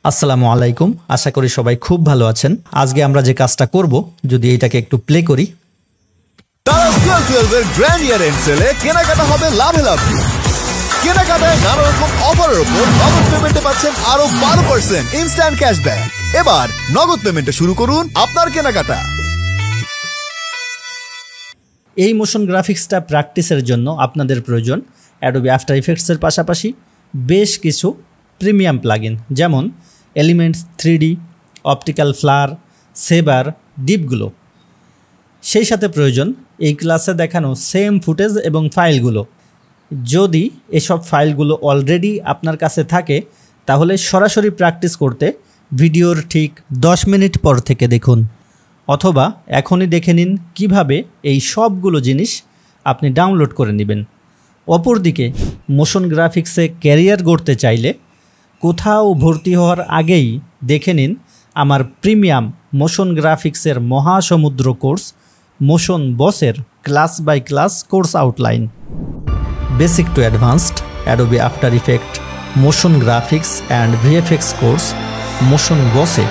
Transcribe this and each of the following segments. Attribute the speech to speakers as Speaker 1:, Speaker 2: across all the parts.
Speaker 1: আসসালামু আলাইকুম, আশা করি সবাই খুব ভালো আছেন। আজকে আমরা যে কাজটা করব, যদি এটাকে একটু প্লে করি।
Speaker 2: তারা স্কয়ার 12 এর গ্র্যান্ড ইয়ার এন্ড সেলে কেনাকাটা হবে লাভে লাভ। কেনাকাটায় নানা রকম অফারের উপর নগদ পেমেন্টে পাচ্ছেন আরো 12% ইনস্ট্যান্ট ক্যাশব্যাক। এবার নগদ পেমেন্টে শুরু করুন আপনার কেনাকাটা।
Speaker 1: এই মোশন গ্রাফিক্সটা প্র্যাকটিসের জন্য আপনাদের প্রয়োজন অ্যাডোবি আফটার ইফেক্টসের পাশাপাশি বেশ কিছু প্রিমিয়াম প্লাগইন, যেমন এলিমেন্টস 3D, অপটিক্যাল ফ্লার, সেভার, ডিপগুলো। সেই সাথে প্রয়োজন এই ক্লাসে দেখানো সেম ফুটেজ এবং ফাইলগুলো। যদি এসব ফাইলগুলো অলরেডি আপনার কাছে থাকে তাহলে সরাসরি প্র্যাকটিস করতে ভিডিওর ঠিক 10 মিনিট পর থেকে দেখুন, অথবা এখনই দেখে নিন কিভাবে এই সবগুলো জিনিস আপনি ডাউনলোড করে নেবেন। অপরদিকে মোশন গ্রাফিক্সে ক্যারিয়ার গড়তে চাইলে কোথাও ভর্তি হওয়ার আগেই দেখে নিন আমার প্রিমিয়াম মোশন গ্রাফিক্সের মহাসমুদ্র কোর্স মোশন বসের class by class course outline. Basic to advanced Adobe after effect motion graphics and VFX course motion বসে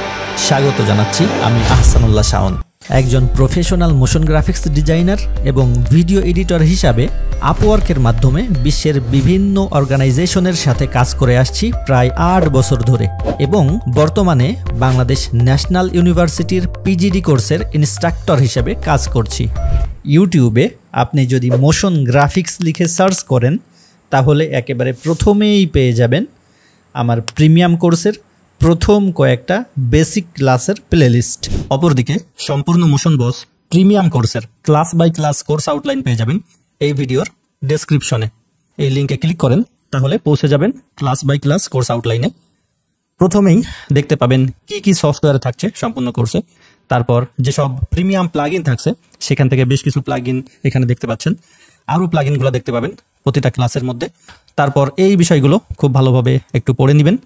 Speaker 1: স্বাগত জানাচ্ছি আমি আহসানুল্লাহ শাওন। একজন প্রফেশনাল মোশন গ্রাফিক্স ডিজাইনার এবং ভিডিও এডিটর হিসাবে আপওয়ার্কের মাধ্যমে বিশ্বের বিভিন্ন অর্গানাইজেশনের সাথে কাজ করে আসছি প্রায় 8 বছর ধরে, এবং বর্তমানে বাংলাদেশ ন্যাশনাল ইউনিভার্সিটির পিজিডি কোর্সের ইনস্ট্রাক্টর হিসেবে কাজ করছি। ইউটিউবে আপনি যদি মোশন গ্রাফিক্স লিখে সার্চ করেন তাহলে একেবারে প্রথমেই পেয়ে যাবেন আমার প্রিমিয়াম কোর্সের প্রথম কয়েকটা বেসিক ক্লাসের প্লেলিস্ট। অপরদিকে সম্পূর্ণ মোশন বস প্রিমিয়াম কোর্সের class by class course outline পেয়ে যাবেন এই ভিডিওর ডেসক্রিপশনে। এই লিঙ্কে ক্লিক করেন তাহলে পৌঁছে যাবেন ক্লাস বাই ক্লাস কোর্স আউটলাইনে। প্রথমেই দেখতে পাবেন কি কি সফটওয়্যার থাকছে সম্পূর্ণ কোর্সে, তারপর যেসব প্রিমিয়াম প্লাগইন থাকছে সেখান থেকে বেশ কিছু প্লাগইন এখানে দেখতে পাচ্ছেন, আরও প্লাগইনগুলো দেখতে পাবেন প্রতিটা ক্লাসের মধ্যে। তারপর এই বিষয়গুলো খুব ভালোভাবে একটু পড়ে নেবেন।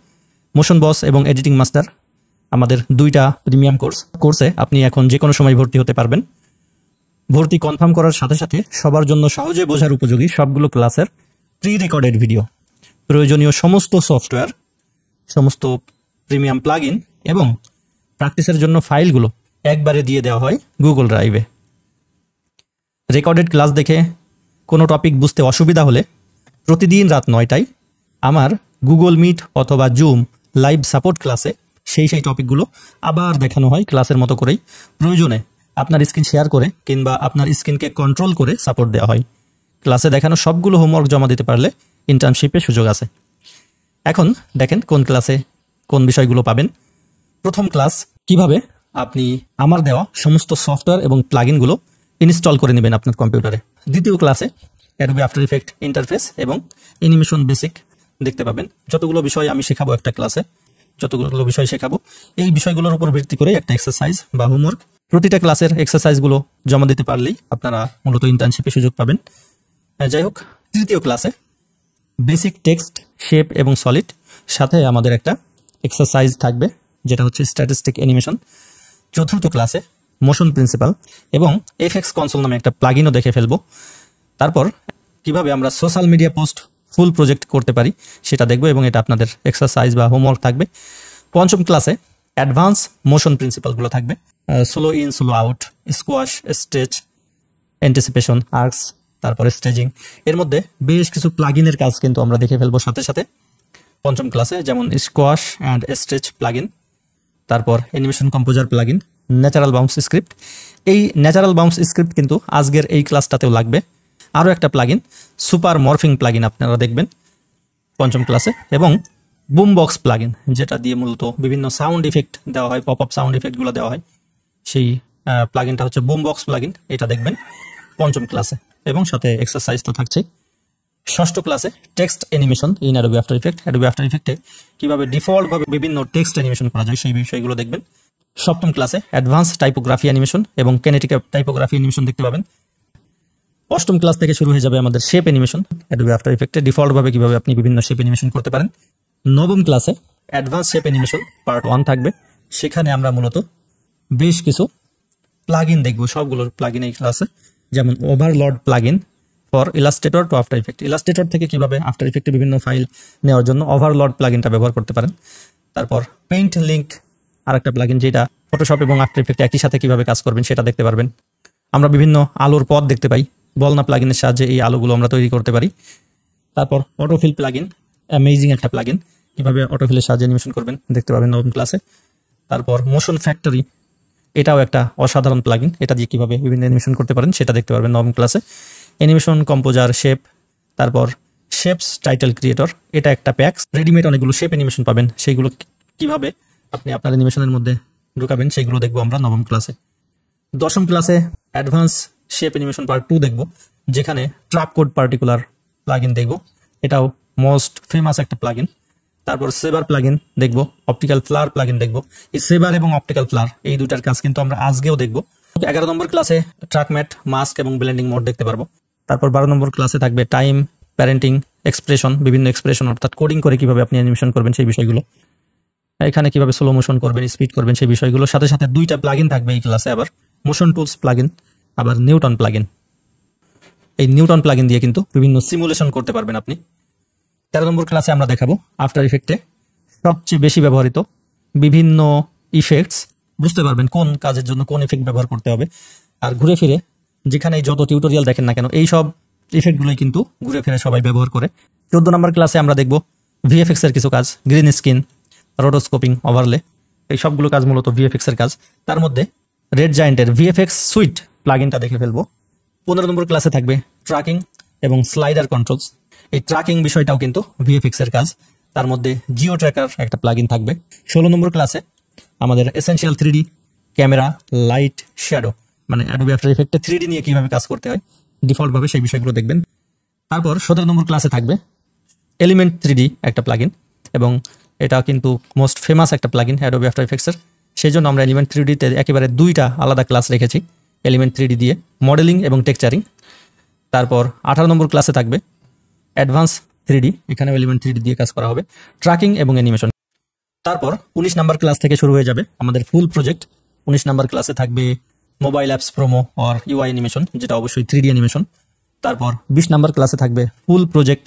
Speaker 1: মোশন বস এবং এডিটিং মাস্টার আমাদের দুইটা প্রিমিয়াম কোর্সে আপনি এখন যে কোনো সময় ভর্তি হতে পারবেন। ভর্তি কনফার্ম করার সাথে সাথে সবার জন্য সহজে বোঝার উপযোগী সবগুলো ক্লাসের প্রি রেকর্ডেড ভিডিও, প্রয়োজনীয় সমস্ত সফটওয়্যার, সমস্ত প্রিমিয়াম প্লাগইন এবং প্র্যাকটিসের জন্য ফাইলগুলো একবারে দিয়ে দেওয়া হয় গুগল ড্রাইভে। রেকর্ডেড ক্লাস দেখে কোনো টপিক বুঝতে অসুবিধা হলে প্রতিদিন রাত 9টায় আমার গুগল মিট অথবা জুম লাইভ সাপোর্ট ক্লাসে সেই টপিকগুলো আবার দেখানো হয় ক্লাসের মতো করেই। প্রয়োজনে আপনার স্ক্রিন শেয়ার করে কিংবা আপনার স্ক্রিনকে কন্ট্রোল করে সাপোর্ট দেওয়া হয়। ক্লাসে দেখানো সবগুলো হোমওয়ার্ক জমা দিতে পারলে ইন্টার্নশিপে সুযোগ আছে। এখন দেখেন কোন ক্লাসে কোন বিষয়গুলো পাবেন। প্রথম ক্লাস, কিভাবে আপনি আমার দেওয়া সমস্ত সফটওয়্যার এবং প্লাগইনগুলো ইনস্টল করে নেবেন আপনার কম্পিউটারে। দ্বিতীয় ক্লাসে অ্যাডোবি আফটার ইফেক্ট ইন্টারফেস এবং অ্যানিমেশন বেসিক দেখতে পাবেন। যতগুলো বিষয় আমি শেখাবো একটা ক্লাসে, যতগুলো বিষয় শেখাবো এই বিষয়গুলোর উপর ভিত্তি করে একটা এক্সারসাইজ বা হোমওয়ার্ক। প্রতিটা ক্লাসের এক্সারসাইজগুলো জমা দিতে পারলেই আপনারা মূলত ইন্টার্নশিপে সুযোগ পাবেন। যাই হোক, তৃতীয় ক্লাসে বেসিক টেক্সট, শেপ এবং সলিড, সাথে আমাদের একটা এক্সারসাইজ থাকবে যেটা হচ্ছে স্ট্যাটিস্টিক অ্যানিমেশন। চতুর্থ ক্লাসে মোশন প্রিন্সিপাল এবং এফএক্স কনসোল নামে একটা প্লাগইনও দেখে ফেলবো। তারপর কিভাবে আমরা সোশ্যাল মিডিয়া পোস্ট ফুল প্রজেক্ট করতে পারি সেটা দেখবো, এবং এটা আপনাদের এক্সারসাইজ বা হোমওয়ার্ক থাকবে। পঞ্চম ক্লাসে অ্যাডভান্স মোশন প্রিন্সিপালগুলো থাকবে, slow in, slow out, squash, stretch, anticipation, arcs, তারপরে স্টেজিং। এর মধ্যে বেশ কিছু প্লাগইনের কাজ কিন্তু আমরা দেখে ফেলবো সাথে সাথে পঞ্চম ক্লাসে, যেমন স্কোয়াশ অ্যান্ড স্ট্রেচ প্লাগইন, তারপর animation composer plugin, natural bounce script. এই ন্যাচারাল বাউন্স স্ক্রিপ্ট কিন্তু আজকের এই ক্লাসটাতেও লাগবে। আরও একটা প্লাগইন সুপার মর্ফিং প্লাগইন আপনারা দেখবেন পঞ্চম ক্লাসে, এবং বুম বক্স প্লাগইন যেটা দিয়ে মূলত বিভিন্ন সাউন্ড ইফেক্ট দেওয়া হয়, পপ আপ সাউন্ড ইফেক্টগুলো দেওয়া হয়, সেই প্লাগইনটা হচ্ছে বুম বক্স প্লাগইন। এটা দেখবেন পঞ্চম ক্লাসে, এবং সাথে এক্সারসাইজ তো থাকছে। ষষ্ঠ ক্লাসে text animation in Adobe after Effect, Adobe After ইফেক্টে কীভাবে ডিফল্টভাবে বিভিন্ন টেক্সট অ্যানিমেশন করা যায় সেই বিষয়গুলো দেখবেন। সপ্তম ক্লাসে অ্যাডভান্স টাইপোগ্রাফি অ্যানিমেশন এবং কিনেটিক টাইপোগ্রাফি অ্যানিমেশন দেখতে পাবেন। অষ্টম ক্লাস থেকে শুরু হয়ে যাবে আমাদের শেপ অ্যানিমেশন, অ্যাডোবি আফটার ইফেক্টে ডিফল্টভাবে কিভাবে আপনি বিভিন্ন শেপ অ্যানিমেশন করতে পারেন। নবম ক্লাসে অ্যাডভান্স শেপ অ্যানিমেশন পার্ট 1 থাকবে, সেখানে আমরা মূলত বেশ কিছু প্লাগইন দেখব, সবগুলোর প্লাগইন এই ক্লাসে, যেমন Overlord plugin for Illustrator to After Effect. Illustrator থেকে কিভাবে আফটার ইফেক্টে বিভিন্ন ফাইল নেওয়ার জন্য ওভারলড প্লাগইনটা ব্যবহার করতে পারেন। তারপর পেইন্ট লিঙ্ক আরেকটা প্লাগইন, যেটা ফটোশপ এবং আফটার ইফেক্ট একই সাথে কিভাবে কাজ করবেন সেটা দেখতে পারবেন। আমরা বিভিন্ন আলোর পথ দেখতে পাই, বলনা প্লাগইনের সাহায্যে এই আলোগুলো আমরা তৈরি করতে পারি। তারপর অটোফিল প্লাগইন, অ্যামেজিং একটা প্লাগইন, কিভাবে অটোফিলের সাহায্যে অ্যানিমেশন করবেন দেখতে পাবেন নবম ক্লাসে। তারপর মোশন ফ্যাক্টরি, এটাও একটা অসাধারণ প্লাগইন, এটা দিয়ে কিভাবে বিভিন্ন অ্যানিমেশন করতে পারেন সেটা দেখতে পারবেন নবম ক্লাসে। অ্যানিমেশন কম্পোজার, শেপ, তারপর শেপস টাইটেল ক্রিয়েটর, এটা একটা প্যাক, রেডিমেড অনেকগুলো শেপ অ্যানিমেশন পাবেন, সেইগুলো কিভাবে আপনি আপনার অ্যানিমেশনের মধ্যে ঢুকাবেন সেইগুলো দেখবো আমরা নবম ক্লাসে। দশম ক্লাসে অ্যাডভান্স শেপ অ্যানিমেশন পার্ট 2 দেখব, যেখানে ট্র্যাপ কোড পার্টিকুলার প্লাগইন দেখব, এটাও মোস্ট ফেমাস একটা প্লাগইন। তারপর সেভার প্লাগইন দেখব, অপটিক্যাল ফ্লার প্লাগইন দেখব। এই সেভার এবং অপটিক্যাল ফ্লার এই দুটার কাজ কিন্তু আমরা আজকেও দেখব। 11 নম্বর ক্লাসে ট্র্যাক ম্যাট, মাস্ক এবং ব্লেন্ডিং মোড দেখতে পারবো। তারপর 12 নম্বর ক্লাসে থাকবে টাইম, প্যারেন্টিং, এক্সপ্রেশন, বিভিন্ন এক্সপ্রেশন অর্থাৎ কোডিং করে কিভাবে আপনি অ্যানিমেশন করবেন সেই বিষয়গুলো, এখানে কিভাবে স্লো মোশন করবেন, স্পিড করবেন সেই বিষয়গুলো। সাথে সাথে 2টা প্লাগইন থাকবে এই ক্লাসে, আবার মোশন টুলস প্লাগইন, আবার নিউটন প্লাগইন। এই নিউটন প্লাগইন দিয়ে কিন্তু বিভিন্ন সিমুলেশন করতে পারবেন আপনি। 13 নম্বর ক্লাসে আমরা দেখাবো আফটার ইফেক্টে সবচেয়ে বেশি ব্যবহৃত বিভিন্ন ইফেক্টস, বুঝতে পারবেন কোন কাজের জন্য কোন ইফেক্ট ব্যবহার করতে হবে। আর ঘুরে ফিরে যেখানে যত টিউটোরিয়াল দেখেন না কেন, এই সব ইফেক্টগুলোই কিন্তু ঘুরে ফিরে সবাই ব্যবহার করে। 14 নম্বর ক্লাসে আমরা দেখব ভিএফএক্স এর কিছু কাজ, গ্রিন স্ক্রিন, রোটোস্কোপিং, ওভারলে, এই সবগুলো কাজ মূলত ভিএফএক্স এর কাজ। তার মধ্যে রেড জায়ান্টের ভিএফএক্স সুইট প্লাগইনটা দেখে ফেলবো। 15 নম্বর ক্লাসে থাকবে ট্র্যাকিং এবং স্লাইডার কন্ট্রোলস, এই ট্র্যাকিং বিষয়টাও কিন্তু ভিএফএক্স এর কাজ। তার মধ্যে জিও ট্র্যাকার একটা প্লাগইন থাকবে। 16 নম্বর ক্লাসে আমাদের essential 3D, camera, light, shadow, মানে অ্যাডোবি আফটার ইফেক্টে 3D নিয়ে কিভাবে কাজ করতে হয় ডিফল্ট ভাবে সেই বিষয়গুলো দেখবেন। তারপর 17 নম্বর ক্লাসে থাকবে এলিমেন্ট 3D একটা প্লাগইন, এবং এটা কিন্তু মোস্ট ফেমাস একটা প্লাগইন অ্যাডোবি আফটার ইফেক্টসের। সেই জন্য আমরা এলিমেন্ট 3D তে একেবারে 2টা আলাদা ক্লাস রেখেছি, এলিমেন্ট 3D দিয়ে মডেলিং এবং টেক্সচারিং। তারপর 18 নম্বর ক্লাসে থাকবে অ্যাডভান্স 3D, এখানে এলিমেন্ট 3D দিয়ে কাজ করা হবে, ট্র্যাকিং এবং অ্যানিমেশন। তারপর 19 নাম্বার ক্লাস থেকে শুরু হয়ে যাবে আমাদের ফুল প্রজেক্ট। 19 নাম্বার ক্লাসে থাকবে mobile apps promo or UI animation, যেটা অবশ্যই 3D অ্যানিমেশন। তারপর 20 নাম্বার ক্লাসে থাকবে ফুল প্রজেক্ট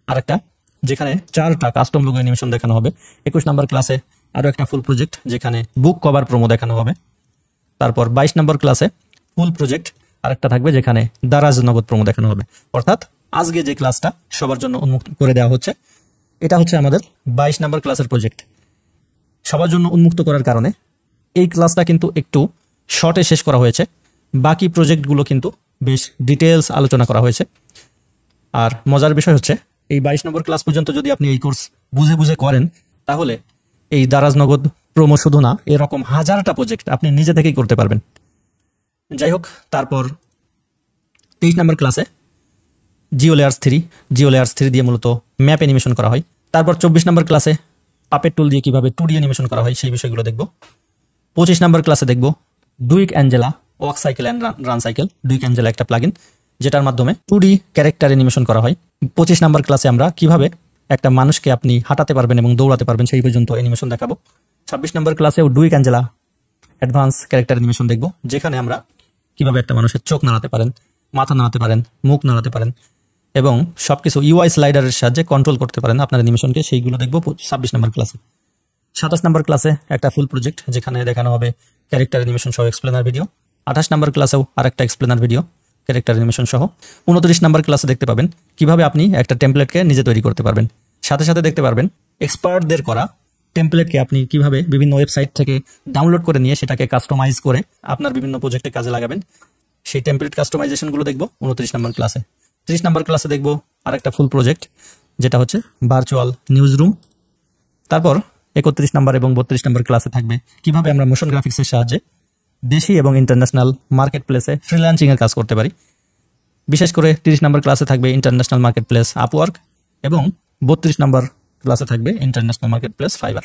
Speaker 1: আরেকটা, যেখানে 4টা কাস্টম লোগো অ্যানিমেশন দেখানো হবে। 21 নাম্বার ক্লাসে আরো একটা ফুল প্রজেক্ট, যেখানে বুক কভার প্রোমো দেখানো হবে। তারপর 22 নাম্বার ক্লাসে ফুল প্রজেক্ট আরেকটা থাকবে, যেখানে দারাজ নগদ প্রোমো দেখানো হবে। অর্থাৎ আজকে যে ক্লাসটা সবার জন্য উন্মুক্ত করে দেওয়া হচ্ছে, এটা হচ্ছে আমাদের 22 নাম্বার ক্লাসের প্রজেক্ট। সবার জন্য উন্মুক্ত করার কারণে এই ক্লাসটা কিন্তু একটু শর্টে শেষ করা হয়েছে, বাকি প্রজেক্টগুলো কিন্তু বেশ ডিটেলস আলোচনা করা হয়েছে। আর মজার বিষয় হচ্ছে এই 22 নম্বর ক্লাস পর্যন্ত যদি আপনি এই কোর্স বুঝে বুঝে করেন, তাহলে এই দারাজ নগদ প্রোমো শুধু না, এরকম হাজারটা প্রজেক্ট আপনি নিজে থেকেই করতে পারবেন। যাই হোক, তারপর 23 নম্বর ক্লাসে জিও লেয়ার্স 3 দিয়ে মূলত ম্যাপ অ্যানিমেশন করা হয়। তারপর 24 নম্বর ক্লাসে পাপেট টুল দিয়ে কিভাবে 2D অ্যানিমেশন করা হয় সেই বিষয়গুলো দেখব। 25 নম্বর ক্লাসে দেখব Duik Angela walk cycle and run cycle. Duik Angela একটা প্লাগইন, যেটার মাধ্যমে 2D ক্যারেক্টার অ্যানিমেশন করা হয়। 25 নম্বর ক্লাসে আমরা কিভাবে একটা মানুষকে আপনি হাঁটাতে পারবেন এবং দৌড়াতে পারবেন সেই পর্যন্ত অ্যানিমেশন দেখাবো। 26 নম্বর ক্লাসেও ডুইক অ্যাঞ্জেলা অ্যাডভান্স ক্যারেক্টার অ্যানিমেশন দেখব, যেখানে আমরা কিভাবে একটা মানুষের চোখ নাড়াতে পারেন, মাথা নাড়াতে পারেন, মুখ নাড়াতে পারেন এবং সবকিছু ইউআই স্লাইডারের সাহায্যে কন্ট্রোল করতে পারেন আপনার অ্যানিমেশনকে, সেইগুলো দেখব 26 নম্বর ক্লাসে। 27 নম্বর ক্লাসে একটা ফুল প্রজেক্ট, যেখানে দেখানো হবে ক্যারেক্টার অ্যানিমেশন সহ এক্সপ্লেনার ভিডিও। 28 নম্বর ক্লাসেও আরেকটা এক্সপ্লেনার ভিডিও ক্যারেক্টার অ্যানিমেশন সহ। 29 নম্বর ক্লাসে দেখতে পাবেন কিভাবে আপনি একটা টেমপ্লেটকে নিজে তৈরি করতে পারবেন। সাথে সাথে দেখতে পারবেন এক্সপার্টদের করা টেমপ্লেটকে আপনি কিভাবে বিভিন্ন ওয়েবসাইট থেকে ডাউনলোড করে নিয়ে সেটাকে কাস্টমাইজ করে আপনার বিভিন্ন প্রজেক্টে কাজে লাগাবেন, সেই টেমপ্লেট কাস্টমাইজেশনগুলো দেখব 29 নম্বর ক্লাসে। 30 নম্বর ক্লাসে দেখব আরেকটা ফুল প্রজেক্ট, যেটা হচ্ছে ভার্চুয়াল নিউজ রুম। তারপর 31 নম্বর এবং 32 নম্বর ক্লাসে থাকবে কিভাবে আমরা মোশন গ্রাফিক্সের সাহায্যে দেশি এবং ইন্টারন্যাশনাল মার্কেট প্লেসে ফ্রিল্যান্সিং এর কাজ করতে পারি। বিশেষ করে 30 নম্বর ক্লাসে থাকবে ইন্টারন্যাশনাল মার্কেট প্লেস আপওয়ার্ক, এবং 32 নম্বর ক্লাসে থাকবে ইন্টারন্যাশনাল মার্কেট প্লেস ফাইবার।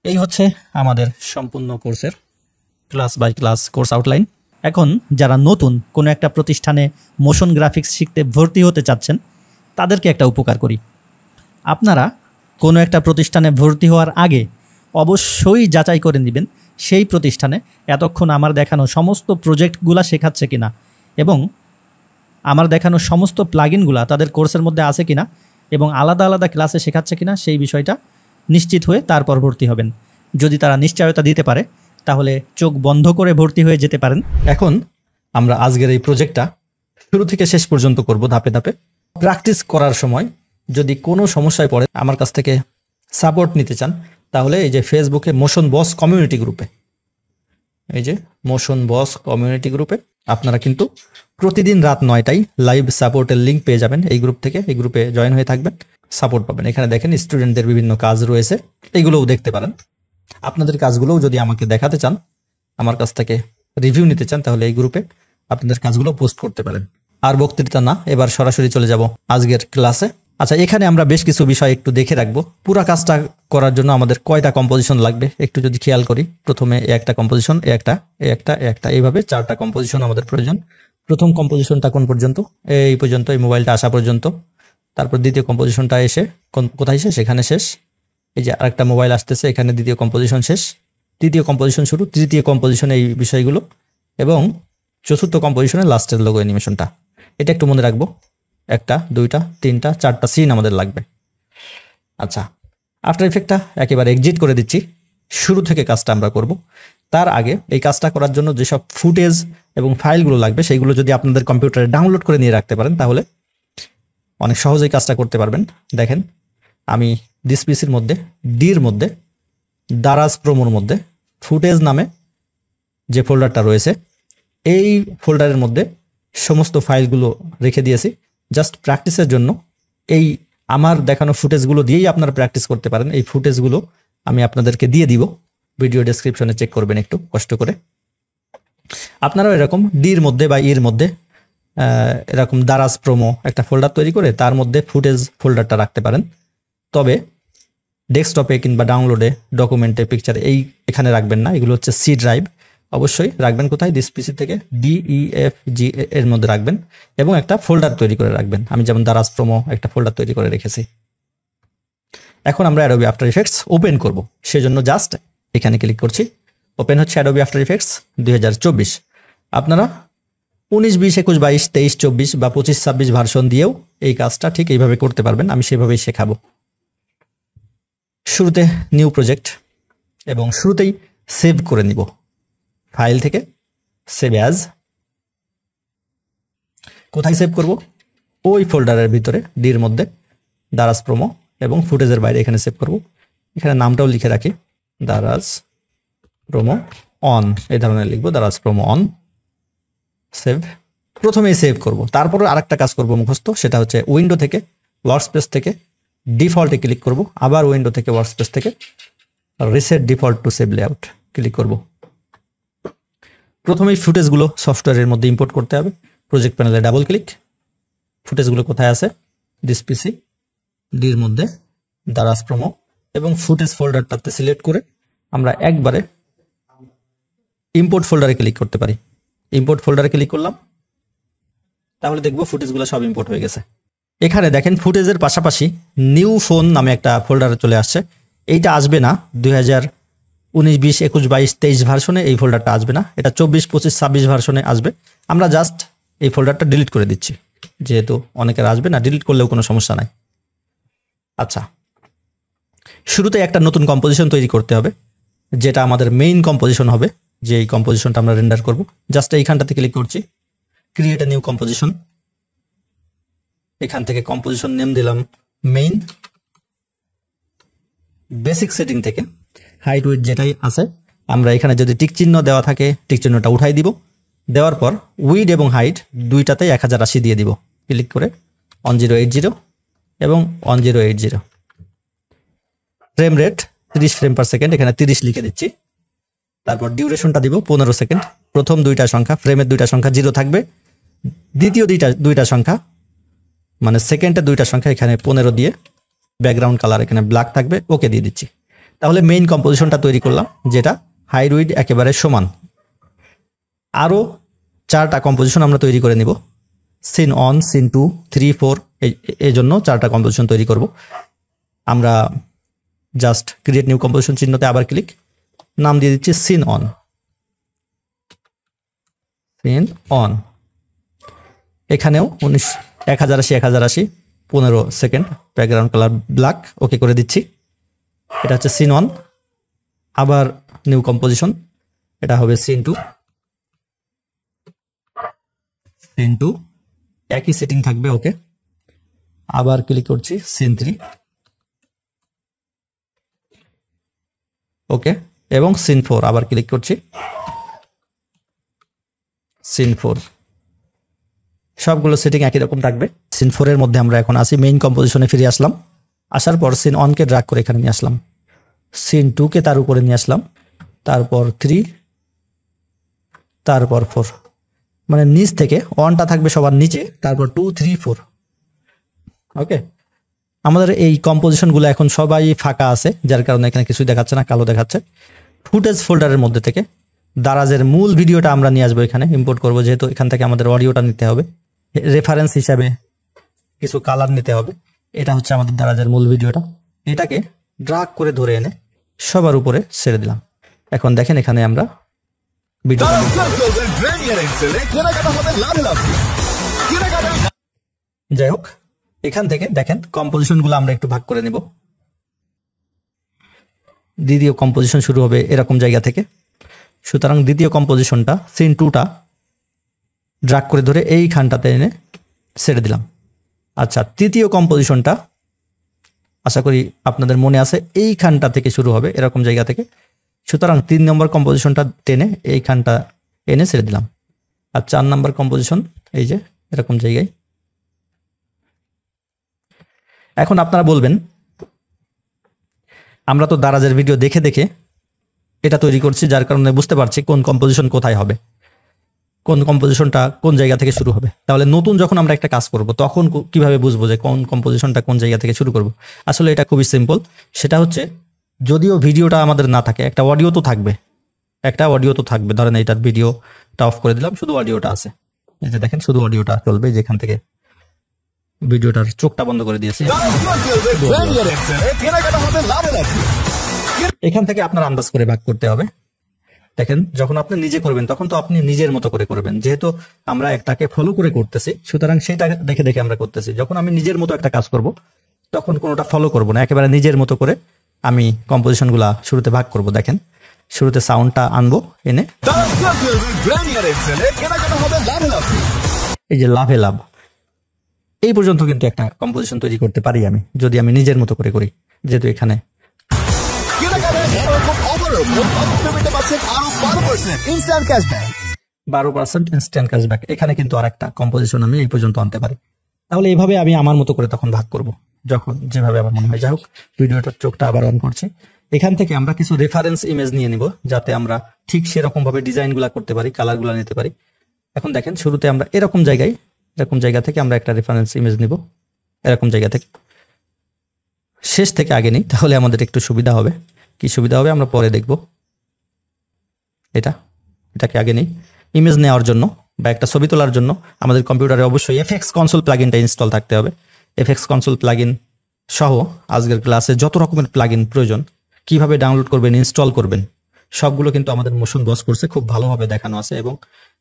Speaker 1: এই হচ্ছে আমাদের সম্পূর্ণ কোর্সের class by class course outline. এখন যারা নতুন কোনো একটা প্রতিষ্ঠানে মোশন গ্রাফিক্স শিখতে ভর্তি হতে চাচ্ছেন, তাদেরকে একটা উপকার করি। আপনারা কোনো একটা প্রতিষ্ঠানে ভর্তি হওয়ার আগে অবশ্যই যাচাই করে নেবেন সেই প্রতিষ্ঠানে এতক্ষণ আমার দেখানো সমস্ত প্রজেক্টগুলা শেখাচ্ছে কিনা, এবং আমার দেখানো সমস্ত প্লাগইনগুলা তাদের কোর্সের মধ্যে আছে কিনা, এবং আলাদা আলাদা ক্লাসে শেখাচ্ছে কিনা সেই বিষয়টা নিশ্চিত হয়ে তারপর ভর্তি হবেন। যদি তারা নিশ্চয়তা দিতে পারে তাহলে চোখ বন্ধ করে ভর্তি হয়ে যেতে পারেন। এখন আমরা আজকের এই প্রজেক্টটা শুরু থেকে শেষ পর্যন্ত করব ধাপে ধাপে। প্র্যাকটিস করার সময় যদি কোনো সমস্যায় পড়ে আমার কাছ থেকে সাপোর্ট নিতে চান তাহলে এই যে ফেসবুকে মোশন বস কমিউনিটি গ্রুপে, এই যে মোশন বস কমিউনিটি গ্রুপে আপনারা কিন্তু প্রতিদিন রাত 9টায় লাইভ সাপোর্টের লিঙ্ক পেয়ে যাবেন এই গ্রুপ থেকে। এই গ্রুপে জয়েন হয়ে থাকবেন, সাপোর্ট পাবেন। এখানে দেখেন স্টুডেন্টদের বিভিন্ন কাজ রয়েছে, এইগুলোও দেখতে পারেন। আপনাদের কাজগুলোও যদি আমাকে দেখাতে চান, আমার কাছ থেকে রিভিউ নিতে চান, তাহলে এই গ্রুপে আপনাদের কাজগুলো পোস্ট করতে পারেন। আর বক্তৃতা না, এবার সরাসরি চলে যাব আজকের ক্লাসে। আচ্ছা, এখানে আমরা বেশ কিছু বিষয় একটু দেখে রাখবো। পুরা কাজটা করার জন্য আমাদের কয়টা কম্পোজিশন লাগবে একটু যদি খেয়াল করি। প্রথমে একটা কম্পোজিশন, একটা এইভাবে 4টা কম্পোজিশন আমাদের প্রয়োজন। প্রথম কম্পোজিশনটা কোন পর্যন্ত? এই পর্যন্ত, এই মোবাইলটা আসা পর্যন্ত। তারপর দ্বিতীয় কম্পোজিশনটা এসে কোথায় শেষ? এখানে শেষ। এই যে আরেকটা মোবাইল আসতেছে, এখানে দ্বিতীয় কম্পোজিশন শেষ। তৃতীয় কম্পোজিশন শুরু, তৃতীয় কম্পোজিশনে এই বিষয়গুলো, এবং চতুর্থ কম্পোজিশনে লাস্টের লোগো অ্যানিমেশনটা। এটা একটু মনে রাখবো। 1টা 2টা 3টা 4টা সিন আমাদের লাগবে। আচ্ছা, আফটার ইফেক্টটা একেবারে এক্সিট করে দিচ্ছি। শুরু থেকে কাজটা আমরা করব। তার আগে এই কাজটা করার জন্য যেসব ফুটেজ এবং ফাইলগুলো লাগবে সেইগুলো যদি আপনাদের কম্পিউটারে ডাউনলোড করে নিয়ে রাখতে পারেন তাহলে অনেক সহজেই কাজটা করতে পারবেন। দেখেন, আমি দিস পিসির মধ্যে ডির মধ্যে দারাজ প্রোমোর মধ্যে ফুটেজ নামে যে ফোল্ডারটা রয়েছে এই ফোল্ডারের মধ্যে সমস্ত ফাইলগুলো রেখে দিয়েছি জাস্ট প্র্যাকটিসের জন্য। এই আমার দেখানো ফুটেজগুলো দিয়েই আপনারা প্র্যাকটিস করতে পারেন। এই ফুটেজগুলো আমি আপনাদেরকে দিয়ে দিব, ভিডিও ডেসক্রিপশনে চেক করবেন একটু কষ্ট করে। আপনারাও এরকম ডির মধ্যে বা ইর মধ্যে এরকম দারাজ প্রোমো একটা ফোল্ডার তৈরি করে তার মধ্যে ফুটেজ ফোল্ডারটা রাখতে পারেন। তবে ডেস্কটপে কিংবা ডাউনলোডে, ডকুমেন্টে, পিকচারে এখানে রাখবেন না। এগুলো হচ্ছে সি ড্রাইভ। অবশ্যই রাখবেন কোথায়? দিস পিসি থেকে DEFG এর মধ্যে রাখবেন এবং একটা ফোল্ডার তৈরি করে রাখবেন। আমি যেমন দারাজ প্রোমো একটা ফোল্ডার তৈরি করে রেখেছি। এখন আমরা অ্যাডোবি আফটার ইফেক্টস ওপেন করব। সেজন্য জাস্ট এখানে ক্লিক করছি। ওপেন হচ্ছে অ্যাডোবি আফটার ইফেক্টস 2024। আপনারা 19, 20, 21, 22, 23, 24 বা 25, 26 ভার্সন দিয়েও এই কাজটা ঠিক এইভাবে করতে পারবেন। আমি সেভাবেই শেখাবো। শুরুতে নিউ প্রজেক্ট এবং শুরুতেই সেভ করে নিব। ফাইল থেকে সেভ অ্যাজ। কোথায় সেভ করব? ওই ফোল্ডারের ভিতরে ডির মধ্যে দারাজ প্রোমো, এবং ফুটেজের বাইরে এখানে সেভ করব। এখানে নামটাও লিখে রাখি, দারাজ প্রোমো অন, এই ধরনের লিখবো, দারাজ প্রোমো অন। সেভ। প্রথমেই সেভ করব, তারপরে আরেকটা কাজ করব মুখস্থ। সেটা হচ্ছে উইন্ডো থেকে, ওয়ার্কস্পেস থেকে ডিফল্টে ক্লিক করব, আবার উইন্ডো থেকে ওয়ার্কস্পেস থেকে reset default to save layout click করব। প্রথমেই ফুটেজগুলো সফটওয়্যারের মধ্যে ইম্পোর্ট করতে হবে। প্রজেক্ট প্যানেলে ডাবল ক্লিক। ফুটেজগুলো কোথায় আছে? দিস পিসি, ডির মধ্যে দারাজ প্রোমো, এবং ফুটেজ ফোল্ডারটাতে সিলেক্ট করে আমরা একবারে ইম্পোর্ট ফোল্ডারে ক্লিক করতে পারি। ইম্পোর্ট ফোল্ডারে ক্লিক করলাম, তাহলে দেখবো ফুটেজগুলো সব ইম্পোর্ট হয়ে গেছে। এখানে দেখেন ফুটেজের পাশাপাশি নিউ ফোন নামে একটা ফোল্ডারে চলে আসছে। এইটা আসবে না 2019, 20, 21, 22, 23 ভার্সনে এই ফোল্ডারটা আসবে না। এটা 24, 25, 26 ভার্সনে আসবে। আমরা জাস্ট এই ফোল্ডারটা ডিলিট করে দিচ্ছি, যেহেতু অনেকের আসবে না, ডিলিট করলেও কোনো সমস্যা নাই। আচ্ছা, শুরুতে একটা নতুন কম্পোজিশন তৈরি করতে হবে, যেটা আমাদের মেইন কম্পোজিশন হবে, যে এই কম্পোজিশনটা আমরা রেন্ডার করব। জাস্ট এইখানটাতে ক্লিক করছি, ক্রিয়েট এ নিউ কম্পোজিশন। এখান থেকে কম্পোজিশন নেম দিলাম মেইন। বেসিক সেটিং থেকে হাইট উইডথ যেটাই আছে, আমরা এখানে যদি টিক চিহ্ন দেওয়া থাকে টিক চিহ্নটা উঠাই দিব। দেওয়ার পর উইড এবং হাইট দুইটাতেই 1080 দিয়ে দিব। ক্লিক করে 1080 এবং 1080। Frame rate 30 frame per second, এখানে 30 লিখে দিচ্ছি। তারপর ডিউরেশনটা দিব 15 সেকেন্ড। প্রথম দুইটা সংখ্যা, ফ্রেমের দুইটা সংখ্যা 0 থাকবে। দ্বিতীয় দুইটা সংখ্যা, মানে সেকেন্ডের দুইটা সংখ্যা এখানে 15 দিয়ে ব্যাকগ্রাউন্ড কালার এখানে ব্ল্যাক থাকবে। ওকে দিয়ে দিচ্ছি। তাহলে মেইন কম্পোজিশনটা তৈরি করলাম, যেটা হাইট উইডথ একেবারে সমান। আরও 4টা কম্পোজিশন আমরা তৈরি করে নিব। সিন 1, সিন 2, 3, 4 এই জন্য 4টা কম্পোজিশন তৈরি করব। আমরা জাস্ট ক্রিয়েট নিউ কম্পোজিশন চিহ্নতে আবার ক্লিক, নাম দিয়ে দিচ্ছি সিন অন। Seen on. এখানেও 1080, 15 সেকেন্ড, ব্যাকগ্রাউন্ড কালার ব্ল্যাক। ওকে করে দিচ্ছি। এটা হচ্ছে সিন 1, আবার নিউ কম্পোজিশন, এটা হবে সিন 2, একই সেটিং থাকবে। ওকে, আবার ক্লিক করছি সিন 3, ওকে, এবং সিন 4 আবার ক্লিক করছি সিন 4, সবগুলো সেটিং একই রকম থাকবে। সিন 4 এর মধ্যে আমরা এখন আসি, মেইন কম্পোজিশনে ফিরে আসলাম। আসার পর সিন 1 কে ড্র্যাগ করে এখানে নিয়ে আসলাম, সিন 2 কে তার উপরে নিয়ে আসলাম, তারপর 3, তারপর 4, মানে নিচ থেকে 1টা থাকবে সবার নিচে, তারপর 2, 3, 4। ওকে, আমাদের এই কম্পোজিশনগুলো এখন সবাই ফাঁকা আছে, যার কারণে এখানে কিছুই দেখাচ্ছে না, কালো দেখাচ্ছে। ফুটেজ ফোল্ডারের মধ্যে থেকে দারাজের মূল ভিডিওটা আমরা নিয়ে আসবো, এখানে ইম্পোর্ট করব, যেহেতু এখান থেকে আমাদের অডিওটা নিতে হবে, রেফারেন্স হিসাবে কিছু কালার নিতে হবে। এটা হচ্ছে আমাদের দারাজের মূল ভিডিওটা, এটাকে ড্রাগ করে ধরে এনে সবার উপরে ছেড়ে দিলাম। এখন দেখেন এখানে আমরা ভিডিও, যাই হোক, এখান থেকে দেখেন কম্পোজিশনগুলো আমরা একটু ভাগ করে নেব। দ্বিতীয় কম্পোজিশন শুরু হবে এরকম জায়গা থেকে, সুতরাং দ্বিতীয় কম্পোজিশনটা সিন 2টা ড্রাগ করে ধরে এইখানটাতে এনে ছেড়ে দিলাম। আচ্ছা, তৃতীয় কম্পোজিশনটা আশা করি আপনাদের মনে আছে, এইখানটা থেকে শুরু হবে এরকম জায়গা থেকে, সুতরাং 3 নম্বর কম্পোজিশনটা টেনে এইখানটা এনে ছেড়ে দিলাম। আর 4 নম্বর কম্পোজিশন এই যে এরকম জায়গায়। এখন আপনারা বলবেন, আমরা তো দারাজের ভিডিও দেখে দেখে এটা তৈরি করছি, যার কারণে বুঝতে পারছি কোন কম্পোজিশন কোথায় হবে, কোন কম্পোজিশনটা কোন জায়গা থেকে শুরু হবে। তাহলে নতুন যখন আমরা একটা কাজ করব তখন কিভাবে বুঝবো যে কোন কম্পোজিশনটা কোন জায়গা থেকে শুরু করব? আসলে এটা খুবই সিম্পল। সেটা হচ্ছে, যদিও ভিডিওটা আমাদের না থাকে, একটা অডিও তো থাকবে, ধরেন এইটার ভিডিওটা অফ করে দিলাম, শুধু অডিওটা আছে, এই যে দেখেন শুধু অডিওটা চলবে, যেখান থেকে ভিডিওটার চোখটা বন্ধ করে দিয়েছি। এখান থেকে আপনার আন্দাজ করে ভাগ করতে হবে। দেখেন, যখন আপনি নিজে করবেন তখন তো আপনি নিজের মতো করে করবেন, যেহেতু আমরা একটাকে ফলো করে করতেছি, সুতরাং সেটা দেখে দেখে আমরা করতেছি। যখন আমি নিজের মতো একটা কাজ করব তখন কোনোটা ফলো করব না, একেবারে নিজের মতো করে আমি কম্পোজিশনগুলা শুরুতে ভাগ করব। দেখেন, শুরুতে সাউন্ডটা আনবো, এনে এই যে লাভে লাভ, এই পর্যন্ত কিন্তু একটা কম্পোজিশন তৈরি করতে পারি আমি, যদি আমি নিজের মতো করে করি। যেহেতু এখানে 12% ইনস্ট্যান্ট ক্যাশব্যাক, এখানে কিন্তু আর একটা কম্পোজিশন আমি এই পর্যন্ত আনতে পারি। তাহলে এইভাবে আমি আমার মতো করে তখন ভাগ করব, যখন যেভাবে আমার মনে হয়। যাই হোক, ভিডিওটার চোখটা আবার অন করছি। এখান থেকে আমরা কিছু রেফারেন্স ইমেজ নিয়ে নিব, যাতে আমরা ঠিক সেরকম ভাবে ডিজাইনগুলো করতে পারি, কালারগুলো নিতে পারি। এখন দেখেন, শুরুতে আমরা এরকম জায়গা থেকে আমরা একটা রেফারেন্স ইমেজ নিব, এরকম জায়গা থেকে। শেষ থেকে আগে নিই, তাহলে আমাদের একটু সুবিধা হবে। কি সুবিধা হবে আমরা পরে দেখব। এটাকে আগে নিই। ইমেজ নেওয়ার জন্য বা একটা ছবি তোলার জন্য আমাদের কম্পিউটারে অবশ্যই এফএক্স কনসোল প্লাগইনটা ইনস্টল থাকতে হবে। এফএক্স কনসোল প্লাগইন সহ আজকের ক্লাসে যত রকমের প্লাগইন প্রয়োজন, কিভাবে ডাউনলোড করবেন, ইনস্টল করবেন, সবগুলো কিন্তু আমাদের মোশন বস কোর্সে খুব ভালোভাবে দেখানো আছে, এবং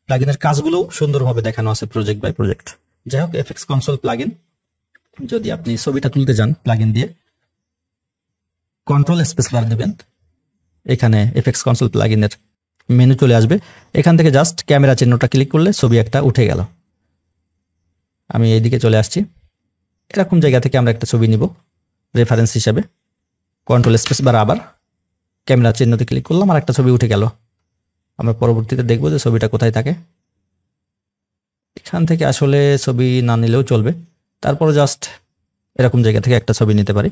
Speaker 1: প্লাগইনের কাজগুলো সুন্দরভাবে দেখানো আছে প্রজেক্ট বাই প্রজেক্ট। যাই হোক, এফএক্স কনসোল প্লাগইন, যদি আপনি ছবিটা তুলতে যান প্লাগইন দিয়ে, কন্ট্রোল স্পেস বার দেবেন, এখানে এফএক্স কনসোল প্লাগইনের মেনু চলে আসবে। এখান থেকে জাস্ট ক্যামেরা চিহ্নটা ক্লিক করলে ছবি একটা উঠে গেল। আমি এইদিকে চলে আসছি। এরকম জায়গা থেকে আমরা একটা ছবি নিব রেফারেন্স হিসাবে, কন্ট্রোল স্পেস বার আবার ক্যামেরা চিহ্নতে ক্লিক করলাম, আর একটা ছবি উঠে গেল। আমরা পরবর্তীতে দেখব যে ছবিটা কোথায় থাকে। এখান থেকে আসলে ছবি না নিলেও চলবে, তারপর জাস্ট এরকম জায়গা থেকে একটা ছবি নিতে পারি,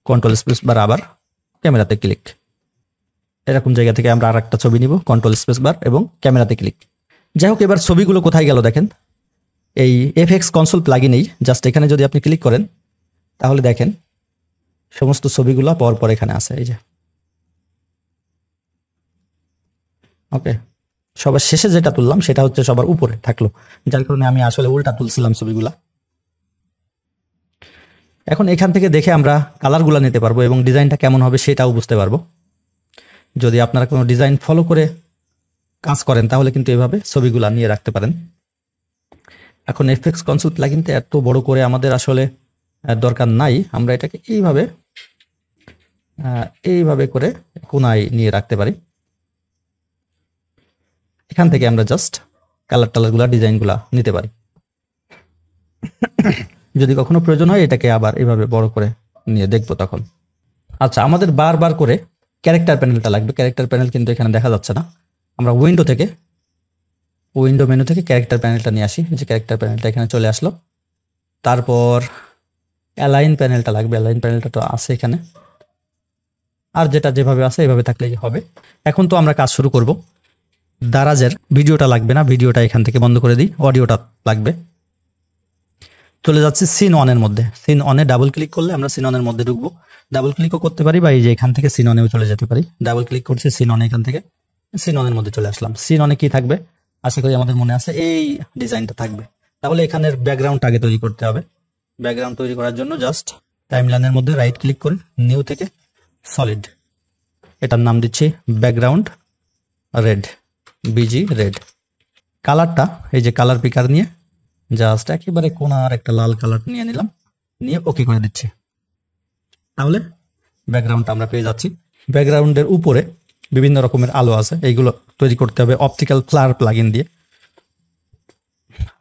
Speaker 1: কন্ট্রোল স্পেস বার আবার ক্যামেরাতে ক্লিক। এরকম জায়গা থেকে আমরা আর একটা ছবি নিব, কন্ট্রোল স্পেস বার এবং ক্যামেরাতে ক্লিক। যাই হোক, এবার ছবিগুলো কোথায় গেল দেখেন, এই এফএক্স কনসোল প্লাগইনেই জাস্ট এখানে যদি আপনি ক্লিক করেন, তাহলে দেখেন সমস্ত ছবিগুলো পর এখানে আছে। এই যে ওকে, সবার শেষে যেটা তুললাম সেটা হচ্ছে সবার উপরে থাকলো, যার কারণে আমি আসলে উল্টা তুলছিলাম ছবিগুলা। এখন এখান থেকে দেখে আমরা কালারগুলো নিতে পারবো এবং ডিজাইনটা কেমন হবে সেটাও বুঝতে পারবো। যদি আপনারা কোনো ডিজাইন ফলো করে কাজ করেন তাহলে কিন্তু এভাবে ছবিগুলো নিয়ে রাখতে পারেন। এখন এফএক্স কনসোল প্লাগইনটা এত বড় করে আমাদের আসলে দরকার নাই, আমরা এটাকে এইভাবে এইভাবে করে কোনায় নিয়ে রাখতে পারি। এখান থেকে আমরা জাস্ট কালার টালারগুলা ডিজাইনগুলা নিতে পারি। যদি কখনো প্রয়োজন হয় এটাকে আবার এভাবে বড় করে নিয়ে দেখবো তখন। আচ্ছা, আমাদের বারবার করে ক্যারেক্টার প্যানেলটা লাগবে। ক্যারেক্টার প্যানেল কিন্তু এখানে দেখা যাচ্ছে না। আমরা উইন্ডো মেনু থেকে ক্যারেক্টার প্যানেলটা নিয়ে আসি। যে ক্যারেক্টার প্যানেলটা এখানে চলে আসলো। তারপর অ্যালাইন প্যানেলটা লাগবে। অ্যালাইন প্যানেলটা তো আছে এখানে, আর যেটা যেভাবে আছে এভাবে থাকলেই হবে। এখন তো আমরা কাজ শুরু করব। দারাজের ভিডিওটা লাগবে না, ভিডিওটা এখান থেকে বন্ধ করে দিই, অডিওটা লাগবে। চলে যাচ্ছি সিন অনের মধ্যে। সিন অনে ডাবল ক্লিক করলে আমরা সিন অনের মধ্যে ঢুকবো। ডাবল ক্লিকও করতে পারি বা এই যে এখান থেকে সিন অনেও চলে যেতে পারি। ডাবল ক্লিক করছি সিন অনে, এখান থেকে সিন অনের মধ্যে চলে আসলাম। সিন অনে কি থাকবে আশা করি আমাদের মনে আছে, এই ডিজাইনটা থাকবে। তাহলে এখানের ব্যাকগ্রাউন্ড আগে তৈরি করতে হবে। ব্যাকগ্রাউন্ড তৈরি করার জন্য জাস্ট টাইমলাইনের মধ্যে রাইট ক্লিক করে নিউ থেকে সলিড, এটার নাম দিচ্ছি ব্যাকগ্রাউন্ড রেড, বিজি রেড। কালারটা এই যে কালার পিকার নিয়ে জাস্ট একেবারে কোনার একটা লাল কালার নিয়ে নিলাম, নিয়ে ওকে করে দিচ্ছি। তাহলে ব্যাকগ্রাউন্ডটা আমরা পেয়ে যাচ্ছি। ব্যাকগ্রাউন্ডের উপরে বিভিন্ন রকমের আলো আছে, এইগুলো তৈরি করতে হবে অপটিক্যাল ফ্লার প্লাগইন দিয়ে।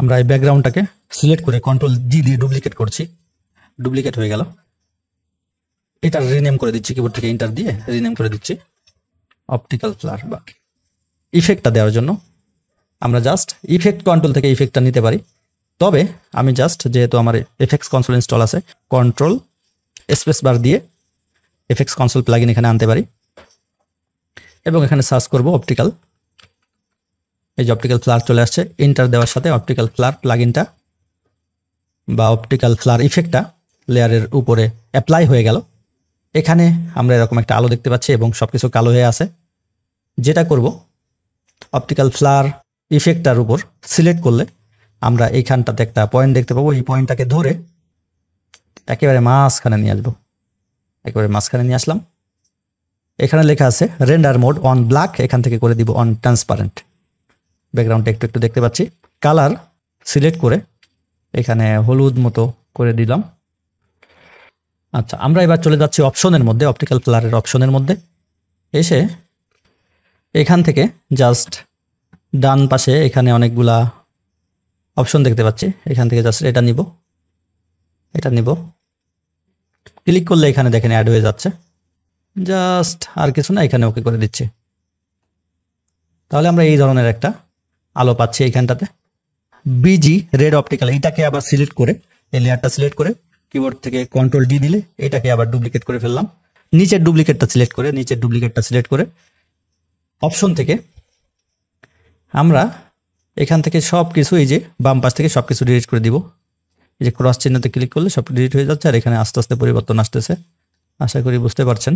Speaker 1: আমরা এই ব্যাকগ্রাউন্ডটাকে সিলেক্ট করে কন্ট্রোল জি দিয়ে ডুপ্লিকেট করছি। ডুপ্লিকেট হয়ে গেল। এটা রিনেম করে দিচ্ছি, কিবোর্ড থেকে এন্টার দিয়ে রিনেম করে দিচ্ছি অপটিক্যাল ফ্লার। বা ইফেক্টটা দেওয়ার জন্য আমরা জাস্ট ইফেক্ট কন্ট্রোল থেকে ইফেক্টটা নিতে পারি। তবে আমি জাস্ট যেহেতু আমার এফএক্স কনসোল ইনস্টল আছে, কন্ট্রোল স্পেস বার দিয়ে এফএক্স কনসোল প্লাগইন এখানে আনতে পারি এবং এখানে সার্চ করব অপটিক্যাল। এই যে অপটিক্যাল ফ্লার চলে আসছে। এন্টার দেওয়ার সাথে অপটিক্যাল ফ্লার প্লাগইনটা বা অপটিক্যাল ফ্লার ইফেক্টটা লেয়ারের উপরে অ্যাপ্লাই হয়ে গেল। এখানে আমরা এরকম একটা আলো দেখতে পাচ্ছি এবং সবকিছু কালো হয়ে আছে। যেটা করব, অপটিক্যাল ফ্লার ইফেক্টটার উপর সিলেক্ট করলে আমরা এইখানটাতে একটা পয়েন্ট দেখতে পাবো। এই পয়েন্টটাকে ধরে একেবারে মাঝখানে নিয়ে আসবো। একেবারে মাঝখানে নিয়ে আসলাম। এখানে লেখা আছে রেন্ডার মোড অন ব্ল্যাক, এখান থেকে করে দিব অন ট্রান্সপারেন্ট। ব্যাকগ্রাউন্ডটা একটু একটু দেখতে পাচ্ছি। কালার সিলেক্ট করে এখানে হলুদ মতো করে দিলাম। আচ্ছা, আমরা এবার চলে যাচ্ছি অপশনের মধ্যে, অপটিক্যাল ফ্লারের অপশনের মধ্যে এসে এখান থেকে জাস্ট ডান পাশে এখানে অনেকগুলা অপশন দেখতে পাচ্ছি। এখান থেকে জাস্ট এটা নিব, এটা নিব। ক্লিক করলে এখানে দেখেন অ্যাড হয়ে যাচ্ছে। জাস্ট আর কিছু না, এখানে ওকে করে দিচ্ছি। তাহলে আমরা এই ধরনের একটা আলো পাচ্ছি এইখানটাতে। বিজি রেড অপটিক্যাল, এইটাকে আবার সিলেক্ট করে, এই লেয়ারটা সিলেক্ট করে কিবোর্ড থেকে কন্ট্রোল ডি দিলে এটাকে আবার ডুপ্লিকেট করে ফেললাম। নিচের ডুপ্লিকেটটা সিলেক্ট করে অপশন থেকে আমরা এখান থেকে সব কিছু, এই যে বাম পাশ থেকে সব কিছু ডিলিট করে দিব। এই যে ক্রস চিহ্নতে ক্লিক করলে সব ডিলিট হয়ে যাচ্ছে আর এখানে আস্তে আস্তে পরিবর্তন আসতেছে, আশা করি বুঝতে পারছেন।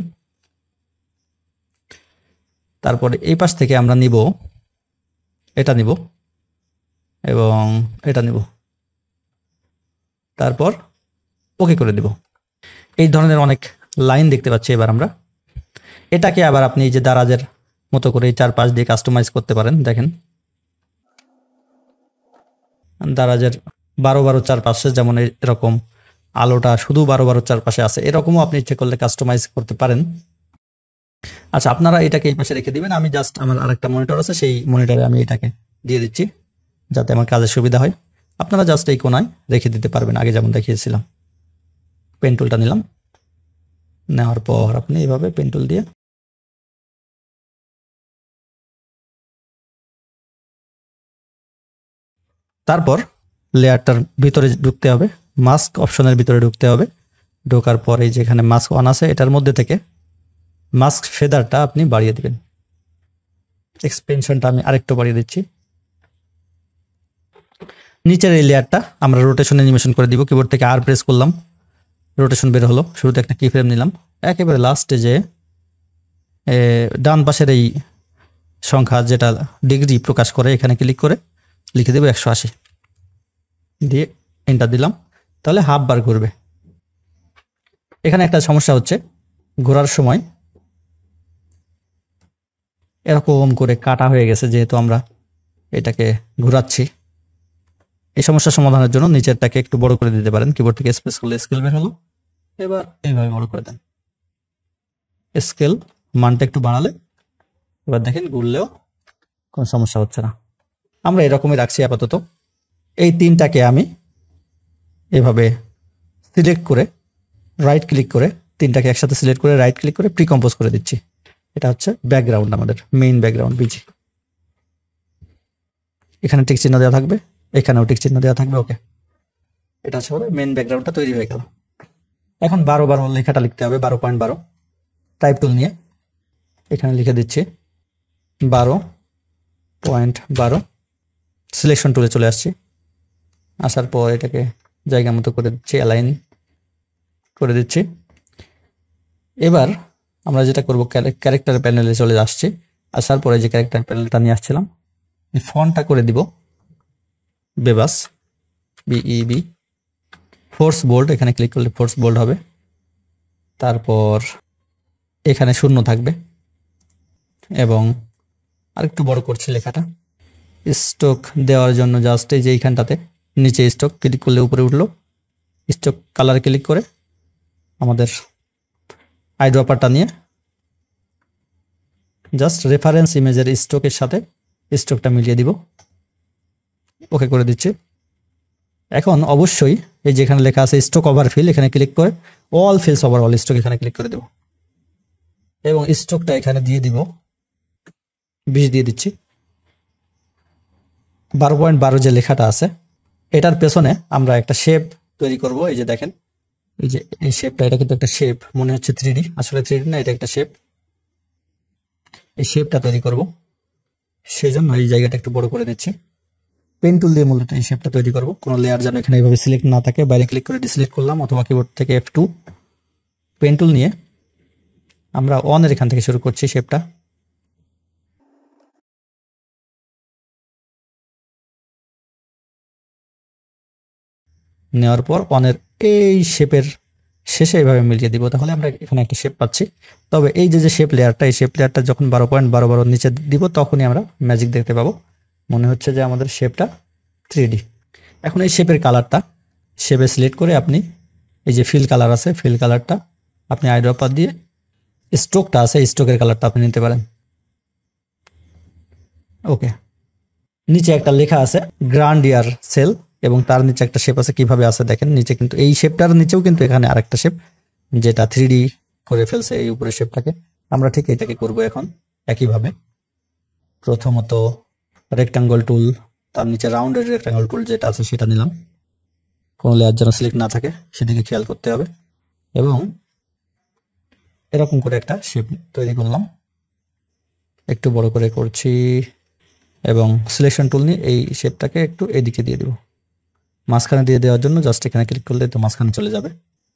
Speaker 1: তারপরে এই পাশ থেকে আমরা নিব, এটা নিব এবং এটা নিব, তারপর ওকে করে দিব। এই ধরনের অনেক লাইন দেখতে পাচ্ছি। এবার আমরা এটাকে আবার আপনি এই যে দারাজের মতো করে এই চারপাশ দিয়ে কাস্টমাইজ করতে পারেন। দেখেন দারাজের 12 চারপাশে যেমন এরকম আলোটা শুধু 12 চারপাশে আছে, এরকমও আপনি ইচ্ছে করলে কাস্টমাইজ করতে পারেন। আচ্ছা, আপনারা এটাকে এই পাশে রেখে দিবেন। আমি জাস্ট আমার আরেকটা মনিটর আছে, সেই মনিটরে আমি এটাকে দিয়ে দিচ্ছি যাতে আমার কাজের সুবিধা হয়। আপনারা জাস্ট এই কোনায় রেখে দিতে পারবেন, আগে যেমন দেখিয়েছিলাম। পেন টুলটা নিলাম, নেওয়ার পর আপনি এইভাবে পেন টুল দিয়ে তারপর লেয়ারটার ভিতরে ঢুকতে হবে, মাস্ক অপশনের ভিতরে ঢুকতে হবে। ঢোকার পর এই যেখানে মাস্ক অন আছে এটার মধ্যে থেকে মাস্ক ফেদারটা আপনি বাড়িয়ে দিবেন। এক্সপেনশনটা আমি আরেকটু বাড়িয়ে দিচ্ছি। নিচের এই লেয়ারটা আমরা রোটেশন অ্যানিমেশন করে দিব। কিবোর্ড থেকে আর প্রেস করলাম, রোটেশন বের হলো। শুরুতে একটা কি ফ্রেম নিলাম, একেবারে লাস্টে যে ডান পাশের এই সংখ্যা যেটা ডিগ্রি প্রকাশ করে এখানে ক্লিক করে লিখে দেব 180, দিয়ে এন্টার দিলাম। তাহলে হাফ বার ঘুরবে। এখানে একটা সমস্যা হচ্ছে, ঘোরার সময় এরকম করে কাটা হয়ে গেছে, যেহেতু আমরা এটাকে ঘোরাচ্ছি। এই সমস্যার সমাধানের জন্য নিচেরটাকে একটু বড় করে দিতে পারেন। কিবোর্ড থেকে স্পেস করলে স্কেল বের হলো। এবার এইভাবে বড় করে দেন। স্কেল মানটা একটু বাড়ালে এবার দেখেন ঘুরলেও কোনো সমস্যা হচ্ছে না। আমরা এরকমই রাখছি আপাতত। এই তিনটাকে আমি এভাবে সিলেক্ট করে রাইট ক্লিক করে তিনটাকে একসাথে সিলেক্ট করে রাইট ক্লিক করে প্রিকম্পোজ করে দিচ্ছি। এটা হচ্ছে ব্যাকগ্রাউন্ড, আমাদের মেইন ব্যাকগ্রাউন্ড বিজি। এখানে টিক চিহ্ন দেওয়া থাকবে, এখানেও টিক চিহ্ন দেওয়া থাকবে। ওকে, এটা হচ্ছে মেইন ব্যাকগ্রাউন্ডটা তৈরি হয়ে গেল। এখন 12 লেখাটা লিখতে হবে, 12.12 টাইপ টুল নিয়ে এখানে লিখে দিচ্ছি 12.12। সিলেকশন টুলে চলে আসছি, আসার পর এটাকে জায়গা মতো করে দিচ্ছি, অ্যালাইন করে দিচ্ছি। এবার আমরা যেটা করব, ক্যারেক্টার প্যানেলে চলে আসছি। আসার পরে যে ক্যারেক্টার প্যানেলটা নিয়ে আসছিলাম এই ফন্টটা করে দিব বেবাস, BEB, ফোর্স বোল্ড। এখানে ক্লিক করলে ফোর্স বোল্ড হবে। তারপর এখানে শূন্য থাকবে এবং আরেকটু বড় করছি লেখাটা। স্ট্রোক দেওয়ার জন্য জাস্ট এই যে এইখানটাতে নিচে স্ট্রোক ক্লিক করলে উপরে উঠলো। স্ট্রোক কালার ক্লিক করে আমাদের আইড্রপারটা নিয়ে জাস্ট রেফারেন্স ইমেজের স্ট্রোকের সাথে স্ট্রোকটা মিলিয়ে দিব। ওকে করে দিচ্ছি। এখন অবশ্যই এই যেখানে লেখা আছে স্ট্রোক ওভারফিল, এখানে ক্লিক করে all feels over all stroke এখানে ক্লিক করে দেব এবং স্ট্রোকটা এখানে দিয়ে দিব 20 দিয়ে দিচ্ছি। 12.12 যে লেখাটা আছে এটার পেছনে আমরা একটা শেপ তৈরি করব। এই যে দেখেন, এই যে এই শেপটা, এটা কিন্তু একটা শেপ মনে হচ্ছে 3D, আসলে 3D না, এটা একটা শেপ। এই শেপটা তৈরি করব, সেই জন্য এই জায়গাটা একটু বড় করে দিচ্ছি। পেন টুল দিয়ে মূলত এই শেপটা তৈরি করব। কোনো লেয়ার যেন এখানে এইভাবে সিলেক্ট না থাকে, বাইরে ক্লিক করে ডিসিলেক্ট করলাম অথবা কিবোর্ড থেকে F2। পেন টুল নিয়ে আমরা অনের এখান থেকে শুরু করছি শেপটা। নেওয়ার পর অনের এই শেপের শেষে এইভাবে মিলিয়ে দিব, তাহলে আমরা এখানে একটা শেপ পাচ্ছি। তবে এই যে শেপ লেয়ারটা, এই শেপ লেয়ারটা যখন 12.12 নিচে দিব তখনই আমরা ম্যাজিক দেখতে পাবো। মনে হচ্ছে যে আমাদের শেপটা 3D। এখন এই শেপের কালারটা শেপে সিলেক্ট করে আপনি এই যে ফিল কালার আছে, ফিল কালারটা আপনি আইড্রপার দিয়ে স্ট্রোকটা আছে, স্ট্রোকের কালারটা আপনি নিতে পারেন। ওকে, নিচে একটা লেখা আছে গ্রান্ডিয়ার সেল এবং তার নিচে একটা শেপ আছে। কিভাবে আছে দেখেন, নিচে কিন্তু এই শেপটার নিচেও কিন্তু এখানে আরেকটা শেপ যেটা 3D করে ফেলছে এই উপরে শেপটাকে। আমরা ঠিক এটাকে করব এখন একইভাবে। প্রথমত রেক্টাঙ্গল টুল, তার নিচে রাউন্ডেড রেক্টাঙ্গল টুল যেটা আছে সেটা নিলাম। কোনো লেয়ার যেন সিলেক্ট না থাকে সেদিকে খেয়াল করতে হবে এবং এরকম করে একটা শেপ তৈরি করলাম, একটু বড় করে করছি এবং সিলেকশন টুল নিয়ে এই শেপটাকে একটু এদিকে দিয়ে দেব। মাঝখানে দিয়ে দেওয়ার জন্য জাস্ট এখানে ক্লিক করলে তো মাঝখানে চলে যাবে।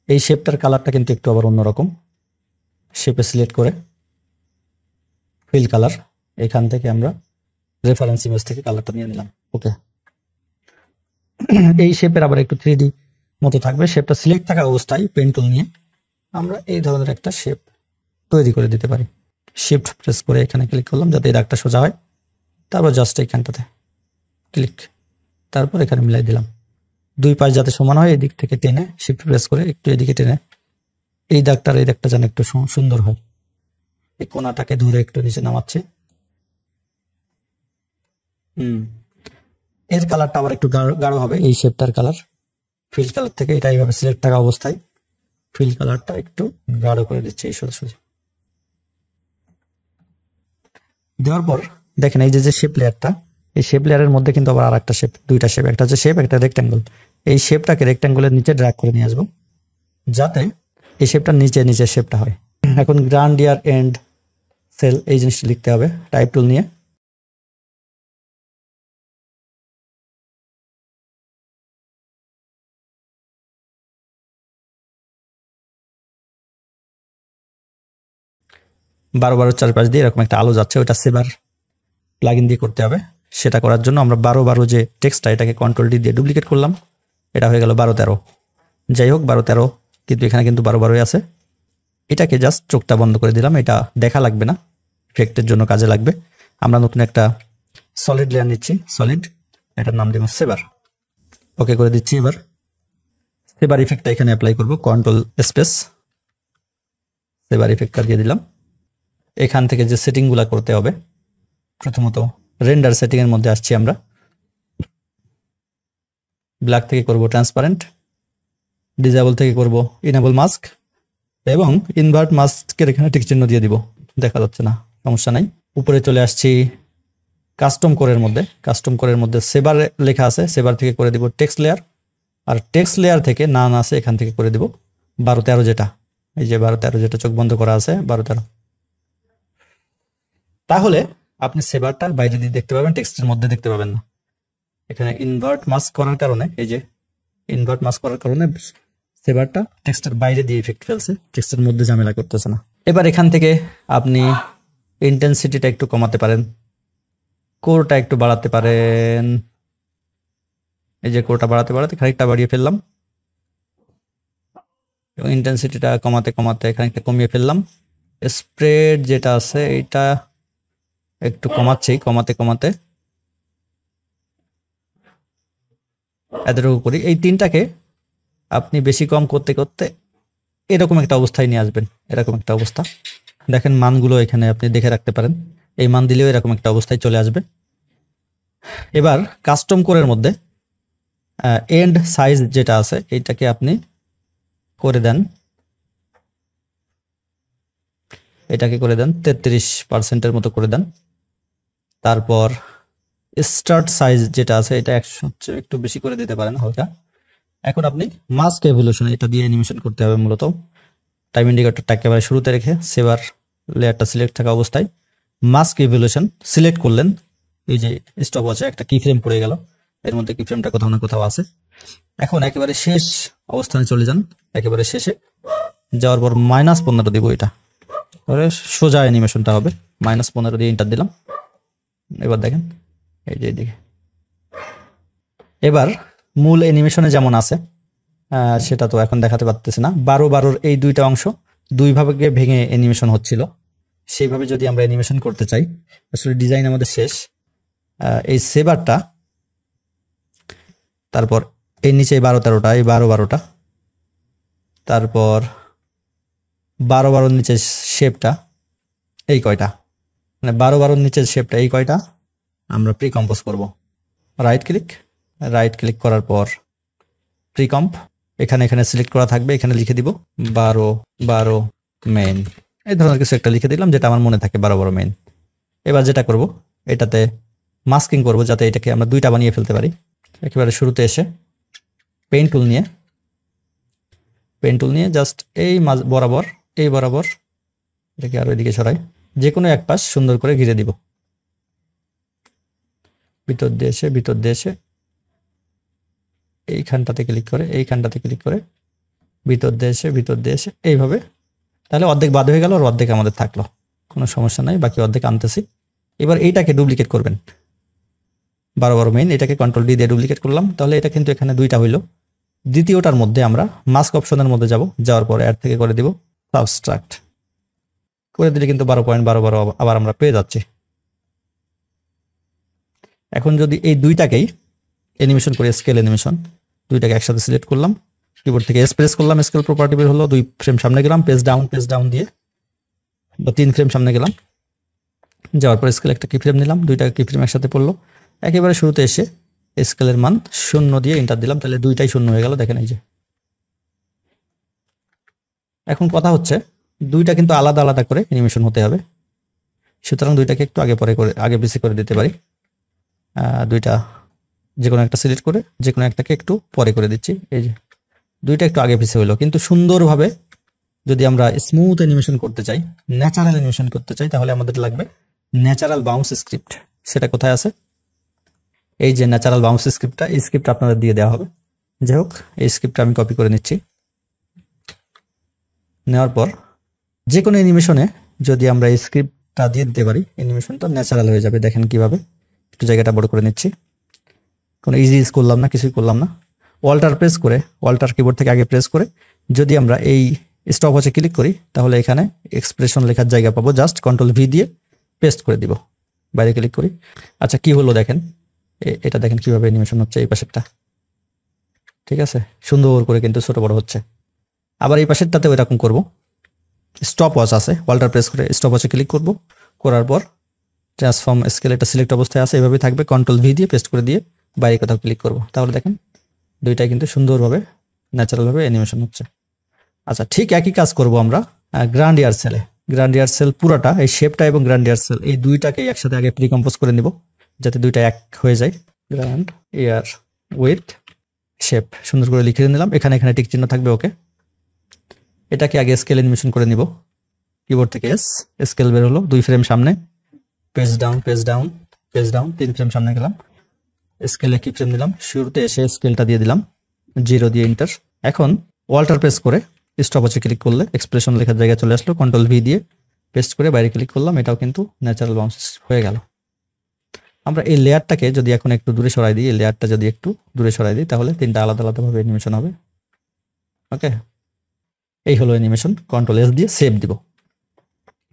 Speaker 1: এই শেপটার কালারটা কিন্তু একটু আবার অন্যরকম। শেপে সিলেক্ট করে ফিল কালার, এখান থেকে আমরা রেফারেন্স ইমেজ থেকে কালারটা নিয়ে নিলাম। ওকে, এই শেপের আবার একটু 3D মতো থাকবে। শেপটা সিলেক্ট থাকা অবস্থায় পেন টুল নিয়ে আমরা এই ধরনের একটা শেপ তৈরি করে দিতে পারি। শিফট প্রেস করে এখানে ক্লিক করলাম যাতে এই দাগটা সোজা হয়। তারপর জাস্ট এইখানটাতে ক্লিক, তারপর এখানে মিলাই দিলাম। দুই পাশ যাতে সমান হয় এদিক থেকে টেনে শিফট প্রেস করে একটু এদিকে টেনে এই দাগটার এই দাগটা যেন একটু সুন্দর হয়। এই কোণাটাকে ধরে একটু নিচে নামাচ্ছে। এর কালারটা আবার একটু গাঢ় হবে, এই শেপটার কালার ফিল কালার থেকে এটা এইভাবে সিলেক্ট থাকা অবস্থায় ফিল কালারটা একটু গাঢ় করে দিচ্ছে এই সোজা সোজা। দেওয়ার পর দেখেন এই যে শেপ লেয়ারটা, এই শেপ লেয়ারের মধ্যে কিন্তু আবার আরেকটা শেপ, দুইটা শেপ, একটা হচ্ছে শেপ, একটা রেক্ট্যাঙ্গল। এই শেপটাকে রেক্ট্যাঙ্গলের নিচে ড্র্যাগ করে নিয়ে আসবো যাতে এই শেপটার নিচে নিচে শেপটা হয়। এখন গ্রান্ডিয়ার এন্ড সেল এই জিনিসটা লিখতে হবে টাইপ টুল নিয়ে। বারো চারপাশ দিয়ে এরকম একটা আলো যাচ্ছে, ওইটা সেভার প্লাগইন দিয়ে করতে হবে। সেটা করার জন্য আমরা 12 যে টেক্সটটা এটাকে কন্ট্রোল-D দিয়ে ডুপ্লিকেট করলাম, এটা হয়ে গেল 12-13। যাই হোক 12-13 কিন্তু এখানে কিন্তু 12-12 আছে। এটাকে জাস্ট চোখটা বন্ধ করে দিলাম, এটা দেখা লাগবে না, ইফেক্টের জন্য কাজে লাগবে। আমরা নতুন একটা সলিড লেয়ার নিচ্ছি, সলিড, এটার নাম দেব সেভার। ওকে করে দিচ্ছি। এবার সেভার ইফেক্টটা এখানে অ্যাপ্লাই করব, কন্ট্রোল স্পেস সেভার ইফেক্টটা দিয়ে দিলাম। এখান থেকে যে সেটিংগুলো করতে হবে, প্রথমত রেন্ডার সেটিং এর মধ্যে আসছি আমরা, ব্ল্যাক থেকে করব ট্রান্সপারেন্ট, ডিসেবল থেকে করব ইনেবল মাস্ক এবং ইনভার্ট মাস্কের এখানে টিক চিহ্ন দিয়ে দিব, দেখা যাচ্ছে না, সমস্যা নাই। উপরে চলে আসছি কাস্টম কোরের মধ্যে, কাস্টম কোরের মধ্যে সেভার লেখা আছে, সেভার থেকে করে দিব টেক্সট লেয়ার, আর টেক্সট লেয়ার থেকে নান আছে এখান থেকে করে দিব 12-13, যেটা এই যে 12-13 যেটা চোখ বন্ধ করা আছে 12-13। তাহলে আপনি সেভারটা বাইরে দিয়ে দেখতে পাবেন, টেক্সটের মধ্যে দেখতে পাবেন না। এখানে ইনভার্ট মাস্ক করার কারণে, এই যে ইনভার্ট মাস্ক করার কারণে সেভারটা টেক্সটের বাইরে দিয়ে ইফেক্ট ফেলছে, টেক্সটের মধ্যে ঝামেলা করতেছে না। এবার এখান থেকে আপনি ইন্টেন্সিটিটা একটু কমাতে পারেন, কোরটা একটু বাড়াতে পারেন, এই যে কোরটা বাড়াতে বাড়াতে খানিকটা বাড়িয়ে ফেললাম এবং ইন্টেন্সিটিটা কমাতে কমাতে খানিকটা কমিয়ে ফেললাম। স্প্রেড যেটা আছে এটা একটু কমাচ্ছি, কমাতে কমাতে এতটুকু করি। এই তিনটাকে আপনি বেশি কম করতে করতে এরকম একটা অবস্থায় নিয়ে আসবেন, এরকম একটা অবস্থা। দেখেন মানগুলো এখানে আপনি দেখে রাখতে পারেন, এই মান দিলেও এরকম একটা অবস্থায় চলে আসবে। এবার কাস্টম কোরের মধ্যে এন্ড সাইজ যেটা আছে এইটাকে আপনি করে দেন, এটাকে করে দেন 33% মতো করে দেন। তারপর স্টার্ট সাইজ যেটা আছে এটা 100 একটু বেশি করে দিতে পারেন হালকা। এখন আপনি মাস্ক এভলিউশন এটা দিয়ে অ্যানিমেশন করতে হবে মূলত। টাইম ইন্ডিকেটরটা একেবারে শুরুতে রেখে সেভার লেয়ারটা সিলেক্ট থাকা অবস্থায় মাস্ক এভলিউশন সিলেক্ট করলেন, এই যে স্টপ আছে একটা কি ফ্রেম পড়ে গেল, এর মধ্যে কি ফ্রেমটা কোথাও না কোথাও আছে। এখন একেবারে শেষ অবস্থানে চলে যান, একেবারে শেষে যাওয়ার পর -15 দিব, এটা পরে সোজা অ্যানিমেশনটা হবে। -15 দিয়ে এন্টার দিলাম। এবার দেখেন এই যে এদিকে, এবার মূল অ্যানিমেশনে যেমন আছে সেটা তো এখন দেখাতে পারতেছি না। 12-12 এই দুইটা অংশ দুই ভাগে ভেঙে অ্যানিমেশন হচ্ছিল, সেইভাবে যদি আমরা অ্যানিমেশন করতে চাই, আসলে ডিজাইন আমাদের শেষ। এই সেভারটা, তারপর এই নিচে 12-13টা, এই 12-12টা, তারপর 12-12 নিচে শেপটা, এই কয়টা, মানে 12-12 নিচের শেপটা এই কয়টা আমরা প্রি কম্পোজ করবো। রাইট ক্লিক করার পর প্রি কম্প, এখানে সিলেক্ট করা থাকবে, এখানে লিখে দিব 12-12 মেইন, এই ধরনের কিছু একটা লিখে দিলাম যেটা আমার মনে থাকে 12-12 মেইন। এবার যেটা করব এটাতে মাস্কিং করব যাতে এটাকে আমরা দুইটা বানিয়ে ফেলতে পারি। একেবারে শুরুতে এসে পেইন্ট টুল নিয়ে জাস্ট এই বরাবর এটাকে আরো এদিকে সরাই, যে কোনো এক পাশ সুন্দর করে ঘিরে দিব। ভিতর দিয়ে এসে এইখানটাতে ক্লিক করে ভিতর দিয়ে এসে এইভাবে, তাহলে অর্ধেক বাদ হয়ে গেল আর অর্ধেক আমাদের থাকলো, কোনো সমস্যা নাই, বাকি অর্ধেক আনতেছি। এবার এইটাকে ডুপ্লিকেট করবেন, 12-12 মেইন, এটাকে কন্ট্রোল ডি দিয়ে ডুপ্লিকেট করলাম, তাহলে এটা কিন্তু এখানে দুইটা হইলো। দ্বিতীয়টার মধ্যে আমরা মাস্ক অপশনের মধ্যে যাওয়ার পরে অ্যাড থেকে করে দিব সাবস্ট্রাক্ট, করে দিলে কিন্তু 12.12 আবার আমরা পেয়ে যাচ্ছি। এখন যদি এই দুইটাকেই অ্যানিমেশন করি, স্কেল অ্যানিমেশন, দুইটাকে একসাথে সিলেক্ট করলাম, কিবোর্ড থেকে প্রেস করলাম, স্কেল প্রপার্টি বের হলো, 2 ফ্রেম সামনে গেলাম, পেজ ডাউন দিয়ে, বা 3 ফ্রেম সামনে গেলাম, যাওয়ার পর স্কেল একটা কি ফ্রেম নিলাম, দুইটা কি ফ্রেম একসাথে পড়লো। একেবারে শুরুতে এসে স্কেলের মান 0 দিয়ে এন্টার দিলাম, তাহলে দুইটাই 0 হয়ে গেল, দেখেন এই যে। এখন কথা হচ্ছে দুইটা কিন্তু আলাদা আলাদা করে অ্যানিমেশন হতে হবে, সুতরাং দুইটাকে একটু আগে পিছিয়ে করে দিতে পারি। দুইটা যে কোনো একটা সিলেক্ট করে যে কোনো একটাকে একটু পরে করে দিচ্ছি, এই যে দুইটা একটু আগে পিছিয়ে হলো। কিন্তু সুন্দরভাবে যদি আমরা স্মুথ অ্যানিমেশন করতে চাই, ন্যাচারাল অ্যানিমেশন করতে চাই, তাহলে আমাদের লাগবে ন্যাচারাল বাউন্স স্ক্রিপ্ট। সেটা কোথায় আছে? এই যে ন্যাচারাল বাউন্স স্ক্রিপ্টটা, এই স্ক্রিপ্ট আপনাদের দিয়ে দেওয়া হবে। যাই হোক, এই স্ক্রিপ্টটা আমি কপি করে নিচ্ছি। নেওয়ার পর যে কোনো অ্যানিমেশনে যদি আমরা এই স্ক্রিপ্টটা দিয়ে দিতে পারি, অ্যানিমেশনটা ন্যাচারাল হয়ে যাবে। দেখেন কিভাবে, একটু জায়গাটা বড় করে নিচ্ছি, কোনো ইজ করলাম না, কিছুই করলাম না। অল্টার কিবোর্ড থেকে আগে প্রেস করে যদি আমরা এই স্টপ ওয়াচে ক্লিক করি, তাহলে এখানে এক্সপ্রেশন লেখার জায়গা পাবো, জাস্ট কন্ট্রোল ভি দিয়ে পেস্ট করে দিব, বাইরে ক্লিক করি। আচ্ছা, কি হলো দেখেন, এটা দেখেন কিভাবে অ্যানিমেশন হচ্ছে, এই পাশেরটা ঠিক আছে, সুন্দর করে কিন্তু ছোট বড় হচ্ছে। আবার এই পাশেরটাতে এরকম করব, স্টপ ওয়াচ আছে, অল্টার প্রেস করে স্টপ ওয়াচে ক্লিক করব, করার পর ট্রান্সফর্ম স্কেল এটা সিলেক্ট অবস্থায় আছে, এভাবে থাকবে। কন্ট্রোল ভি দিয়ে পেস্ট করে দিয়ে বাইরে কোথাও ক্লিক করব, তাহলে দেখেন দুইটাই কিন্তু সুন্দরভাবে ন্যাচারালভাবে অ্যানিমেশন হচ্ছে। আচ্ছা, ঠিক একই কাজ করব আমরা গ্র্যান্ডিয়ার সেলে। গ্র্যান্ডিয়ার সেল পুরাটা, এই শেপটা এবং গ্র্যান্ডিয়ার সেল এই দুইটাকেই একসাথে আগে প্রিকম্পোজ করে নিব, যাতে দুইটা এক হয়ে যায়। গ্র্যান্ড ইয়ার উইথ শেপ সুন্দর করে লিখে নিলাম, এখানে এখানে টিক চিহ্ন থাকবে। ওকে, এটাকে আগে স্কেল অ্যানিমেশন করে নিব। কিবোর্ড থেকে স্কেল বের হলো, 2 ফ্রেম সামনে, page down page down page down, 3 frame সামনে গেলাম, স্কেলে কি ফ্রেম দিলাম, শুরুতে এসে স্কেলটা দিয়ে দিলাম 0 দিয়ে এন্টার। এখন অল্টার প্রেস করে স্টপ ওয়াচে ক্লিক করলে এক্সপ্রেশন লেখার জায়গায় চলে আসলো, কন্ট্রোল ভি দিয়ে পেস্ট করে বাইরে ক্লিক করলাম, এটাও কিন্তু ন্যাচারাল বাউন্স হয়ে গেল। আমরা এই লেয়ারটাকে যদি এখন একটু দূরে সরাই দিই, এই লেয়ারটা যদি একটু দূরে সরাই দিই, তাহলে তিনটা আলাদা আলাদাভাবে অ্যানিমেশন হবে। ওকে, এই হলো অ্যানিমেশন। কন্ট্রোল এস দিয়ে সেভ দিব।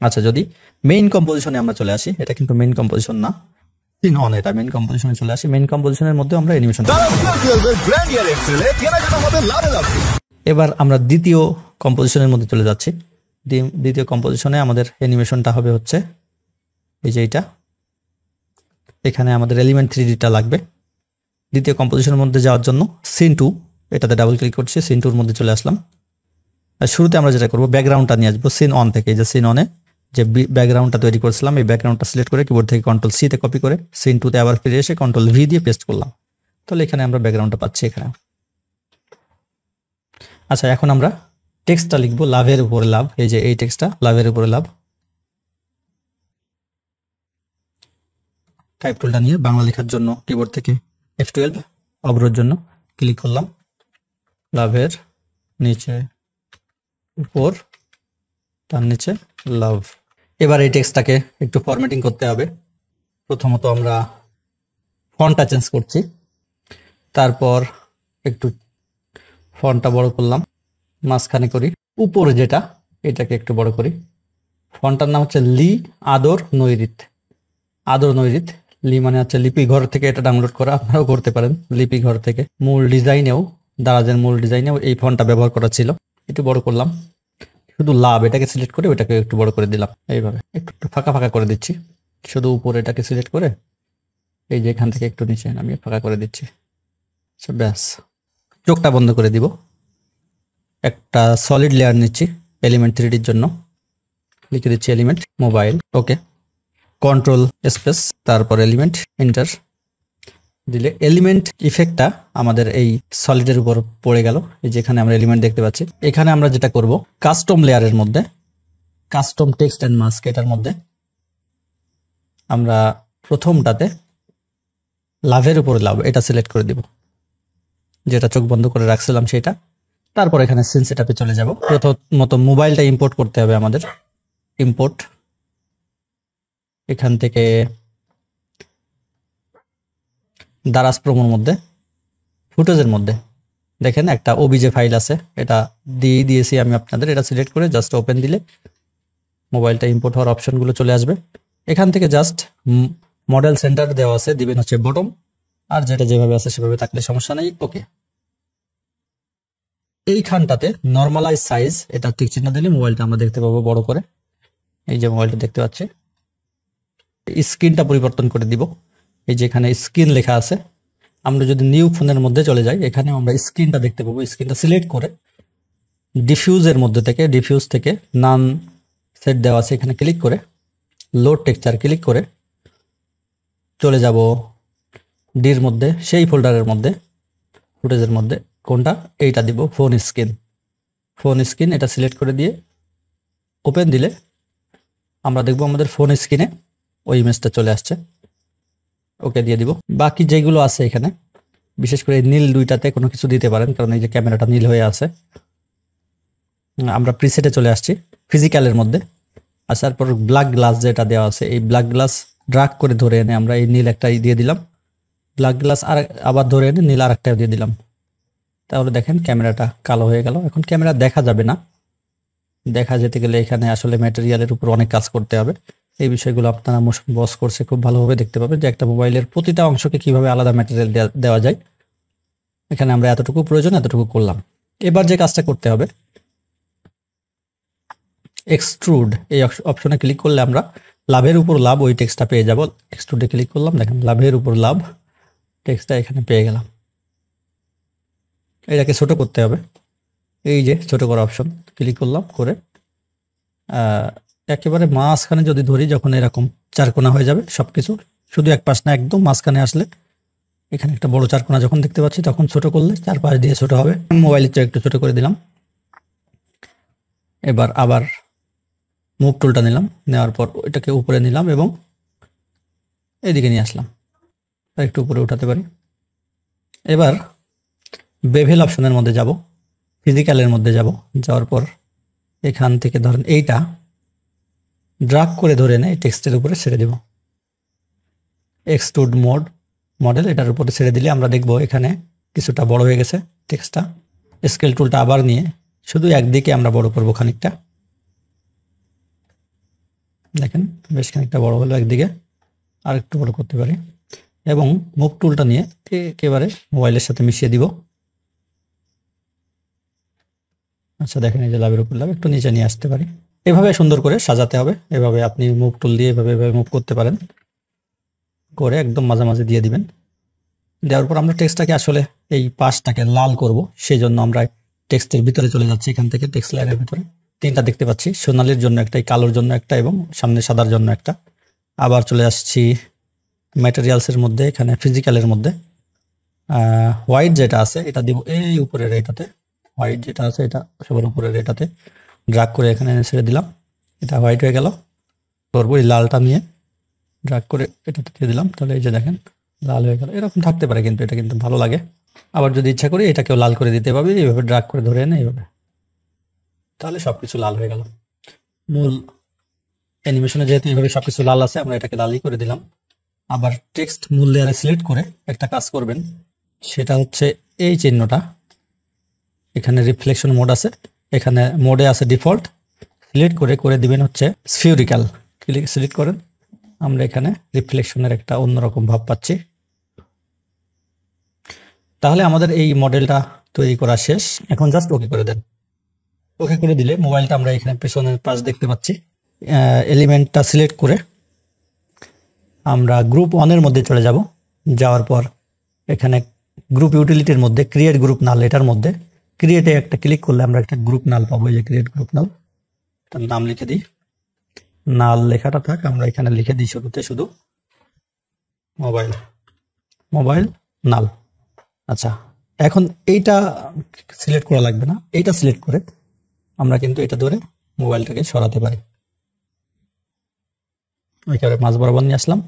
Speaker 1: আচ্ছা, যদি মেইন কম্পোজিশনে আমরা চলে আসি, এটা কিন্তু মেইন কম্পোজিশন না, সিন অন, এটা মেইন কম্পোজিশনে চলে আসি। মেইন কম্পোজিশনের মধ্যে আমরা অ্যানিমেশন, এবার আমরা দ্বিতীয় কম্পোজিশনের মধ্যে চলে যাচ্ছি। দ্বিতীয় কম্পোজিশনে আমাদের অ্যানিমেশনটা হবে হচ্ছে এই যে এইটা, এখানে আমাদের এলিমেন্ট 3Dটা লাগবে। দ্বিতীয় কম্পোজিশনের মধ্যে যাওয়ার জন্য সিন 2 এটাতে ডাবল ক্লিক করছি, সিন 2 এর মধ্যে চলে আসলাম। আর শুরুতে আমরা যেটা করব, ব্যাকগ্রাউন্ডটা নিয়ে আসবো সিন অন থেকে। এই যে সিন অনে যে ব্যাকগ্রাউন্ডটা তৈরি করেছিলাম, এই ব্যাকগ্রাউন্ডটা সিলেক্ট করে কিবোর্ড থেকে কন্ট্রোল সি তে কপি করে সিন 2 তে আবার ফিরে এসে কন্ট্রোল ভি দিয়ে পেস্ট করলাম, তাহলে এখানে আমরা ব্যাকগ্রাউন্ডটা পাচ্ছি এখানে। আচ্ছা, এখন আমরা টেক্সটটা লিখবো লাভের উপরে লাভ। এই যে এই টেক্সটটা লাভের উপরে লাভ, টাইপ টুলটা নিয়ে বাংলা লেখার জন্য কিবোর্ড থেকে F12, অবরোধের জন্য ক্লিক করলাম, লাভের নিচে উপর, তার নিচে লাভ। এবার এই টেক্সটটাকে একটু ফরম্যাটিং করতে হবে। প্রথমত আমরা ফন্টটা চেঞ্জ করছি, তারপর একটু ফন্টটা বড় করলাম, মাঝখানে করি, উপরে যেটা এটাকে একটু বড় করি। ফন্টটার নাম হচ্ছে লি আদর নৈরিত। আদর নৈরিত, লি মানে হচ্ছে লিপি ঘর থেকে এটা ডাউনলোড করা, আপনারাও করতে পারেন লিপি ঘর থেকে। মূল ডিজাইনেও, দারাজের মূল ডিজাইনেও এই ফন্টটা ব্যবহার করা ছিল। একটু বড় করলাম, শুধু লাভ এটাকে সিলেক্ট করে ওটাকে একটু বড় করে দিলাম, এইভাবে একটু ফাঁকা ফাঁকা করে দিচ্ছি। শুধু উপরে এটাকে সিলেক্ট করে এই যে এখান থেকে একটু নিচে নামিয়ে ফাঁকা করে দিচ্ছি, ব্যাস। চোখটা বন্ধ করে দিব। একটা সলিড লেয়ার নিচ্ছি এলিমেন্ট 3Dর জন্য, লিখে দিচ্ছি এলিমেন্ট মোবাইল। ওকে, কন্ট্রোল স্পেস, তারপর এলিমেন্ট এন্টার দিলে এলিমেন্ট ইফেক্টটা আমাদের এই সলিডের উপর পড়ে গেল। এই যে এখানে আমরা এলিমেন্ট দেখতে পাচ্ছি। এখানে আমরা যেটা করব, কাস্টম লেয়ারের মধ্যে কাস্টম টেক্সট এন্ড মাস্ক, এটার মধ্যে আমরা প্রথমটাতে লাভের উপরে লাভ এটা সিলেক্ট করে দিব, যেটা চোখ বন্ধ করে রাখছিলাম সেটা। তারপর এখানে সিন সেটআপে চলে যাব। প্রথমত মোবাইলটা ইম্পোর্ট করতে হবে আমাদের। ইম্পোর্ট, এখান থেকে দারাজ প্রোমোর মধ্যে ফুটেজের মধ্যে দেখেন একটা ওবিজে ফাইল আছে, এটা দিয়েছি আমি আপনাদের। এটা সিলেক্ট করে জাস্ট ওপেন দিলে মোবাইলটা ইম্পোর্ট হওয়ার অপশনগুলো চলে আসবে। এখান থেকে জাস্ট মডেল সেন্টার দেওয়া আছে, দিবেন হচ্ছে বটম, আর যেটা যেভাবে আছে সেভাবে থাকলে সমস্যা নেই। ওকে, এইখানটাতে নর্মালাইজ সাইজ এটা টিক চিহ্ন দিলে মোবাইলটা আমরা দেখতে পাবো বড় করে। এই যে মোবাইলটা দেখতে পাচ্ছি। স্ক্রিনটা পরিবর্তন করে দিব। এই যে এখানে স্ক্রিন লেখা আছে, আমরা যদি নিউ ফোনের মধ্যে চলে যাই, এখানে আমরা স্ক্রিনটা দেখতে পাবো। স্ক্রিনটা সিলেক্ট করে ডিফিউজের মধ্যে থেকে, ডিফিউজ থেকে নান সেট দেওয়া আছে, এখানে ক্লিক করে লোড টেক্সচার ক্লিক করে চলে যাব ডির মধ্যে, সেই ফোল্ডারের মধ্যে ফুটেজের মধ্যে কোনটা, এইটা দিব ফোন স্ক্রিন। ফোন স্ক্রিন এটা সিলেক্ট করে দিয়ে ওপেন দিলে আমরা দেখব আমাদের ফোন স্ক্রিনে ওই ইমেজটা চলে আসছে। ওকে দিয়ে দিব। বাকি যেগুলো আছে এখানে, বিশেষ করে নীল দুইটাতে কোনো কিছু দিতে পারেন, কারণ এই যে ক্যামেরাটা নীল হয়ে আছে। আমরা প্রিসেটে চলে আসছি ফিজিক্যালের মধ্যে। আর তারপর ব্ল্যাক গ্লাস যেটা দেওয়া আছে, এই ব্ল্যাক গ্লাস ড্রাগ করে ধরে এনে আমরা এই নীল একটা দিয়ে দিলাম, ব্ল্যাক গ্লাস আর আবার ধরে এনে নীল আর একটা দিয়ে দিলাম। তাহলে দেখেন ক্যামেরাটা কালো হয়ে গেল। এখন ক্যামেরা দেখা যাবে না, দেখা যেতে গেলে এখানে আসলে ম্যাটেরিয়ালের উপর অনেক কাজ করতে হবে। এই বিষয়গুলো আপনারা মোশন বস কোর্সে খুব ভালোভাবে দেখতে পাবেন, যে একটা মোবাইলের প্রতিটা অংশকে কিভাবে আলাদা ম্যাটেরিয়াল দেওয়া যায়। এখানে আমরা এতটুকু প্রয়োজন এতটুকু করলাম। এবার যে কাজটা করতে হবে, এক্সট্রুড এই অপশনে ক্লিক করলে আমরা লাভের উপর লাভ ওই টেক্সটটা পেয়ে যাব। এক্সট্রুডে ক্লিক করলাম, দেখেন লাভের উপর লাভ টেক্সটটা এখানে পেয়ে গেলাম। এটাকে ছোট করতে হবে, এই যে ছোট করা অপশন ক্লিক করলাম, করে একেবারে মাঝখানে যদি ধরি, যখন এরকম চারকোনা হয়ে যাবে সব কিছু, শুধু এক পাশ না, একদম মাঝখানে আসলে এখানে একটা বড় চারকোনা যখন দেখতে পাচ্ছি, তখন ছোট করলে চারপাশ দিয়ে ছোট হবে। মোবাইলের চেয়ে একটু ছোট করে দিলাম। এবার আবার মুভ টুলটা নিলাম, নেওয়ার পর ওইটাকে উপরে নিলাম এবং এদিকে নিয়ে আসলাম, একটু উপরে উঠাতে পারি। এবার বেভেল অপশনের মধ্যে যাব, ফিজিক্যালের মধ্যে যাব, যাওয়ার পর এখান থেকে ধরেন এইটা ড্রাগ করে ধরে এনে টেক্সটের উপরে ছেড়ে দেব। এক্সট্রুড মডেল এটার উপরে ছেড়ে দিলে আমরা দেখব এখানে কিছুটা বড় হয়ে গেছে টেক্সটটা। স্কেল টুলটা আবার নিয়ে শুধু একদিকে আমরা বড় করব খানিকটা, দেখেন বেশ খানিকটা বড় হলো একদিকে, আর একটু বড় করতে পারি। এবং মুভ টুলটা নিয়ে একেবারে মোবাইলের সাথে মিশিয়ে দিব। আচ্ছা দেখেন এই যে লাভের উপর লাভ, একটু নিচে নিয়ে আসতে পারি। এভাবে সুন্দর করে সাজাতে হবে, এভাবে আপনি মুভ টুল দিয়ে এভাবে মুভ করতে পারেন, করে একদম মাঝামাঝি দিয়ে দিবেন। দেওয়ার পর আমরা টেক্সটটাকে আসলে এই পাশটাকে লাল করব, সেই জন্য আমরা টেক্সটের ভিতরে চলে যাচ্ছি। এখান থেকে টেক্সট লাইনের ভিতরে তিনটা দেখতে পাচ্ছি, সোনালির জন্য একটা, কালোর জন্য একটা এবং সামনে সাদার জন্য একটা। আবার চলে আসছি ম্যাটেরিয়ালসের মধ্যে, এখানে ফিজিক্যালের মধ্যে হোয়াইট যেটা আছে এটা দিব এই উপরের এটাতে, হোয়াইট যেটা আছে এটা সবার উপরের এটাতে ড্রাগ করে এখানে ছেড়ে দিলাম, এটা হোয়াইট হয়ে গেল। করবো এই লালটা নিয়ে ড্রাগ করে এটাতে দিয়ে দিলাম, তাহলে এই যে দেখেন লাল হয়ে গেল। এরকম থাকতে পারে, কিন্তু এটা কিন্তু ভালো লাগে। আবার যদি ইচ্ছা করি এটাকেও লাল করে দিতে পারবে, এইভাবে ড্রাগ করে ধরে এনে এইভাবে, তাহলে সবকিছু লাল হয়ে গেল। মূল অ্যানিমেশনে যেহেতু এইভাবে সবকিছু লাল আছে, আমরা এটাকে লালই করে দিলাম। আবার টেক্সট মূল লেয়ারে সিলেক্ট করে একটা কাজ করবেন, সেটা হচ্ছে এই চিহ্নটা, এখানে রিফ্লেকশন মোড আছে, এখানে মোডে আছে ডিফল্ট, সিলেক্ট করে দিবেন হচ্ছে স্ফিউরিক্যাল। সিলেক্ট করেন, আমরা এখানে রিফ্লেকশনের একটা অন্যরকম ভাব পাচ্ছি। তাহলে আমাদের এই মডেলটা তৈরি করা শেষ, এখন জাস্ট ওকে করে দেন। ওকে করে দিলে মোবাইলটা আমরা এখানে পেছনের পাশ দেখতে পাচ্ছি। এলিমেন্টটা সিলেক্ট করে আমরা গ্রুপ 1 এর মধ্যে চলে যাব। যাওয়ার পর এখানে গ্রুপ ইউটিলিটির মধ্যে ক্রিয়েট গ্রুপ নাল, এটার মধ্যে ক্রিয়েটে একটা ক্লিক করলে আমরা একটা গ্রুপ নাল পাবো, এই যে ক্রিয়েট গ্রুপ নাল, তার নাম লিখে দিই। নাল লেখাটা থাক, আমরা এখানে লিখে দিই শুরুতে শুধু মোবাইল নাল। আচ্ছা, এখন এইটা সিলেক্ট করা লাগবে না, এইটা সিলেক্ট করে আমরা কিন্তু এটা ধরে মোবাইলটাকে সরাতে পারি। একেবারে মাঝ বরাবর নিয়ে আসলাম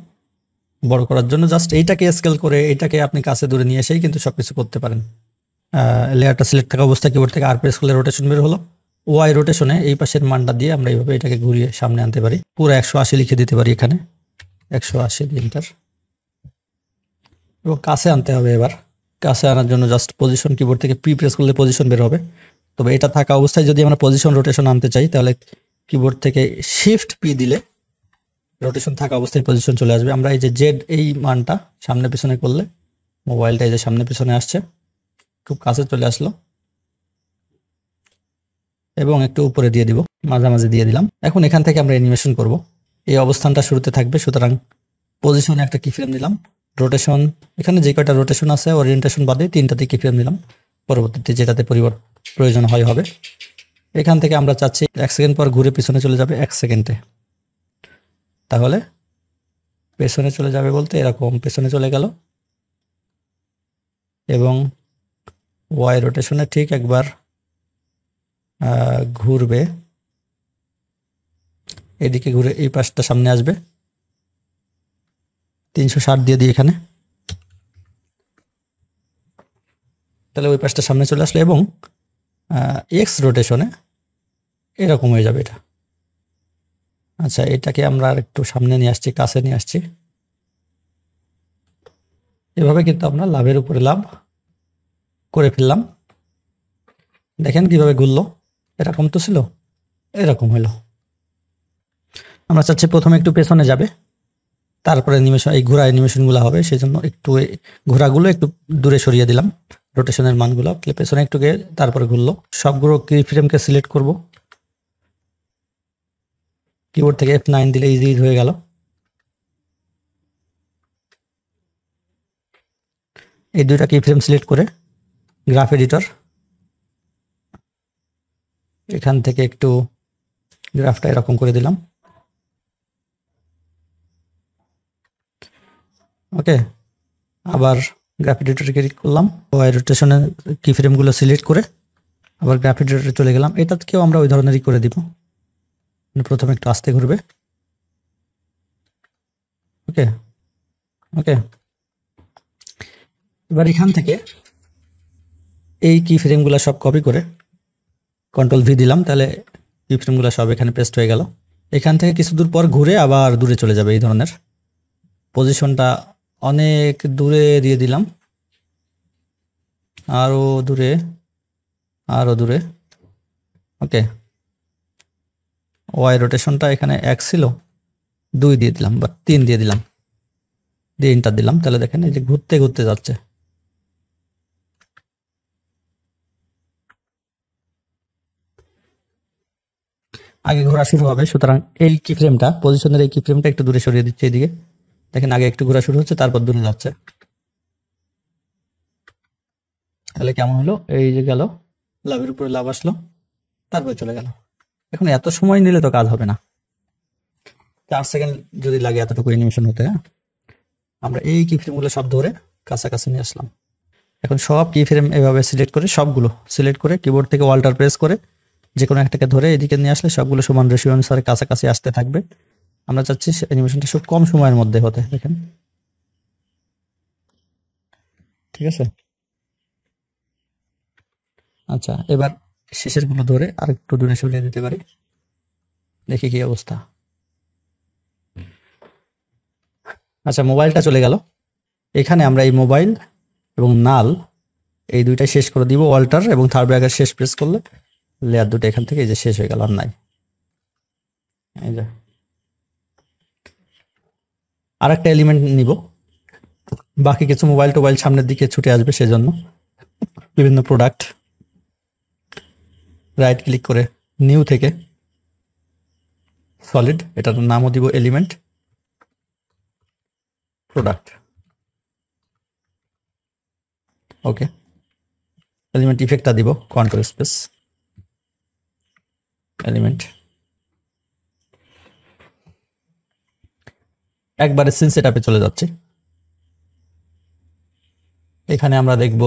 Speaker 1: বড় করার জন্য। জাস্ট এইটাকে স্কেল করে এইটাকে আপনি কাছে দূরে নিয়ে এসেই কিন্তু সবকিছু করতে পারেন। লেয়ারটা সিলেক্ট থাকা অবস্থায় কিবোর্ড থেকে আর প্রেস করলে রোটেশন বের হলো। ওয়াই রোটেশনে এই পাশের মানটা দিয়ে আমরা এইভাবে এটাকে ঘুরিয়ে সামনে আনতে পারি। পুরো 180 লিখে দিতে পারি এখানে, 180 এন্টার, এবং কাছে আনতে হবে। এবার কাছে আনার জন্য জাস্ট পজিশন কিবোর্ড থেকে পি প্রেস করলে পজিশন বের হবে। তবে এটা থাকা অবস্থায় যদি আমরা পজিশন রোটেশন আনতে চাই, তাহলে কিবোর্ড থেকে শিফট পি দিলে রোটেশন থাকা অবস্থায় পজিশন চলে আসবে। আমরা এই যে জেড এই মানটা সামনে পিছনে করলে মোবাইলটা এই যে সামনে পিছনে আসছে, খুব কাছে চলে আসলো, এবং একটু উপরে দিয়ে দিব, মাঝামাঝি দিয়ে দিলাম। এখন এখান থেকে আমরা অ্যানিমেশন করব। এই অবস্থানটা শুরুতে থাকবে, সুতরাং পজিশনে একটা কি ফ্রেম দিলাম। রোটেশন এখানে যে কয়টা রোটেশন আছে ওরিয়েন্টেশন বাদে 3টাতে কি ফ্রেম দিলাম, পরবর্তীতে যেটাতে প্রয়োজন হবে। এখান থেকে আমরা চাচ্ছি 1 সেকেন্ড পর ঘুরে পিছনে চলে যাবে 1 সেকেন্ডে, তাহলে পেছনে চলে যাবে বলতে এরকম পেছনে চলে গেল, এবং ওয়াই রোটেশনে ঠিক একবার ঘুরবে, এদিকে ঘুরে এই পাশটা সামনে আসবে। 360 দিয়ে দিই এখানে, তাহলে ওই পাশটা সামনে চলে আসলো, এবং এক্স রোটেশনে এরকম হয়ে যাবে এটা। আচ্ছা, এটাকে আমরা আর একটু সামনে নিয়ে আসছি, কাছে নিয়ে আসছি। এভাবে কিন্তু আমরা লাভের উপরে লাভ করে ফেললাম। দেখেন কিভাবে ঘুরলো, এরকম তো ছিল, এরকম হলো। আমরা চাচ্ছি প্রথমে একটু পেছনে যাবে, তারপরে অ্যানিমেশন, এই ঘোরা অ্যানিমেশনগুলো হবে, সেই জন্য একটু ঘোরাগুলো একটু দূরে সরিয়ে দিলাম, রোটেশনের মানগুলো পেছনে একটু গিয়ে তারপরে ঘুরলো। সবগুলো কি ফ্রেমকে সিলেক্ট করব, কিবোর্ড থেকে F9 দিলে ইজি হয়ে গেল। এই দুইটা কি ফ্রেম সিলেক্ট করে গ্রাফ এডিটর, এখান থেকে একটু গ্রাফটা এরকম করে দিলাম। ওকে, আবার গ্রাফ এডিটরে ক্লিক করলাম, ওয়াই রোটেশনের কি ফ্রেমগুলো সিলেক্ট করে আবার গ্রাফ এডিটরে চলে গেলাম। এটাকেও আমরা ওই ধরনেরই করে দিব, প্রথমে একটু আস্তে ঘুরবে। ওকে ওকে, এবার এখান থেকে এই কি ফ্রেমগুলো সব কপি করে কন্ট্রোল ভি দিলাম, তাহলে কি ফ্রেমগুলো সব এখানে পেস্ট হয়ে গেল। এখান থেকে কিছু দূর পর ঘুরে আবার দূরে চলে যাবে। এই ধরনের পজিশনটা অনেক দূরে দিয়ে দিলাম, আরো দূরে আরো দূরে। ওকে, ওয়াই রোটেশনটা এখানে 1 ছিল, 2 দিয়ে দিলাম বা 3 দিয়ে দিলাম, দিয়ে এন্টার দিলাম। তাহলে দেখেন এই যে ঘুরতে ঘুরতে যাচ্ছে। আগে ঘোরা শুরু হবে, সুতরাং এই কি ফ্রেমটা, পজিশনের এই কি ফ্রেমটা একটু দূরে সরিয়ে দিচ্ছে এদিকে। দেখেন আগে একটু ঘোরা শুরু হচ্ছে, তারপর দূরে যাচ্ছে। তাহলে কেমন হলো, এই যে গেল, লাভের উপরে লাভ আসলো, তারপরে চলে গেল। এখন এত সময় নিলে তো কাজ হবে না, 4 সেকেন্ড যদি লাগে এতটুকু অ্যানিমেশন হতে। আমরা এই কি ফ্রেমগুলো সব ধরে কাছাকাছি নিয়ে আসলাম। এখন সব কি ফ্রেম এভাবে সিলেক্ট করে, সবগুলো সিলেক্ট করে কিবোর্ড থেকে অল্টার প্রেস করে যে কোনো একটাকে ধরে এদিকে নিয়ে আসলে সবগুলো সমান রেশিও অনুসারে কাছাকাছি আসতে থাকবে। আমরা চাচ্ছি অ্যানিমেশনটা খুব কম সময়ের মধ্যে হতে। দেখেন, ঠিক আছে। আচ্ছা, এবার শেষের গুলো ধরে আর একটু দূরে সরিয়ে দিতে পারি, দেখি কি অবস্থা। আচ্ছা, মোবাইলটা চলে গেল। এখানে আমরা এই মোবাইল এবং নাল এই দুইটাই শেষ করে দিব। অল্টার এবং থার্ড ব্র্যাকেট শেষ প্রেস করলে লেয়ার দুটো এখান থেকে এই যে শেষ হয়ে গেল, আর নাই। এই যে আর একটা এলিমেন্ট নিব, বাকি কিছু মোবাইল টোবাইল সামনের দিকে ছুটে আসবে, সেজন্য বিভিন্ন প্রোডাক্ট রাইট ক্লিক করে নিউ থেকে সলিড, এটার নামও দিব এলিমেন্ট প্রোডাক্ট। ওকে, এলিমেন্ট ইফেক্টটা দিব কন্ট্রোল স্পেস এলিমেন্ট। একবারে সিন সেটআপে চলে যাচ্ছে। এখানে আমরা দেখব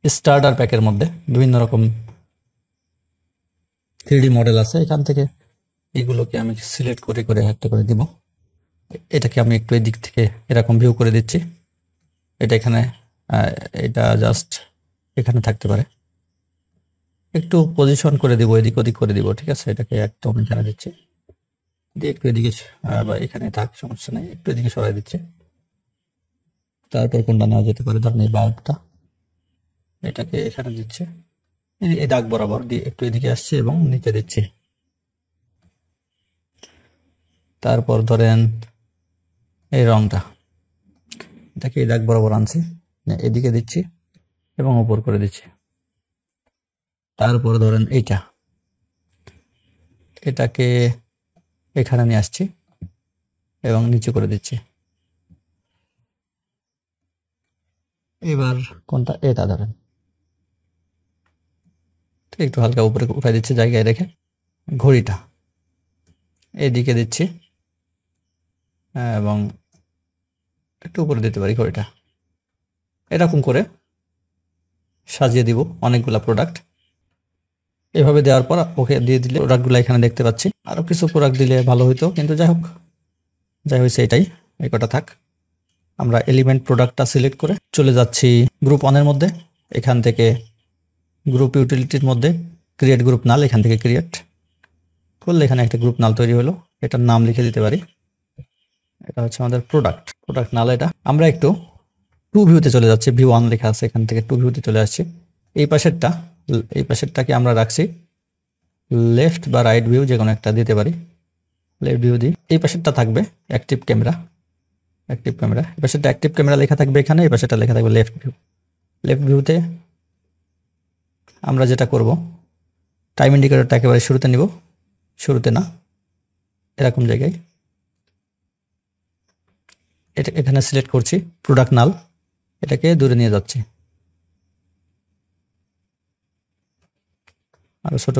Speaker 1: স্টার্টার প্যাকের মধ্যে বিভিন্ন রকম 3D মডেল আছে। এখান থেকে এগুলোকে আমি সিলেক্ট করে করে একটা করে দিব। এটাকে আমি একটু এই দিক থেকে এরকম ভিউ করে দিচ্ছি। এটা এখানে এটা জাস্ট এখানে থাকতে পারে, একটু পজিশন করে দিব, এদিক ওদিক করে দিব। ঠিক আছে, এটাকে একদম এখানে দিচ্ছি, দিয়ে একটু এদিকে বা এখানে থাক, সমস্যা নেই, একটু এদিকে সরাই দিচ্ছে। তারপর কোনটা নেওয়া যেতে পারে, ধরেন এই বাল্বটা, এটাকে এখানে দিচ্ছে, এই দাগ বরাবর দিয়ে একটু এদিকে আসছে এবং নিচে দিচ্ছি। তারপর ধরেন এই রংটা, এটাকে এই দাগ বরাবর আনছি, এদিকে দিচ্ছি এবং উপর করে দিচ্ছি। তারপর ধরেন এটাকে এখানে নিয়ে আসছি এবং নিচে করে দিচ্ছি। এবার কোনটা, এটা ধরেন একটু হালকা উপরে উঠাই দিচ্ছি জায়গায় রেখে। ঘড়িটা এদিকে দিচ্ছি এবং একটু উপরে দিতে পারি ঘড়িটা। এরকম করে সাজিয়ে দিব অনেকগুলা প্রোডাক্ট। এভাবে দেওয়ার পর ওকে দিয়ে দিলে প্রোডাক্টগুলো এখানে দেখতে পাচ্ছি। আরো কিছু প্রোডাক্ট দিলে ভালো হইতো, কিন্তু যাই হোক, যাই হয়েছে এটাই, এই কটা থাক। আমরা এলিমেন্ট প্রোডাক্টটা সিলেক্ট করে চলে যাচ্ছি গ্রুপ অনের মধ্যে। এখান থেকে গ্রুপ ইউটিলিটির মধ্যে ক্রিয়েট গ্রুপ নাল, এখান থেকে ক্রিয়েট করলে এখানে একটা গ্রুপ নাল তৈরি হলো। এটার নাম লিখে দিতে পারি, এটা হচ্ছে আমাদের প্রোডাক্ট নাল। এটা আমরা একটু টু ভিউতে চলে যাচ্ছি, ভিউ ওয়ান লেখা আছে, এখান থেকে টু ভিউতে চলে আসছি। এই পাশেরটাকে আমরা রাখছি লেফট বা রাইট ভিউ, যে কোনো একটা দিতে পারি। লেফট ভিউ দিই। এই পাশেরটা থাকবে অ্যাক্টিভ ক্যামেরা। এই পাশেরটা অ্যাক্টিভ ক্যামেরা লেখা থাকবে এখানে, এই পাশেরটা লেখা থাকবে লেফট ভিউ। লেফট ভিউতে আমরা যেটা করব, টাইম ইন্ডিকেটরটা একেবারে শুরুতে নিব, শুরুতে না, এরকম জায়গায় এটা এখানে সিলেক্ট করছি প্রোডাক্ট নাল, এটাকে দূরে নিয়ে যাচ্ছি, আরো ছোট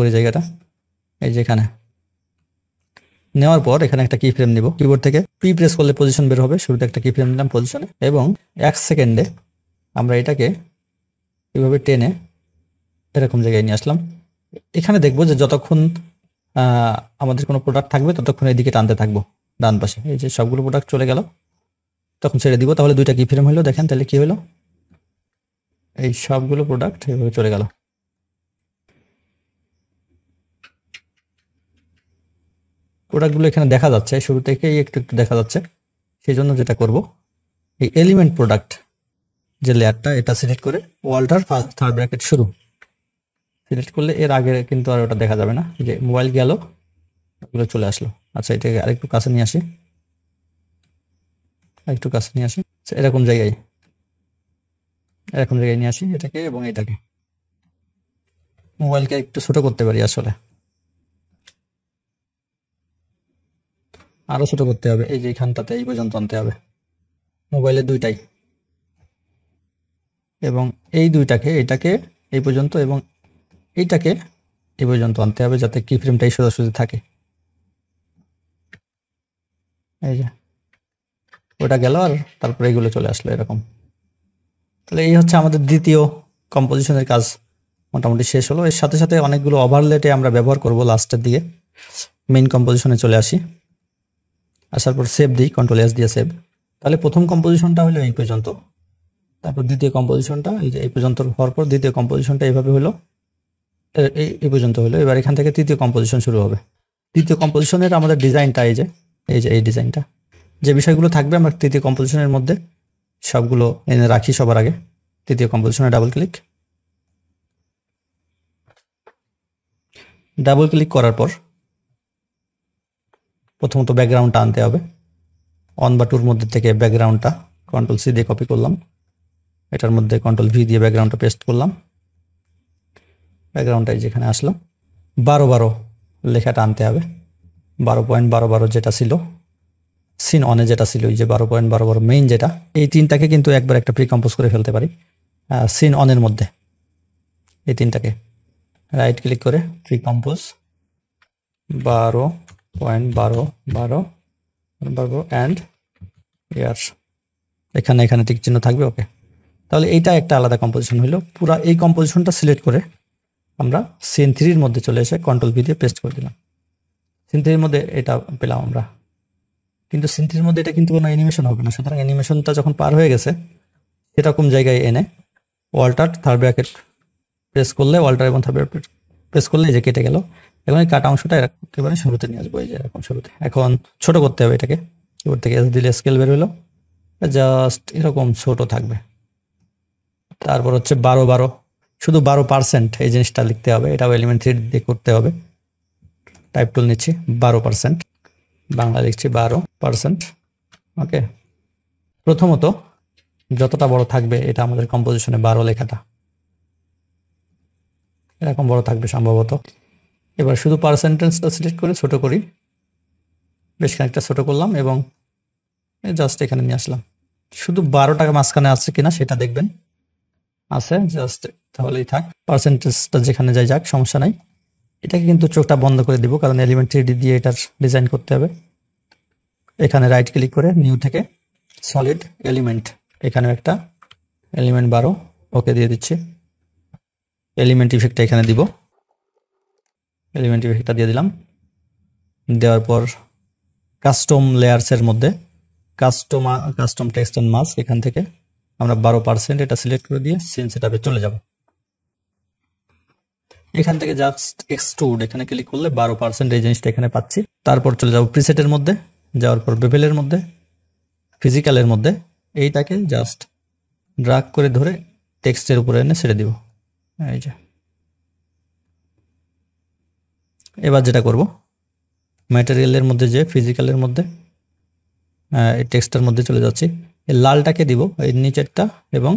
Speaker 1: করি জায়গাটা, এই যে এখানে নেওয়ার পর এখানে একটা কি ফ্রেম নিব, কিবোর্ড থেকে পি প্রেস করলে পজিশন বের হবে, শুরুতে একটা কি ফ্রেম নিলাম পজিশনে, এবং 1 সেকেন্ডে আমরা এটাকে এইভাবে টেনে এরকম জায়গায় নিয়ে আসলাম। এখানে দেখবো যে যতক্ষণ আমাদের কোনো প্রোডাক্ট থাকবে ততক্ষণ এদিকে টানতে থাকবো ডান পাশে, এই যে সবগুলো প্রোডাক্ট চলে গেল তখন ছেড়ে দিব, তাহলে 2টা কি ফ্রেম হলো, দেখেন তাহলে কি হলো, এই সবগুলো প্রোডাক্ট এইভাবে চলে গেল। প্রোডাক্টগুলো এখানে দেখা যাচ্ছে, শুরু থেকেই একটু একটু দেখা যাচ্ছে, সেই জন্য যেটা করব এই এলিমেন্ট প্রোডাক্ট যে লেয়ারটা এটা সিলেক্ট করে ওয়াল্টার থার্ড ব্র্যাকেট শুরু সিলেক্ট করলে এর আগে কিন্তু আর ওটা দেখা যাবে না, যে মোবাইল গেল ওগুলো চলে আসলো। আচ্ছা এটাকে আরেকটু কাছে নিয়ে আসি, এরকম জায়গায় নিয়ে আসি এটাকে, এবং এটাকে মোবাইলকে একটু ছোট করতে পারি, আসলে আরো ছোট করতে হবে, এই যে এখানটাতে এই পর্যন্ত আনতে হবে মোবাইলের 2টাই, এবং এই 2টাকে এটাকে এই পর্যন্ত এবং এইটাকে এই পর্যন্ত আনতে হবে, যাতে কি ফ্রেমটাই সোজাসুজি থাকে। এই যে ওটা গেল আর তারপরে এইগুলো চলে আসলো এরকম। তাহলে এই হচ্ছে আমাদের দ্বিতীয় কম্পোজিশনের কাজ মোটামুটি শেষ হলো। এর সাথে সাথে অনেকগুলো ওভারলেটে আমরা ব্যবহার করব লাস্টের দিকে। মেইন কম্পোজিশনে চলে আসি, আসার পর সেভ দিই, কন্ট্রোল S দিয়ে সেভ। তাহলে প্রথম কম্পোজিশনটা হলো এই পর্যন্ত, তারপর দ্বিতীয় কম্পোজিশনটা এই যে এই পর্যন্ত হওয়ার পর দ্বিতীয় কম্পোজিশনটা এইভাবে হলো, এই পর্যন্ত হলো। এবার এখান থেকে তৃতীয় কম্পোজিশন শুরু হবে। তৃতীয় কম্পোজিশনের আমাদের ডিজাইনটা এই যে এই ডিজাইনটা, যে বিষয়গুলো থাকবে আমরা তৃতীয় কম্পোজিশনের মধ্যে সবগুলো এনে রাখি। সবার আগে তৃতীয় কম্পোজিশনে ডাবল ক্লিক করার পর প্রথমত ব্যাকগ্রাউন্ডটা আনতে হবে। 1 বা 2 মধ্যে থেকে ব্যাকগ্রাউন্ডটা কন্ট্রোল C দিয়ে কপি করলাম, এটার মধ্যে কন্ট্রোল V দিয়ে ব্যাকগ্রাউন্ডটা পেস্ট করলাম। ব্যাকগ্রাউন্ডটা যেখানে আসলো 12 লেখাটা আনতে হবে। 12.12 যেটা ছিল সিন অনে, যেটা ছিল এই যে 12.12 মেইন যেটা, এই 3টাকে কিন্তু একবার একটা প্রি কম্পোজ করে ফেলতে পারি সিন অনের মধ্যে। এই 3টাকে রাইট ক্লিক করে প্রি কম্পোজ 12.12 অ্যান্ড ইয়ার, এখানে টিক চিহ্ন থাকবে। ওকে, তাহলে এইটা একটা আলাদা কম্পোজিশন হলো। পুরা এই কম্পোজিশনটা সিলেক্ট করে আমরা সিন 3 মধ্যে চলে এসে কন্ট্রোল V দিয়ে পেস্ট করে দিলাম। সিন 3 মধ্যে এটা পেলাম আমরা, কিন্তু সিন 3 মধ্যে এটা কিন্তু কোনো অ্যানিমেশন হবে না। সুতরাং অ্যানিমেশনটা যখন পার হয়ে গেছে এরকম জায়গায় এনে ওয়াল্টার থার্ড ব্র্যাকেট প্রেস করলে, ওয়াল্টার এবং থার্ড ব্র্যাকেট প্রেস করলে এই যে কেটে গেল। এখন এই কাটা অংশটা একেবারে শুরুতে নিয়ে আসবো, এই যে এরকম শুরুতে। এখন ছোট করতে হবে এটাকে, কিবোর্ড থেকে S দিলে স্কেল বের হলো, জাস্ট এরকম ছোট থাকবে। তারপর হচ্ছে 12 শুধু 12% এই জিনিসটা লিখতে হবে, এটাও এলিমেন্ট 3 দিয়ে করতে হবে। টাইপ টুল নিচ্ছি, 12%, বাংলা লিখছি 12%। ওকে, প্রথমত যতটা বড় থাকবে এটা আমাদের কম্পোজিশনে 12 লেখাটা এরকম বড় থাকবে সম্ভবত। এবার শুধু পার্সেন্টেজটা সিলেক্ট করে ছোট করি, বেশ খানিকটা ছোট করলাম এবং জাস্ট এখানে নিয়ে আসলাম। শুধু 12 টাকা মাঝখানে আছে কিনা সেটা দেখবেন, আছে জাস্ট, তাহলেই থাক। পার্সেন্টেজটা যেখানে যাই যাক, সমস্যা নাই। এটাকে কিন্তু চোখটা বন্ধ করে দিব, কারণ এলিমেন্ট 3D দিয়ে এটার ডিজাইন করতে হবে। এখানে রাইট ক্লিক করে নিউ থেকে সলিড এলিমেন্ট, এখানে একটা এলিমেন্ট 12 ওকে দিয়ে দিচ্ছি। এলিমেন্ট ইফেক্টটা এখানে দিব, এলিমেন্ট ইফেক্টটা দিয়ে দিলাম। দেওয়ার পর কাস্টম লেয়ারসের মধ্যে কাস্টম টেক্সট এন্ড মাস্ক, এখান থেকে আমরা 12% এটা সিলেক্ট করে দিয়ে সিন সেটআপে চলে যাব। এখান থেকে জাস্ট এক্সট্রুড এখানে ক্লিক করলে 12% এই জিনিসটা এখানে পাচ্ছি। তারপর চলে যাব প্রিসেটের মধ্যে, যাওয়ার পর বেভেলের মধ্যে, ফিজিক্যালের মধ্যে এইটাকে জাস্ট ড্রাগ করে ধরে টেক্সটের উপরে এনে ছেড়ে দিব। এই যে এবার যেটা করব, ম্যাটেরিয়ালের মধ্যে যে ফিজিক্যালের মধ্যে এই টেক্সটের মধ্যে চলে যাচ্ছি। এই লালটাকে দিব এই নিচেরটা এবং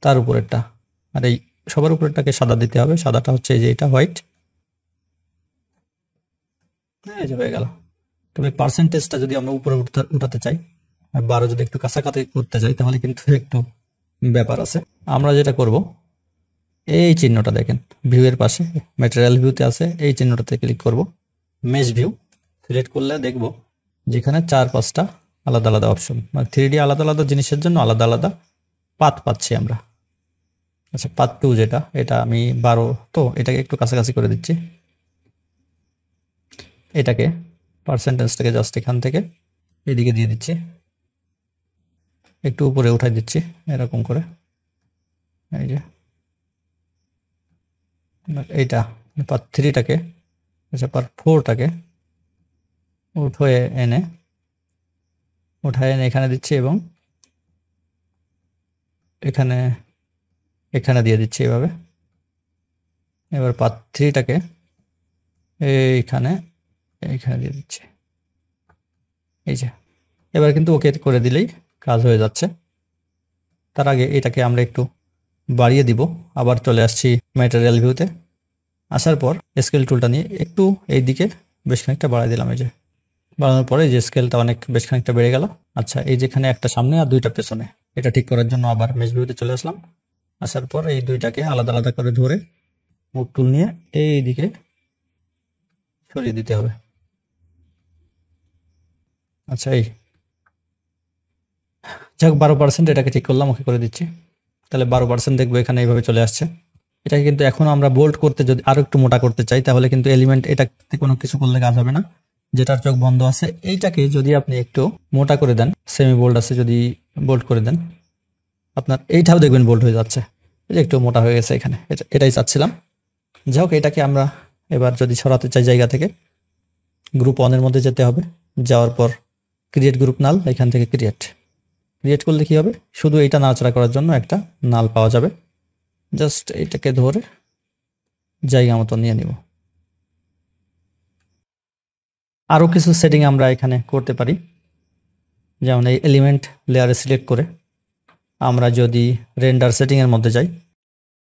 Speaker 1: তার উপরেরটা, আর এই সবার উপরেরটাকে সাদা দিতে হবে। সাদাটা হচ্ছে এই যে এটা হোয়াইট, এই যে হয়ে গেল। তবে পার্সেন্টেজটা যদি আমরা উপরে উঠাতে চাই, 12 যদি একটু কাছাকাছি করতে চাই, তাহলে কিন্তু একটু ব্যাপার আছে। আমরা যেটা করব, এই চিহ্নটা দেখেন ভিউ এর পাশে, ম্যাটেরিয়াল ভিউতে আছে, এই চিহ্নটাতে ক্লিক করব। মেশ ভিউ সিলেক্ট করলে দেখব যেখানে 4-5টা আলাদা আলাদা অপশন, মানে 3D আলাদা আলাদা জিনিসের জন্য আলাদা আলাদা পাথ পাচ্ছি আমরা। আচ্ছা, পাথ 2 যেটা, এটা আমি 12, তো এটাকে একটু কাছাকাছি করে দিচ্ছি। এটাকে পার্সেন্টেজটাকে জাস্ট এখান থেকে এদিকে দিয়ে দিচ্ছি, একটু উপরে উঠাই দিচ্ছি এরকম করে। এই যে এইটা পার্ট 3টাকে, আচ্ছা পার্ট 4টাকে উঠায় এনে এখানে দিচ্ছি এবং এখানে এখানে দিয়ে দিচ্ছি এভাবে। এবার পার্ট 3টাকে এইখানে দিয়ে দিচ্ছি। এই যে এবার কিন্তু ওকে করে দিলেই কাজ হয়ে যাচ্ছে। তার আগে এটাকে আমরা একটু বাড়িয়ে দিব। আবার চলে আসছি ম্যাটেরিয়াল ভিউতে, আসার পর স্কেল টুলটা নিয়ে একটু এই দিকে বেশ খানিকটা বাড়াই দিলাম। এই যে বাড়ানোর পরে যে স্কেলটা অনেক বেশ খানিকটা বেড়ে গেল। আচ্ছা, এই যেখানে একটা সামনে আর 2টা পেছনে, এটা ঠিক করার জন্য আবার মেশ ভিউতে চলে আসলাম। আসার পর এই 2টাকে আলাদা আলাদা করে ধরে মুভ টুল নিয়ে এই দিকে সরিয়ে দিতে হবে। আচ্ছা, এই যাক 12% এটাকে ঠিক করলাম, ওকে করে দিচ্ছি। তাহলে 12% দেখবো এখানে এইভাবে চলে আসছে। এটাকে কিন্তু এখন আমরা বোল্ড করতে যদি আরো একটু মোটা করতে চাই, তাহলে কিন্তু এলিমেন্ট এটাতে কোনো কিছু করলে কাজ হবে না, যেটার চোখ বন্ধ আছে। এইটাকে যদি আপনি একটু মোটা করে দেন, সেমি বোল্ড আছে, যদি বোল্ড করে দেন, আপনার এইটাও দেখবেন বোল্ড হয়ে যাচ্ছে। এই যে একটু মোটা হয়ে গেছে এখানে, এটাই চাচ্ছিলাম। যাই হোক, এটাকে আমরা এবার যদি সরাতে চাই জায়গা থেকে, গ্রুপ 1 এর মধ্যে যেতে হবে। যাওয়ার পর ক্রিয়েট গ্রুপ নাল, এখান থেকে ক্রিয়েট করলে কি হবে, শুধু এইটা নাড়াচাড়া করার জন্য একটা নাল পাওয়া যাবে। জাস্ট এটাকে ধরে জায়গা মতো নিয়ে নিব। আরও কিছু সেটিং আমরা এখানে করতে পারি, যেমন এই এলিমেন্ট লেয়ারে সিলেক্ট করে আমরা যদি রেন্ডার সেটিংয়ের মধ্যে যাই,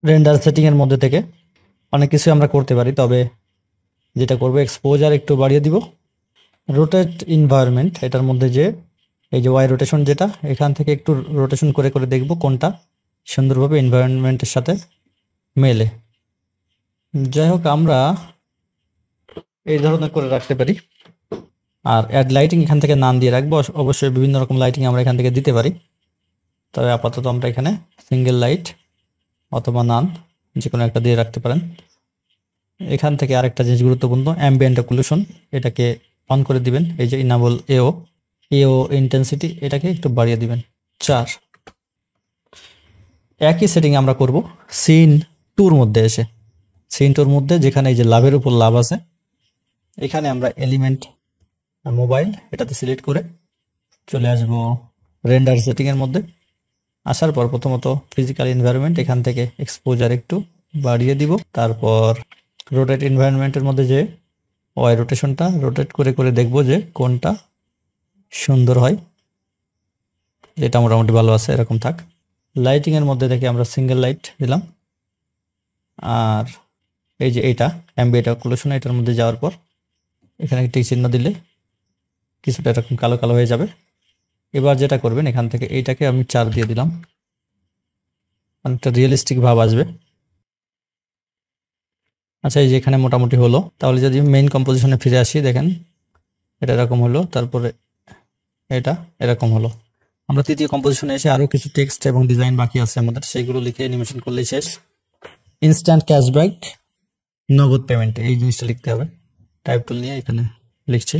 Speaker 1: রেন্ডার সেটিংয়ের মধ্যে থেকে অনেক কিছু আমরা করতে পারি। তবে যেটা করবো, এক্সপোজার একটু বাড়িয়ে দিব। রোটেট এনভায়রনমেন্ট, এটার মধ্যে যে এই যে ওয়াই রোটেশন, যেটা এখান থেকে একটু রোটেশন করে করে দেখব কোনটা সুন্দরভাবে এনভায়রনমেন্টের সাথে মেলে। যাই হোক, আমরা এই ধরনের করে রাখতে পারি। আর অ্যাড লাইটিং এখান থেকে নাম দিয়ে রাখবো। অবশ্যই বিভিন্ন রকম লাইটিং আমরা এখান থেকে দিতে পারি, তবে আপাতত আমরা এখানে সিঙ্গেল লাইট অথবা নান যে কোনো একটা দিয়ে রাখতে পারেন। এখান থেকে আরেকটা জিনিস গুরুত্বপূর্ণ, অ্যাম্বিয়েন্ট অকুলেশন, এটাকে অন করে দিবেন। এই যে ইনাবল এও ইন্টেন্সিটি, এটাকে একটু বাড়িয়ে দিবেন 4। একই সেটিং আমরা করব সিন 2-র মধ্যে এসে। সিন 2-র মধ্যে যেখানে এই যে লাভের উপর লাভ আছে, এখানে আমরা এলিমেন্ট মোবাইল এটাতে সিলেক্ট করে চলে আসব রেন্ডার সেটিংয়ের মধ্যে। আসার পর প্রথমত ফিজিক্যাল এনভায়রনমেন্ট, এখান থেকে এক্সপোজার একটু বাড়িয়ে দিব। তারপর রোটেট এনভায়রনমেন্টের মধ্যে যে ওয়াই রোটেশনটা রোটেট করে করে দেখব যে কোনটা সুন্দর হয়। এটা মোটামুটি ভালো আছে, এরকম থাক। লাইটিংয়ের মধ্যে থেকে আমরা সিঙ্গেল লাইট দিলাম। আর এই যে এইটা অ্যাম্বিয়েন্ট অকুলেশন, এটার মধ্যে যাওয়ার পর এখানে একটি চিহ্ন দিলে কিছুটা এরকম কালো কালো হয়ে যাবে। এবার যেটা করবেন, এখান থেকে এইটাকে আমি 4 দিয়ে দিলাম, অনেকটা রিয়েলিস্টিক ভাব আসবে। আচ্ছা, এই যে এখানে মোটামুটি হলো। তাহলে যদি মেইন কম্পোজিশনে ফিরে আসি, দেখেন এটা এরকম হলো, তারপরে এটা এরকম হলো। আমরা তৃতীয় কম্পোজিশনে এসে আরও কিছু টেক্সট এবং ডিজাইন বাকি আছে আমাদের, সেইগুলো লিখে অ্যানিমেশন করলেই শেষ। ইনস্ট্যান্ট ক্যাশব্যাক, নগদ পেমেন্ট, এই জিনিসটা লিখতে হবে। টাইপ টুল নিয়ে এখানে লিখছি।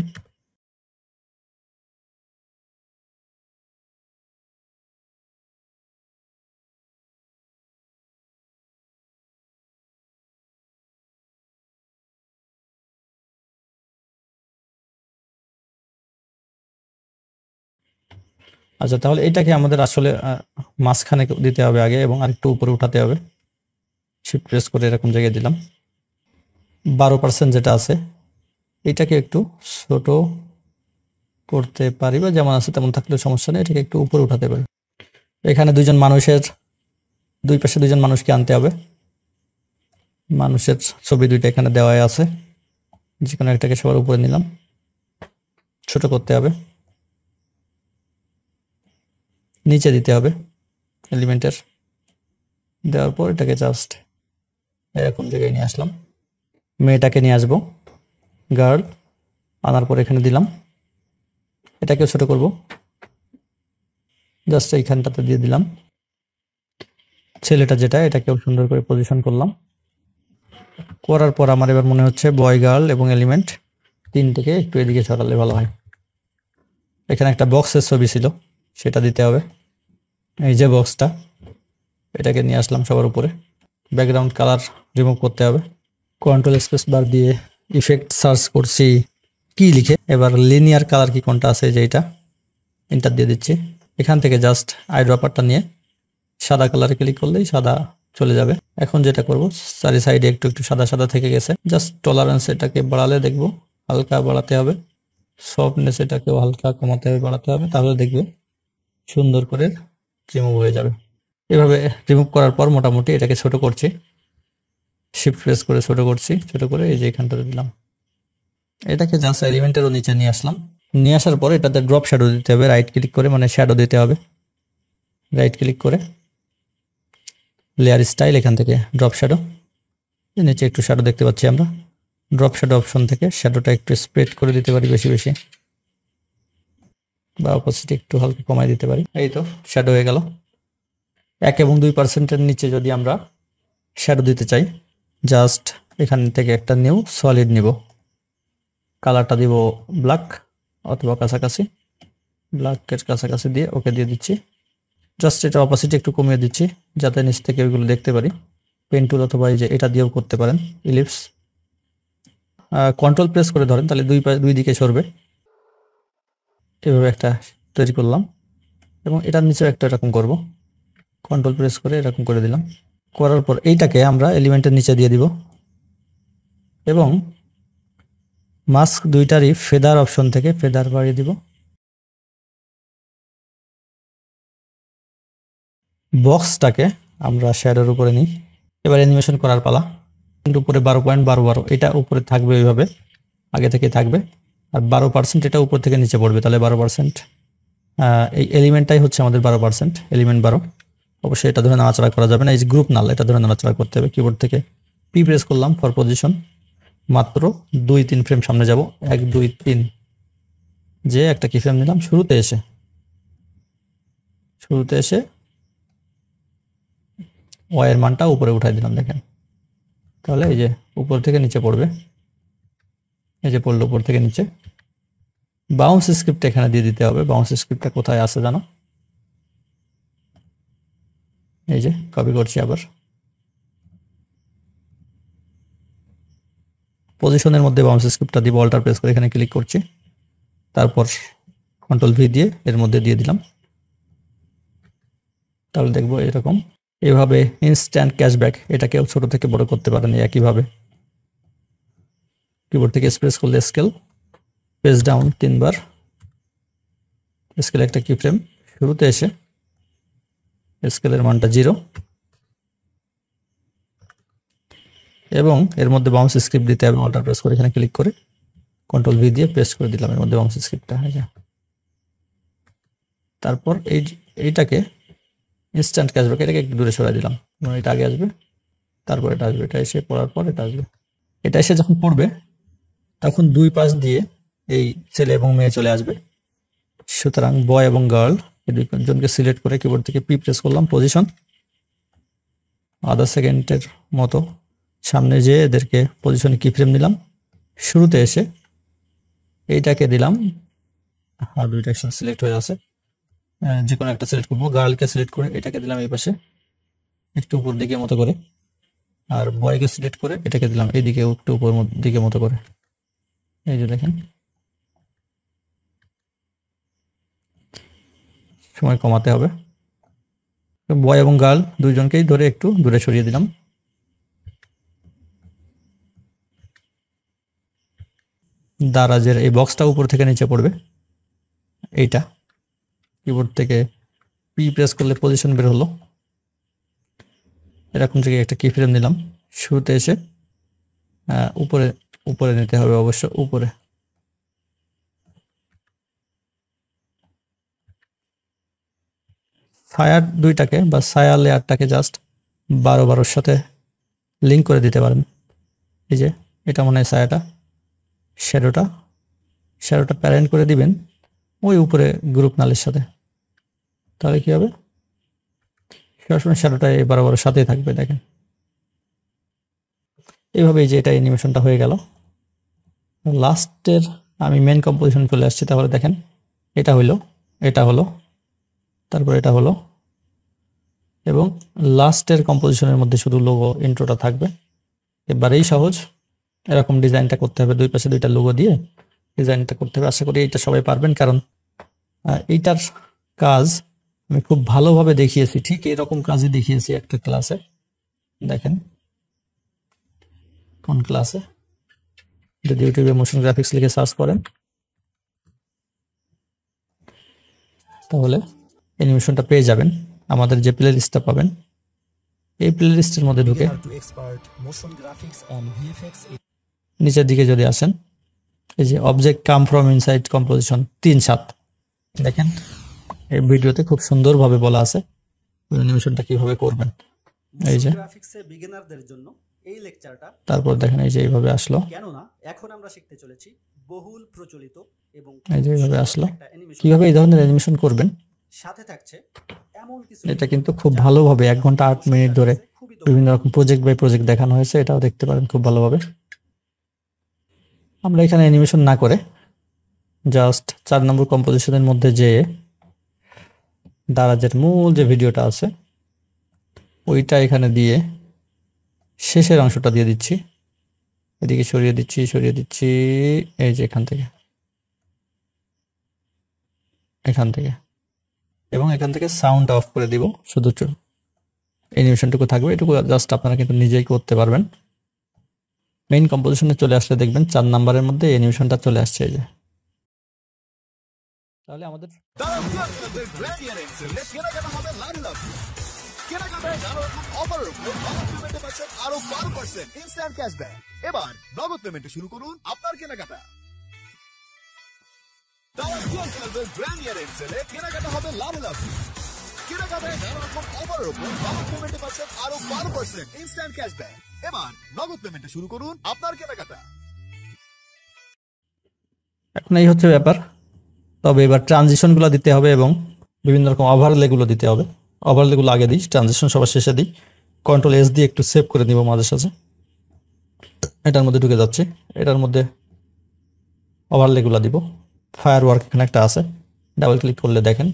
Speaker 1: আচ্ছা, তাহলে এটাকে আমাদের আসলে মাঝখানে দিতে হবে আগে এবং আরেকটু উপরে উঠাতে হবে। শিফট প্রেস করে এরকম জায়গায় দিলাম। 12% যেটা আছে এটাকে একটু ছোট করতে পারি, বা যেমন আছে তেমন থাকলেও সমস্যা নেই, এটাকে একটু উপরে উঠাতে পারি। এখানে দুই পাশে দুইজন মানুষকে আনতে হবে। মানুষের ছবি দুইটা এখানে দেওয়া আছে, যে কোনো একটাকে সবার উপরে নিলাম, ছোট করতে হবে, নিচে দিতে হবে এলিমেন্টের, দেওয়ার পর এটাকে জাস্ট এরকম জায়গায় নিয়ে আসলাম। মেয়েটাকে নিয়ে আসবো, গার্ল, আনার পর এখানে দিলাম, এটাকেও ছোট করব, জাস্ট এইখানটাতে দিয়ে দিলাম। ছেলেটা যেটা, এটাকেও সুন্দর করে পজিশন করলাম। করার পর আমার এবার মনে হচ্ছে বয়, গার্ল এবং এলিমেন্ট তিনটেকে একটু এদিকে সরালে ভালো হয়। এখানে একটা বক্সের ছবি ছিল, সেটা দিতে হবে। এই যে বক্সটা, এটাকে নিয়ে আসলাম সবার উপরে। ব্যাকগ্রাউন্ড কালার রিমুভ করতে হবে। কন্ট্রোল স্পেস বার দিয়ে ইফেক্ট সার্চ করছি কি লিখে, এবার লিনিয়ার কালার কি কোনটা আছে, যেটা এন্টার দিয়ে দিচ্ছি। এখান থেকে জাস্ট আই ড্রপারটা নিয়ে সাদা কালারে ক্লিক করলেই সাদা চলে যাবে। এখন যেটা করব, চারি সাইডে একটু একটু সাদা সাদা থেকে গেছে, জাস্ট টলারেন্স এটাকে বাড়ালে দেখবো হালকা বাড়াতে হবে, সফটনেস এটাকেও হালকা কমাতে হবে, বাড়াতে হবে, তাহলে দেখবে সুন্দর করে রিমুভ হয়ে যাবে। এভাবে রিমুভ করার পর মোটামুটি এটাকে ছোট করছি, শিফট প্রেস করে ছোট করছি, ছোট করে এই যে এখানটাতে দিলাম। এটাকে জাস্ট এলিমেন্টেরও নিচে নিয়ে আসলাম। নিয়ে আসার পর এটাতে ড্রপ শ্যাডো দিতে হবে, রাইট ক্লিক করে, মানে শ্যাডো দিতে হবে, রাইট ক্লিক করে লেয়ার স্টাইল, এখান থেকে ড্রপ শ্যাডো, নিচে একটু শ্যাডো দেখতে পাচ্ছি আমরা। ড্রপ শ্যাডো অপশন থেকে শ্যাডোটা একটু স্প্রেড করে দিতে পারি বেশি বেশি, বা অপোজিট একটু হালকা কমাই দিতে পারি। এই তো শ্যাডো হয়ে গেল। 1 এবং 2% নিচে যদি আমরা শ্যাডো দিতে চাই, জাস্ট এখান থেকে একটা নিউ সলিড নিব, কালারটা দিব ব্ল্যাক অথবা কাছাকাছি, ব্ল্যাকের কাছাকাছি দিয়ে ওকে দিয়ে দিচ্ছি। জাস্ট এটা অপাসিটি একটু কমিয়ে দিচ্ছি যাতে নিচ থেকে ওইগুলো দেখতে পারি। পেন টুল অথবা এই যে এটা দিয়েও করতে পারেন, ইলিপস। কন্ট্রোল প্রেস করে ধরেন, তাহলে দুই দিকে সরবে। এভাবে একটা তৈরি করলাম, এবং এটার নিচেও একটা এরকম করব। কন্ট্রোল প্রেস করে এরকম করে দিলাম। করার পর এইটাকে আমরা এলিমেন্টের নিচে দিয়ে দিব, এবং মাস্ক দুইটারই ফেদার অপশন থেকে ফেদার বাড়িয়ে দিব। বক্সটাকে আমরা শ্যাডোর উপরে নিই। এবার অ্যানিমেশন করার পালা। উপরে 12.12 এটা উপরে থাকবে, ওইভাবে আগে থেকে থাকবে। আর 12% এটা উপর থেকে নিচে পড়বে, তাহলে 12%। এই এলিমেন্টটাই হচ্ছে আমাদের 12%, এলিমেন্ট 12। অবশ্যই এটা ধরে নাড়াচাড়া করা যাবে না, এই যে গ্রুপ নাল, এটা ধরে নাড়াচাড়া করতে হবে। কিবোর্ড থেকে পি প্রেস করলাম ফর পজিশন, মাত্র 2-3 ফ্রেম সামনে যাব, 1 2 3, যে একটা কি ফ্রেম নিলাম শুরুতে এসে ওয়াইয়ের মানটা উপরে উঠাই দিলাম, দেখেন। তাহলে এই যে উপর থেকে নিচে পড়বে, এই যে পড়লো উপর থেকে নিচে। বাউন্স স্ক্রিপ্ট এখানে দিয়ে দিতে হবে। বাউন্স স্ক্রিপ্টটা কোথায় আছে জানো? এই যে কপি করছি, আবার পজিশনের মধ্যে বাউন্স স্ক্রিপ্টটা দিব, অল্টার প্রেস করে এখানে ক্লিক করছি, তারপর কন্ট্রোল ভি দিয়ে এর মধ্যে দিয়ে দিলাম। তাহলে দেখবো এরকম। এভাবে ইনস্ট্যান্ট ক্যাশব্যাক, এটাকেও ছোট থেকে বড় করতে পারেন একইভাবে। কিবোর্ড থেকে স্প্রেস করলে স্কেল, পেজ ডাউন 3 বার, স্কেল একটা কি ফ্রেম শুরুতে এসে স্কেলের মানটা 0, এবং এর মধ্যে বাউন্স স্ক্রিপ্ট দিতে হবে। অল্টার প্রেস করে এখানে ক্লিক করে কন্ট্রোল ভি দিয়ে পেস্ট করে দিলাম এর মধ্যে বাউন্স স্ক্রিপ্টটা। তারপর এইটাকে ইনস্ট্যান্ট ক্যাশব্যাক, এটাকে একটু দূরে সরাই দিলাম, এটা আগে আসবে, তারপর এটা আসবে, এটা এসে পড়ার পর এটা আসবে। এটা এসে যখন পড়বে তখন দুই পাশ দিয়ে এই ছেলে এবং মেয়ে চলে আসবে। সুতরাং বয় এবং গার্ল এই দুইজনকে সিলেক্ট করে কিবোর্ড থেকে পি প্রেস করলাম, পজিশন, আধা সেকেন্ডের মতো সামনে যেয়ে এদেরকে পজিশনে কি ফ্রেম নিলাম, শুরুতে এসে এইটাকে দিলাম। আর দুইটা একসাথে সিলেক্ট হয়ে আছে, যে কোনো একটা সিলেক্ট করবো। গার্লকে সিলেক্ট করে এটাকে দিলাম এই পাশে একটু উপর দিকে মতো করে, আর বয়কে সিলেক্ট করে এটাকে দিলাম এইদিকে একটু উপর দিকে মতো করে। এই যে দেখেন, সময় কমাতে হবে। বয় এবং গার্ল দুইজনকেই ধরে একটু দূরে সরিয়ে দিলাম। দারাজের এই বক্সটা উপর থেকে নিচে পড়বে, এইটা কিবোর্ড থেকে পি প্রেস করলে পজিশন বের হলো। এরকম জায়গায় একটা কি ফ্রেম নিলাম, শুরুতে এসে উপরে উপরে নিতে হবে, অবশ্য উপরে। ছায়ার দুইটাকে বা ছায়া লেয়ারটাকে জাস্ট 12 সাথে লিঙ্ক করে দিতে পারেন। এই যে এটা মনে হয় ছায়াটা, শ্যাডোটা প্যারেন্ট করে দিবেন ওই উপরে গ্রুপ নালের সাথে। তাহলে কি হবে, সবসময় শ্যাডোটা এই 12 সাথেই থাকবে। দেখেন এইভাবে যে এটা অ্যানিমেশনটা হয়ে গেল। লাস্টের আমি মেন কম্পোজিশন চলে আসছি। তাহলে দেখেন এটা হলো, তারপর এটা হলো, এবং লাস্টের কম্পোজিশনের মধ্যে শুধু লোগো ইন্ট্রোটা থাকবে। এবারেই সহজ, এরকম ডিজাইনটা করতে হবে, দুই পাশে দুইটা লোগো দিয়ে ডিজাইনটা করতে হবে। আশা করি এটা সবাই পারবেন, কারণ এইটার কাজ আমি খুব ভালোভাবে দেখিয়েছি, ঠিক এরকম কাজই দেখিয়েছি একটা ক্লাসে। দেখেন কোন ক্লাসে, যদি ইউটিউবে মোশন গ্রাফিক্স লিখে সার্চ করেন তাহলে অ্যানিমেশনটা পেয়ে যাবেন। আমাদের যে প্লে লিস্টটা পাবেন, এই প্লে লিস্টের মধ্যে ঢুকে নিচের দিকে যদি আসেন, এই যে object come from inside composition 3-7, দেখেন এই ভিডিওতে খুব সুন্দরভাবে বলা আছে অ্যানিমেশনটা কিভাবে করবেন। এই যে
Speaker 3: গ্রাফিক্সে বিগিনারদের জন্য এই লেকচারটা,
Speaker 1: তারপর দেখেন এই যে এইভাবে আসলো,
Speaker 3: কেননা এখন আমরা শিখতে চলেছি বহুল প্রচলিত এবং
Speaker 1: এই যে এইভাবে আসলো। কিভাবে এই ধরনের অ্যানিমেশন করবেন
Speaker 3: সাথে থাকছে এমন কিছু,
Speaker 1: এটা কিন্তু খুব ভালোভাবে 1 ঘন্টা 8 মিনিট ধরে বিভিন্ন রকম প্রজেক্ট বাই প্রজেক্ট দেখানো হয়েছে, এটাও দেখতে পারেন খুব ভালোভাবে। আমরা এখানে অ্যানিমেশন না করে জাস্ট 4 নম্বর কম্পোজিশনের মধ্যে যে দারাজের মূল যে ভিডিওটা আছে ওইটা এখানে দিয়ে শেষের অংশটা দিয়ে দিচ্ছি, এদিকে সরিয়ে দিচ্ছি, এই যে এখান থেকে এবং এখান থেকে সাউন্ড অফ করে দিব, শুধু অ্যানিমেশনটুকু থাকবে। এটুকু জাস্ট আপনারা কিন্তু নিজেই করতে পারবেন। মেইন কম্পোজিশনে চলে আসলে দেখবেন 4 নম্বরের মধ্যে অ্যানিমেশনটা চলে আসছে। এই যে তাহলে আমাদের
Speaker 2: আরো 12% ইনস্ট্যান্ট ক্যাশব্যাক। এবার নগদ পেমেন্ট শুরু করুন আপনার কেনাকাটা। ব্র্যান্ড ইয়ার এন্ড সেলে কেনাকাটা হবে লাভ। কেনাকাটায় নানা রকম অফারের উপর নগদ পেমেন্টে পাচ্ছেন আরো 12% ইনস্ট্যান্ট ক্যাশব্যাক। এবার নগদ পেমেন্ট শুরু করুন আপনার কেনাকাটা।
Speaker 1: এখন এই হচ্ছে ব্যাপার। তবে এবার ট্রানজিশনগুলো দিতে হবে এবং বিভিন্ন রকম ওভারলেগুলো দিতে হবে। ওভারলেগুলো আগে দিই, ট্রানজিশন সবার শেষে দিই। কন্ট্রোল-S দিয়ে একটু সেভ করে নিব মাঝে সাঝে। এটার মধ্যে ঢুকে যাচ্ছে, এটার মধ্যে ওভারলেগুলো দিব। ফায়ারওয়ার্ক এখানে একটা আছে, ডাবল ক্লিক করলে দেখেন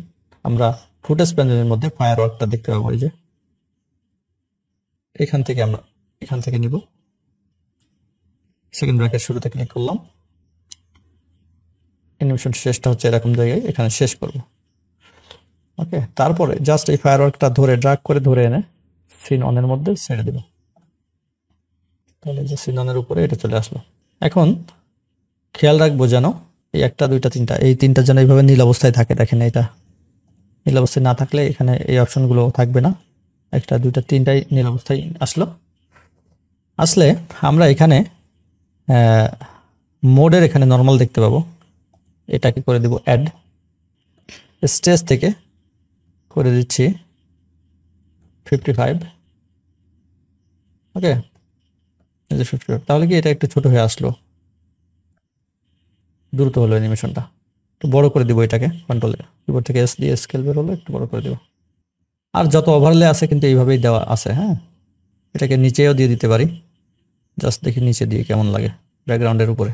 Speaker 1: আমরা ফুটেজ প্যানেলের মধ্যে ফায়ারওয়ার্কটা দেখতে পাবো। এই যে এখান থেকে আমরা নিব, সেকেন্ড ব্র্যাকেট শুরুতে ক্লিক করলাম, অ্যানিমেশন শেষটা হচ্ছে এরকম জায়গায়, এখানে শেষ করব। ওকে, তারপরে জাস্ট এই ফায়ারওয়ার্কটা ড্র্যাগ করে ধরে এনে সিন অনের মধ্যে ছেড়ে দেব। তাহলে যে সিন অনের উপরে এটা চলে আসলো। এখন খেয়াল রাখবো যেন এই 1 2 3 এই 3টা যেন এইভাবে নীল অবস্থায় থাকে। দেখেন এটা নীল অবস্থায় না থাকলে এখানে এই অপশনগুলো থাকবে না। 1 2 3টাই নীল অবস্থায় আসলে আমরা এখানে মোডের এখানে নর্মাল দেখতে পাবো। এটাকে করে দিব অ্যাড, স্টেজ থেকে করে দিচ্ছি 55। ওকে, এই যে 55। তাহলে কি এটা একটু ছোট হয়ে আসলো, দ্রুত হলো অ্যানিমেশনটা। একটু বড় করে দিব এটাকে, কন্ট্রোল কিবোর্ড থেকে S দিয়ে স্কেল বের হলো, একটু বড় করে দিব। আর যত ওভারলে আছে কিন্তু এইভাবেই দেওয়া আছে। হ্যাঁ, এটাকে নিচেও দিয়ে দিতে পারি, জাস্ট দেখি নিচে দিয়ে কেমন লাগে ব্যাকগ্রাউন্ডের উপরে।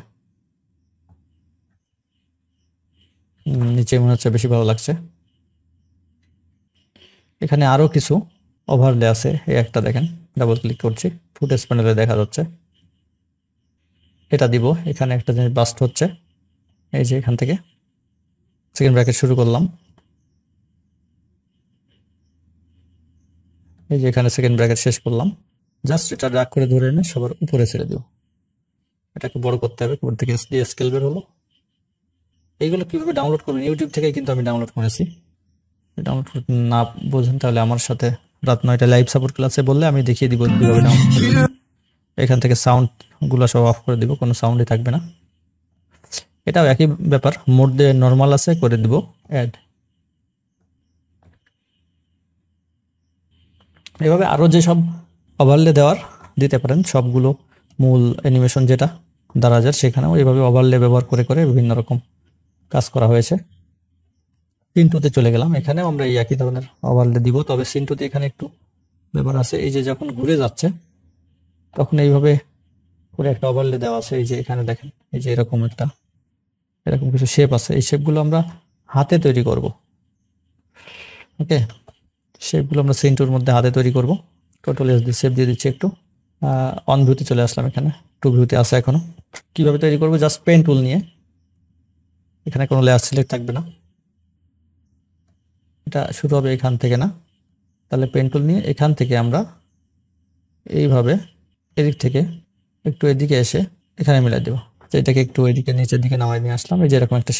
Speaker 1: নিচে মনে হচ্ছে বেশি ভালো লাগছে। এখানে আরো কিছু ওভারলে আছে, এই একটা দেখেন, ডাবল ক্লিক করছি, ফুটেজ প্যানেলে দেখা যাচ্ছে। এটা দিব, এখানে একটা জিনিস বাস্ট হচ্ছে। এই যে এখান থেকে সেকেন্ড ব্র্যাকেট শুরু করলাম, এই যে এখানে সেকেন্ড ব্র্যাকেট শেষ করলাম। জাস্ট এটা ড্র্যাগ করে ধরে এনে সবার উপরে ছেড়ে দিব। এটাকে বড় করতে হবে, কিবোর্ড থেকে S দিয়ে স্কেল বের হলো। এইগুলো কিভাবে ডাউনলোড করবেন, ইউটিউব থেকে কিন্তু আমি ডাউনলোড করেছি। ডাউনলোড করতে না বোঝেন তাহলে আমার সাথে রাত 9টায় লাইভ সাপোর্ট ক্লাসে বললে আমি দেখিয়ে দিব কিভাবে ডাউনলোড করবেন। এখান থেকে সাউন্ডগুলো সব অফ করে দিব, কোনো সাউন্ডই থাকবে না। এটাও একই ব্যাপার, মোড দিয়ে নর্মাল আছে করে দিব অ্যাড। এভাবে আরও যেসব ওভারলে দেওয়ার দিতে পারেন, সবগুলো মূল অ্যানিমেশন যেটা দারাজের সেখানেও এইভাবে ওভারলে ব্যবহার করে করে বিভিন্ন রকম কাজ করা হয়েছে। সিনটুতে চলে গেলাম, এখানেও আমরা এই একই ধরনের ওভারলে দিব, তবে সিনটুতে এখানে একটু ব্যাপার আছে। এই যে যখন ঘুরে যাচ্ছে তখন এইভাবে করে একটা ওভারলে দেওয়া আছে। এই যে এখানে দেখেন, এই যে এরকম কিছু শেপ আছে, এই শেপগুলো আমরা হাতে তৈরি করব। ওকে, শেপগুলো আমরা সিনটুর মধ্যে হাতে তৈরি করব। টোটাল এস দিয়ে শেপ দিয়ে দিচ্ছি একটু। অন ভিউতে চলে আসলাম, এখানে টু ভিউতে আছে এখনো। কিভাবে তৈরি করবো, জাস্ট পেন টুল নিয়ে, এখানে কোনো লেয়ার সিলেক্ট থাকবে না, এটা শুরু হবে এখান থেকে না, তাহলে পেন টুল নিয়ে এখান থেকে আমরা এইভাবে এদিক থেকে একটু এদিকে এসে এখানে মিলাই দেবো। তো এটাকে একটু এদিকে নিচের দিকে নামাই নিয়ে আসলাম। এই যে এরকম একটা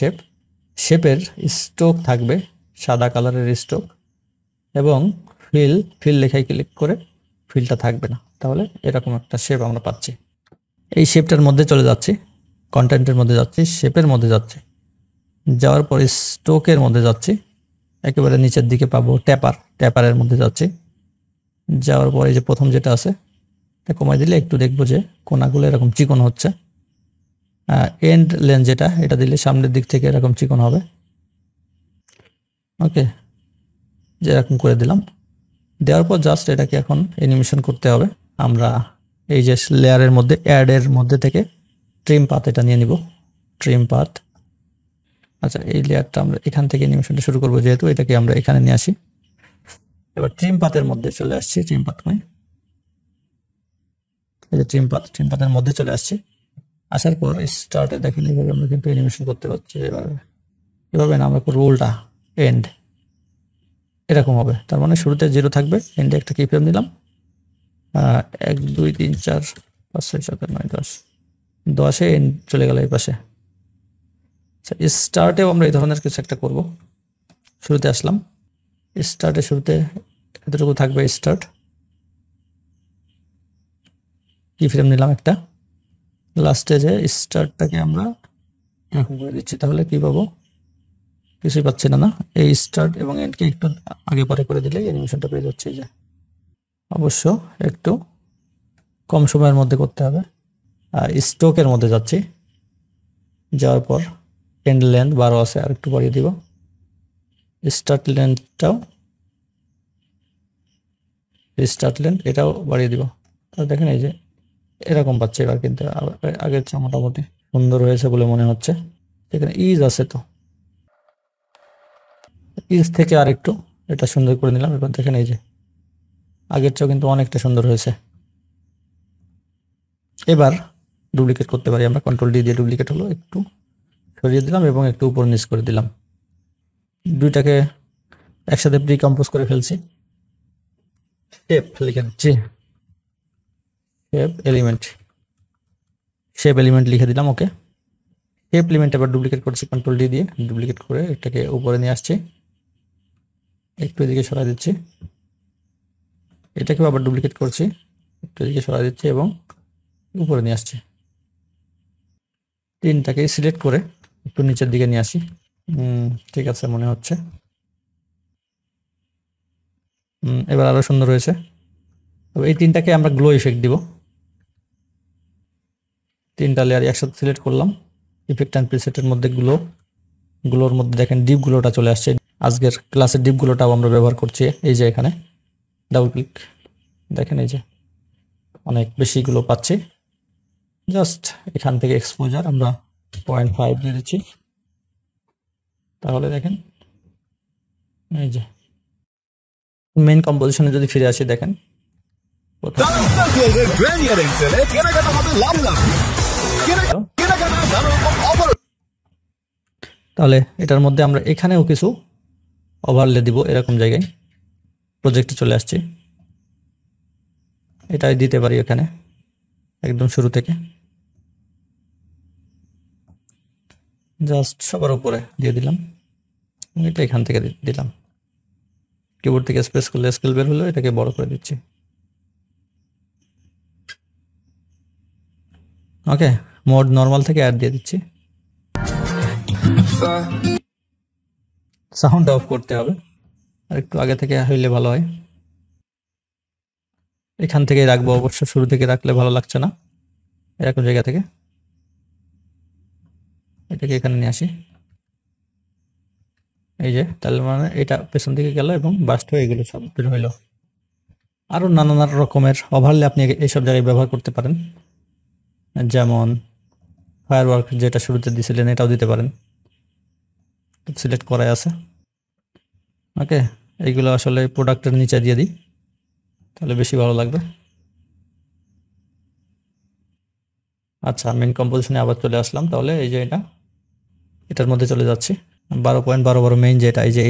Speaker 1: শেপের স্ট্রোক থাকবে, সাদা কালারের স্ট্রোক, এবং ফিল লেখায় ক্লিক করে ফিলটা থাকবে না, তাহলে এরকম একটা শেপ আমরা পাচ্ছি। এই শেপটার মধ্যে চলে যাচ্ছি, কন্টেন্টের মধ্যে যাচ্ছি, শেপের মধ্যে যাচ্ছি, যাওয়ার পরে স্ট্রোকের মধ্যে যাচ্ছি, একেবারে নিচের দিকে পাবো ট্যাপারের মধ্যে যাচ্ছি, যাওয়ার পরে যে প্রথম যেটা আছে এটা কমাই দিলে একটু দেখবো যে কোনাগুলো এরকম চিকন হচ্ছে। এন্ড লেন যেটা, এটা দিলে সামনের দিক থেকে এরকম চিকন হবে। ওকে, যে এরকম করে দিলাম। দেওয়ার পর জাস্ট এটাকে এখন অ্যানিমেশন করতে হবে। আমরা এই যে লেয়ারের মধ্যে অ্যাডের মধ্যে থেকে ট্রিম পাথ এটা নিয়ে নিব, ট্রিম পাথ। আচ্ছা, এই লেয়ারটা আমরা এখান থেকে অ্যানিমেশনটা শুরু করবো, যেহেতু এটাকে আমরা এখানে নিয়ে আসি। এবার ট্রিম পাথের মধ্যে চলে আসছি, ট্রিম পাথের মধ্যে চলে আসছি। আসার পর স্টার্টে দেখেন এইভাবে আমরা কিন্তু অ্যানিমেশন করতে পারছি। এভাবে না, আমরা করবো উল্টা, এন্ড এরকম হবে। তার মানে শুরুতে 0 থাকবে, এন্ডে একটা কি ফ্রেম নিলাম, 1 2 3 4 5 6 7 8 9 10, 10-এ এন্ড চলে গেল এই পাশে। আচ্ছা, স্টার্টেও আমরা এই ধরনের কিছু একটা করব। শুরুতে আসলাম, শুরুতে এতটুকু থাকবে স্টার্ট, কি ফ্রেম নিলাম একটা, লাস্টে যে স্টার্টটাকে আমরা এরকম করে দিচ্ছি, তাহলে কি পাবো, কিছুই পাচ্ছি না। এই স্টার্ট এবং এন্ডকে একটু আগে পরে করে দিলে অ্যানিমেশনটা পেয়ে যাচ্ছে। যে অবশ্য একটু কম সময়ের মধ্যে করতে হবে। স্ট্রোকের মধ্যে যাচ্ছি, যাওয়ার পর এন্ড লেন্থ 12 আছে, আর একটু বাড়িয়ে দিব। স্টার্ট লেন্থ এটাও বাড়িয়ে দিব। তাহলে দেখেন এই যে এরকম পাচ্ছে এবার, কিন্তু আগের চেয়ে মোটামুটি সুন্দর হয়েছে বলে মনে হচ্ছে। এখানে ইজ আছে, তো ইজ থেকে আর একটু এটা সুন্দর করে নিলাম। এবার দেখেন এই যে আগের চেয়েও কিন্তু অনেকটা সুন্দর হয়েছে। এবার ডুপ্লিকেট করতে পারি আমরা, কন্ট্রোল ডি দিয়ে ডুপ্লিকেট হলো, একটু সরিয়ে দিলাম এবং একটু উপর নিচ করে দিলাম। দুইটাকে একসাথে প্রি কম্পোজ করে ফেলছি। শেপ লিখে দিচ্ছি, শেপ এলিমেন্ট লিখে দিলাম। ওকে, শেপ এলিমেন্ট এবার ডুপ্লিকেট করছি, কন্ট্রোল ডি দিয়ে ডুপ্লিকেট করে এটাকে উপরে নিয়ে আসছি, একটু এদিকে সরাই দিচ্ছি। এটাকেও আবার ডুপ্লিকেট করছি, একটু এদিকে সরাই দিচ্ছি এবং উপরে নিয়ে আসছি। তিনটাকে সিলেক্ট করে একটু নিচের দিকে নিয়ে আসি। ঠিক আছে মনে হচ্ছে। এবার আরো সুন্দর হয়েছে। তবে এই তিনটাকে আমরা গ্লো ইফেক্ট দিব। তিনটা লেয়ার একসাথে সিলেক্ট করলাম, ইফেক্ট অ্যান্ড প্রিসেটের মধ্যে গ্লোর মধ্যে দেখেন ডিপ গ্লোটা চলে আসছে। আজকের ক্লাসের ডিপ গ্লোটাও আমরা ব্যবহার করছি। এই যে এখানে ডাবল ক্লিক, দেখেন এই যে অনেক বেশি গ্লো পাচ্ছি। জাস্ট এখান থেকে এক্সপোজার আমরা 0.5 দিয়ে দিচ্ছি, তাহলে দেখেন এই যে মেইন কম্পোজিশনে যদি ফিরে আসি, দেখেন তাহলে এটার মধ্যে আমরা এখানেও কিছু ওভারলে দিব। এরকম জায়গায় প্রজেক্টে চলে আসছি, এটাই দিতে পারি এখানে একদম শুরু থেকে, জাস্ট সবার উপরে দিয়ে দিলাম। এটা এখান থেকে দিলাম, কিবোর্ড থেকে স্পেস করলে স্কেল বের হলো, এটাকে বড় করে দিচ্ছি। ওকে, মোড নরমাল থেকে অ্যাড দিয়ে দিচ্ছি। সাউন্ড অফ করতে হবে, আর একটু আগে থেকে হইলে ভালো হয়। এখান থেকে রাখবো, অবশ্য শুরু থেকে রাখলে ভালো লাগছে না। এরকম জায়গা থেকে এটাকে এখানে নিয়ে আসি। এই যে, তাহলে মানে এটা পেছন দিকে গেল এবং বাস্ট হয়ে এগুলো সব বের হইলো। আরও নানান রকমের ওভারলে আপনি এইসব জায়গায় ব্যবহার করতে পারেন, যেমন ফায়ারওয়ার্ক যেটা শুরুতে দিয়েছিলেন এটাও দিতে পারেন, সিলেক্ট করাই আছে। ওকে, এইগুলো আসলে প্রোডাক্টের নিচে দিয়ে দিই, তাহলে বেশি ভালো লাগবে। আচ্ছা, মেন কম্পোজিশনে আবার চলে আসলাম। তাহলে এই যে এটার মধ্যে চলে যাচ্ছি। 12.12 মেইন যেটা, এই যে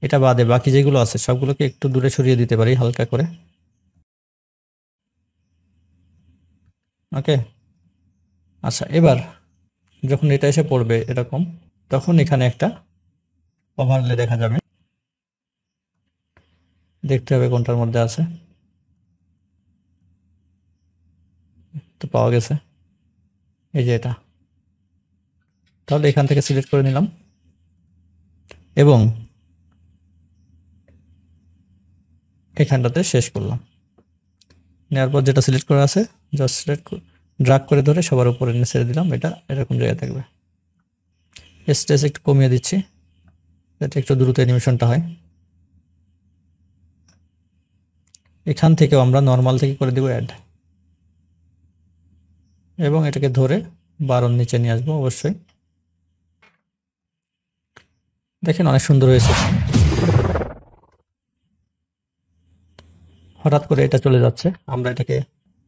Speaker 1: এটা বাদে বাকি যেগুলো আছে সবগুলোকে একটু দূরে সরিয়ে দিতে পারি হালকা করে। ওকে, আচ্ছা, এবার যখন এটা এসে পড়বে এরকম, তখন এখানে একটা ওভারলে দেখা যাবে। দেখতে হবে কোনটার মধ্যে আছে, তো পাওয়া গেছে এই যে এটা। তাহলে এখান থেকে সিলেক্ট করে নিলাম এবং এখানটাতে শেষ করলাম। নেওয়ার পর যেটা সিলেক্ট করা আছে জাস্ট সিলেক্ট ড্রাগ করে ধরে সবার উপরে নিয়ে ছেড়ে দিলাম। এটা এরকম জায়গায় থাকবে। স্ট্রেস একটু কমিয়ে দিচ্ছি যাতে একটু দ্রুত অ্যানিমেশনটা হয়। এখান থেকেও আমরা নর্মাল থেকে করে দেব অ্যাড, এবং এটাকে ধরে 12 নিচে নিয়ে আসবো। অবশ্যই দেখেন অনেক সুন্দর হয়েছে। হঠাৎ করে এটা চলে যাচ্ছে, আমরা এটাকে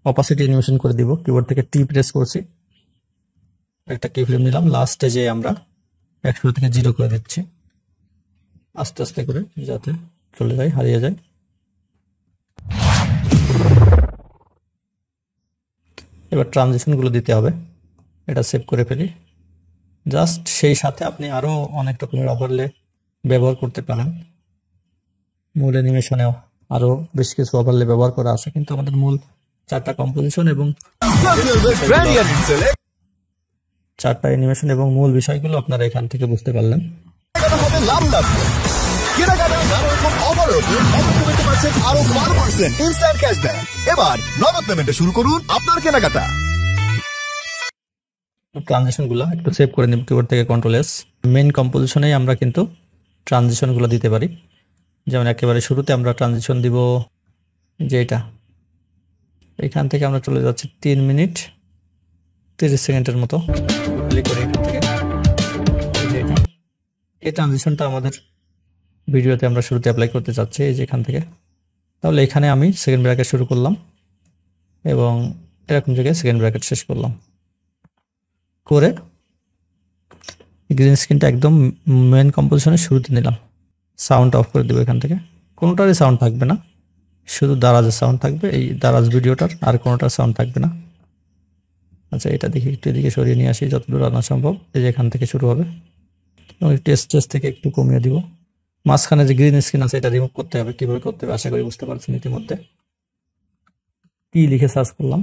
Speaker 1: অপাসিটি অ্যানিমেশন করে দিব। কিবোর্ড থেকে টি প্রেস করছি, একটা কি ফ্রেম নিলাম, লাস্টে যে আমরা 100 থেকে 0 করে দিচ্ছি আস্তে আস্তে করে, যাতে চলে যায়, হারিয়ে যায়। এবার ট্রানজিশনগুলো দিতে হবে, এটা সেভ করে ফেলি। জাস্ট সেই সাথে আপনি আরো অনেক রকমের ওভারলে ব্যবহার করতে পারেন। মূল অ্যানিমেশনেও আরো বেশ কিছু ওভারলে ব্যবহার করা আছে, কিন্তু আমাদের মূল 4টা কম্পোজিশন এবং 4টা অ্যানিমেশন এবং মূল বিষয়গুলো আপনারা এখান থেকে বুঝতে পারলেন।
Speaker 2: এবার নগদ পেমেন্টে শুরু করুন আপনার কেনাকাটা।
Speaker 1: ট্রানজিশনগুলো একটু সেভ করে নিব, কিবোর্ড থেকে কন্ট্রোল এস। মেইন কম্পোজিশনেই আমরা কিন্তু ট্রানজিশনগুলো দিতে পারি। যেমন একেবারে শুরুতে আমরা ট্রানজিশন দিব যে এটা, এখান থেকে আমরা চলে যাচ্ছি 3 মিনিট 30 সেকেন্ডের মতো। ক্লিক করে এখান থেকে এই ট্রানজিশনটা আমাদের ভিডিওতে আমরা শুরুতে অ্যাপ্লাই করতে চাচ্ছি, এই যে এখান থেকে। তাহলে এখানে আমি সেকেন্ড ব্র্যাকেট শুরু করলাম এবং এরকম জায়গায় সেকেন্ড ব্র্যাকেট শেষ করলাম করে গ্রিন স্ক্রিনটা একদম মেন কম্পোজিশনের শুরুতে নিলাম। সাউন্ড অফ করে দেবো এখান থেকে, কোনোটারই সাউন্ড থাকবে না, শুধু দারাজের সাউন্ড থাকবে, এই দারাজ ভিডিওটার, আর কোনোটার সাউন্ড থাকবে না। আচ্ছা, এটা দেখি একটু এদিকে সরিয়ে নিয়ে আসি যতদূর আনা সম্ভব। এই যে এখান থেকে শুরু হবে এবং টেস্ট থেকে একটু কমিয়ে দিব। মাঝখানে যে গ্রিন স্ক্রিন আছে এটা রিমুভ করতে হবে। কিভাবে করতে হবে আশা করি বুঝতে পারছেন ইতিমধ্যে। কি লিখে সার্চ করলাম,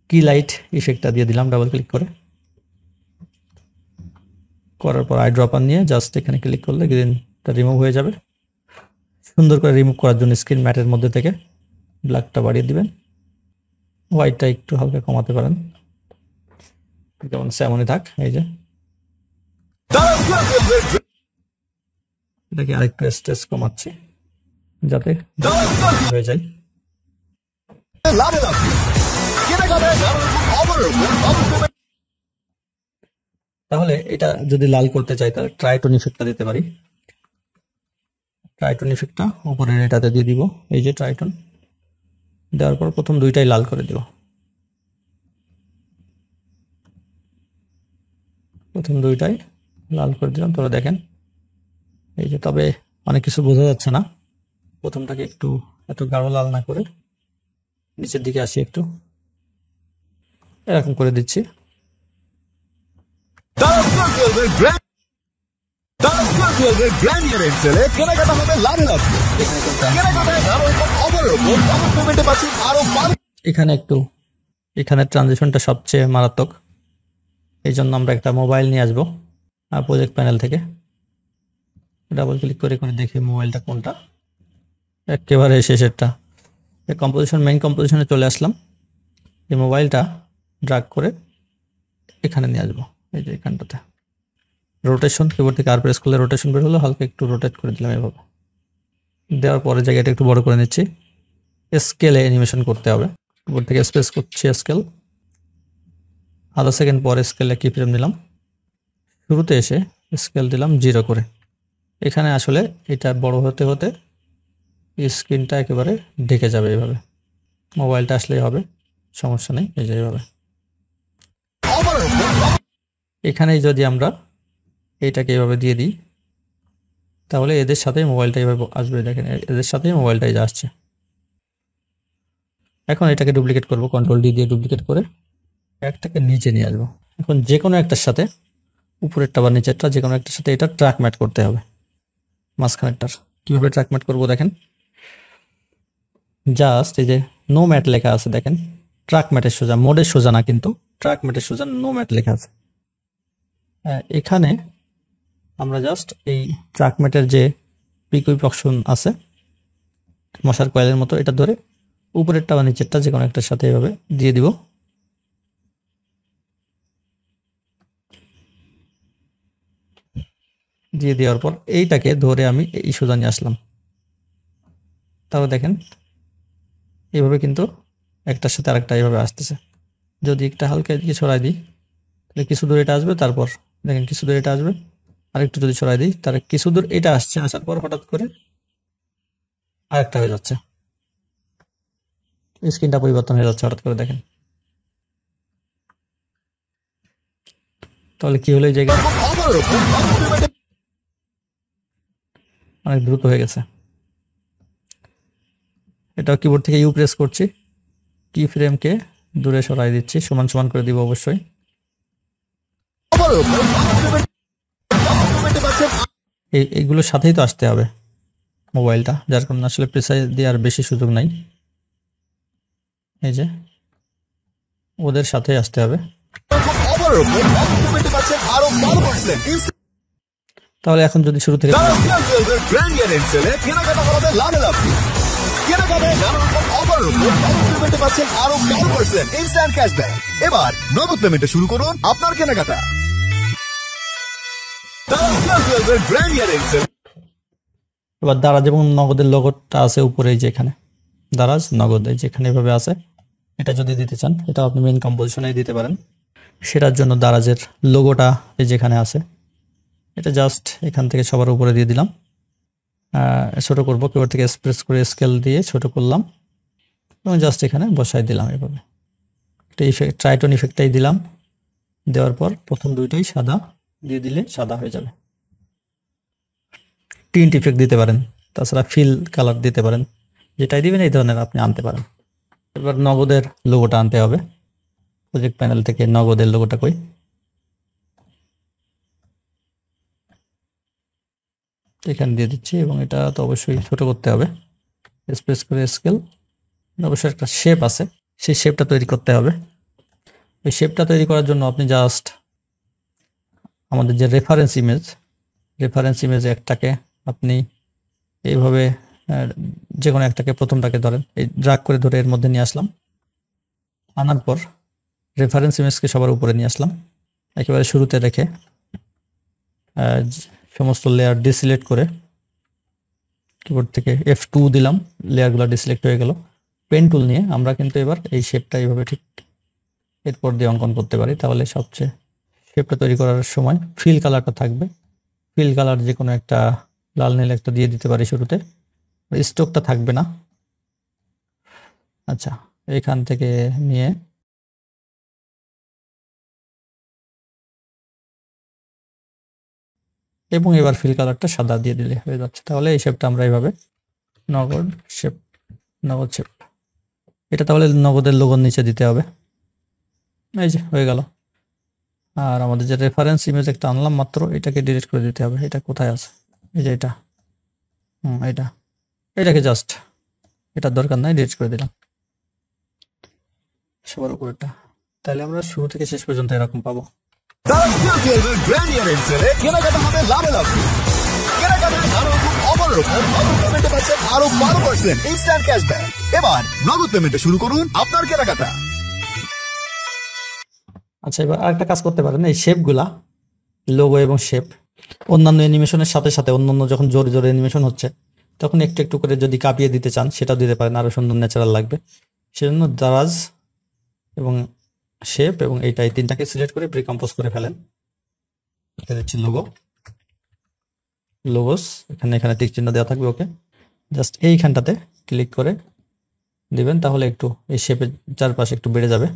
Speaker 1: কি লাইট ইফেক্টটা দিয়ে দিলাম ডাবল ক্লিক করে। করার পর আই ড্রপার নিয়ে জাস্ট এখানে ক্লিক করলে গ্রিনটা রিমুভ হয়ে যাবে। সুন্দর করে রিমুভ করার জন্য স্ক্রিন ম্যাটের মধ্যে থেকে ব্ল্যাকটা বাড়িয়ে দিবেন, হোয়াইটটা একটু হালকা কমাতে পারেন, যেমন সেমনই থাক। এই যে এটাকে আরেকটু স্ট্রেস কমাচ্ছি যাতে হয়ে যায়। তাহলে এটা যদি লাল করতে চাই তাহলে ট্রাইটোন ইফেক্টটা দিতে পারি। ট্রাইটোন ইফেক্টটা উপরের এটাতে দিয়ে দিব। এই যে ট্রাইটোন দেওয়ার পর প্রথম দুইটাই লাল করে দিব, প্রথম দুইটাই লাল করে দিলাম। তবে দেখেন এই যে, তবে অনেক কিছু বোঝা যাচ্ছে না। প্রথমটাকে একটু এত গাঢ় লাল না করে নিচের দিকে আসি, একটু এরকম করে দিচ্ছি। এখানে একটু এখানে ট্রানজিশনটা সবচেয়ে মারাত্মক, এই জন্য আমরা একটা মোবাইল নিয়ে আসবো প্রজেক্ট প্যানেল থেকে। ডাবল ক্লিক করে করে দেখি মোবাইলটা কোনটা, একেবারে শেষেরটা। কম্পোজিশন, মেইন কম্পোজিশনে চলে আসলাম। এই মোবাইলটা ড্র্যাগ করে এখানে নিয়ে আসবো, এই যে এখানটাতে। রোটেশন, কিবোর্ড থেকে আর প্রেস করলে রোটেশন বের হলো, হালকা একটু রোটেট করে দিলাম এভাবে। দেওয়ার পরে জায়গাটা একটু বড় করে নিচ্ছি। স্কেলে অ্যানিমেশন করতে হবে, কিবোর্ড থেকে স্পেস করছি, স্কেল। আধা সেকেন্ড পরে স্কেলে কি ফ্রেম দিলাম, শুরুতে এসে স্কেল দিলাম 0 করে। এখানে আসলে এটা বড় হতে হতে স্ক্রিনটা একেবারে ঢেকে যাবে এইভাবে। মোবাইলটা আসলেই হবে, সমস্যা নেই, এই যে এইভাবে। এখানেই যদি আমরা এইটাকে এইভাবে দিয়ে দিই তাহলে এদের সাথেই মোবাইলটা এইভাবে আসবে। দেখেন এদের সাথেই মোবাইলটাই আসছে। এখন এটাকে ডুপ্লিকেট করব, কন্ট্রোল ডি দিয়ে ডুপ্লিকেট করে একটাকে নিচে নিয়ে আসবো। এখন যে কোনো একটার সাথে, উপরেরটা বা নিচেরটা, যে কোনো একটার সাথে এটা ট্র্যাক ম্যাট করতে হবে। মাঝখানেরটার কীভাবে ট্র্যাক ম্যাট করবো দেখেন, জাস্ট এই যে নো ম্যাট লেখা আছে দেখেন, ট্র্যাক ম্যাটের সোজা, মোডের সোজা না কিন্তু ট্র্যাক ম্যাটের সোজা নো ম্যাট লেখা আছে। এখানে আমরা জাস্ট এই ট্র্যাক ম্যাটের যে পিকুইপ অপশন আছে মশার কয়েলের মতো, এটা ধরে উপরেরটা বা নিচেরটা যে কোনো একটার সাথে এভাবে দিয়ে দিব। দিয়ে দেওয়ার পর এইটাকে ধরে আমি এই সোজা নিয়ে আসলাম। তারপর দেখেন এইভাবে কিন্তু একটার সাথে আরেকটা এইভাবে আসতেছে। যদি একটা হালকা এদিকে ছড়াই দিই তাহলে কিছু দূর এটা আসবে, তারপর দেখেন কিছু দূর এটা আসবে, আরেকটু যদি ছড়াই দিই তাহলে কিছু দূর এটা আসছে, আসার পর হঠাৎ করে আরেকটা হয়ে যাচ্ছে, স্ক্রিনটা পরিবর্তন হয়ে যাচ্ছে হঠাৎ করে। দেখেন তাহলে কি হলো, এই জায়গায় অনেক দ্রুত হয়ে গেছে। এটা কিবোর্ড থেকে ইউ প্রেস করছি, কি ফ্রেমকে দূরে সরাই দিচ্ছি, সমান সমান করে দিব অবশ্যই। এইগুলোর সাথেই তো আসতে হবে মোবাইলটা, যার কারণে আসলে প্রেসাইজ দিয়ে আর বেশি সুযোগ নাই। এই যে ওদের সাথে আসতে হবে। তাহলে এখন যদি শুরু থেকে
Speaker 2: এবার নগদ পেমেন্টে শুরু করুন আপনার কেনাকাটা।
Speaker 1: এবার দারাজ এবং নগদের লোগোটা আছে উপরে, যেখানে দারাজ নগদ যেখানে এভাবে আছে, এটা যদি দিতে চান এটা আপনি মেইন কম্পোজিশনে দিতে পারেন। সেটার জন্য দারাজের লোগোটা এই যেখানে আছে, এটা জাস্ট এখান থেকে সবার উপরে দিয়ে দিলাম। ছোট করবো, কিবোর্ড থেকে প্রেস করে স্কেল দিয়ে ছোট করলাম এবং জাস্ট এখানে বসাই দিলাম এভাবে। একটা ইফেক্ট, ট্রাইটন ইফেক্টটাই দিলাম। দেওয়ার পর প্রথম দুইটাই সাদা দিয়ে দিলে সাদা হয়ে যাবে। টিন্ট ইফেক্ট দিতে পারেন, তাছাড়া ফিল কালার দিতে পারেন, যেটাই দিবেন এই ধরনের আপনি আনতে পারেন। এবার নগদের লোগোটা আনতে হবে, প্রজেক্ট প্যানেল থেকে নগদের লোগোটা কই, এখানে দিয়ে দিচ্ছি এবং এটা তো অবশ্যই ছোট করতে হবে। স্পেস করে স্কেল, অবশ্যই একটা শেপ আছে, সেই শেপটা তৈরি করতে হবে। ওই শেপটা তৈরি করার জন্য আপনি জাস্ট আমাদের যে রেফারেন্স ইমেজ একটাকে আপনি এইভাবে যে কোনো একটাকে, প্রথমটাকে ধরেন, এই ড্র্যাগ করে ধরে এর মধ্যে নিয়ে আসলাম। আনার পর রেফারেন্স ইমেজকে সবার উপরে নিয়ে আসলাম, একেবারে শুরুতে রেখে সমস্ত লেয়ার ডিসিলেক্ট করে কিবোর্ড থেকে F2 দিলাম, লেয়ারগুলো ডিসিলেক্ট হয়ে গেল। পেন টুল নিয়ে আমরা কিন্তু এবার এই শেপটা এইভাবে ঠিক এরপর দিয়ে অঙ্কন করতে পারি। তাহলে সবচেয়ে শেপটা তৈরি করার সময় ফিল কালারটা থাকবে, ফিল কালার যে কোনো একটা লাল নীল একটা দিয়ে দিতে পারি শুরুতে, স্ট্রোকটা থাকবে না। আচ্ছা, এখান থেকে নিয়ে এবং এবার ফিল কালারটা সাদা দিয়ে দিলে হয়ে যাচ্ছে। তাহলে এই শেপটা আমরা এইভাবে নগদ শেপ এটা তাহলে নগদের লোগোর নিচে দিতে হবে। এই যে হয়ে গেল। আর আমাদের যে রেফারেন্স ইমেজ একটা আনলাম মাত্র, এটাকে ডিলিট করে দিতে হবে। এটা কোথায় আছে, এই যে এটা, এটাকে জাস্ট, এটার দরকার নাই, ডিলিট করে দিলাম। সবার উপরেরটা, তাহলে আমরা শুরু থেকে শেষ পর্যন্ত এরকম পাবো।
Speaker 2: তারা স্কেল 12 এর গ্র্যান্ড ইয়ার এন্ড সেলে কেনাকাটা হবে লাভে লাভ। কেনাকাটায় নানা রকম অফারের উপর নগদ পেমেন্টে পাচ্ছেন আরো 12% ইনস্ট্যান্ট ক্যাশব্যাক। এবার নগদ পেমেন্টে শুরু করুন আপনার কেনাকাটা।
Speaker 1: আচ্ছা, এবার আরেকটা কাজ করতে পারেন, এই শেপগুলা, লোগো এবং শেপ অন্যান্য অ্যানিমেশনের সাথে সাথে অন্যান্য যখন জোরে জোরে অ্যানিমেশন হচ্ছে তখন একটু একটু করে যদি কাঁপিয়ে দিতে চান সেটাও দিতে পারেন, আরো সুন্দর ন্যাচারাল লাগবে। সেজন্য দারাজ এবং শেপ এবং এই তিনটাকে সিলেক্ট করে প্রিকম্পোজ করে ফেলেন। এটা হচ্ছে লোগোস, এখানে টিক চিহ্ন দেওয়া থাকবে। ওকে, জাস্ট এইখানটাতে ক্লিক করে দিবেন, তাহলে একটু এই শেপের চারপাশে একটু বেড়ে যাবে।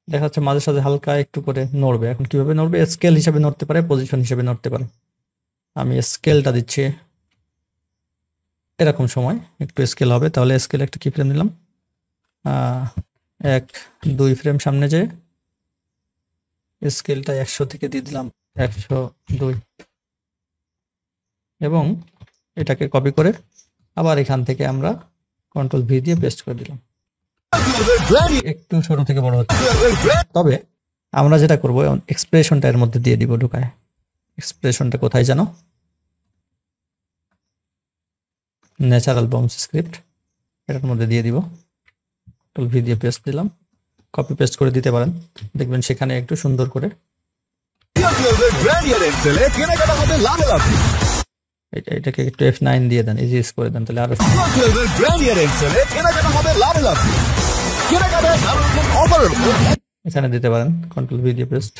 Speaker 1: দেখা যাচ্ছে মাঝে সাঝে হালকা একটু করে নড়বে। এখন কিভাবে নড়বে? স্কেল হিসেবে নড়তে পারে, পজিশন হিসেবে নড়তে পারে। আমি স্কেলটা দিচ্ছি এরকম সময় একটু স্কেল হবে, তাহলে স্কেল একটা কি ফ্রেম নিলাম, 1-2 ফ্রেম সামনে যে স্কেলটা 100 থেকে দিয়ে দিলাম 102 এবং এটাকে কপি করে আবার এখান থেকে আমরা কন্ট্রোল ভি দিয়ে পেস্ট করে দিলাম। একটু ছোট থেকে বড় হচ্ছে, তবে আমরা যেটা করব এক্সপ্রেশনটা এর মধ্যে দিয়ে দিব ঢুকায়। এক্সপ্রেশনটা কোথায় জানো? ন্যাচারাল বাউন্স স্ক্রিপ্ট এটার মধ্যে দিয়ে দিব। কন্ট্রোল ভি দিয়ে পেস্ট দিলাম, কপি পেস্ট করে দিতে পারেন, দেখবেন সেখানে একটু সুন্দর করে এটাকে একটু F9 দিয়ে দেন, ইজি করে দেন, তাহলে আরো এখানে দিতে পারেন কন্ট্রোল ভি দিয়ে পেস্ট।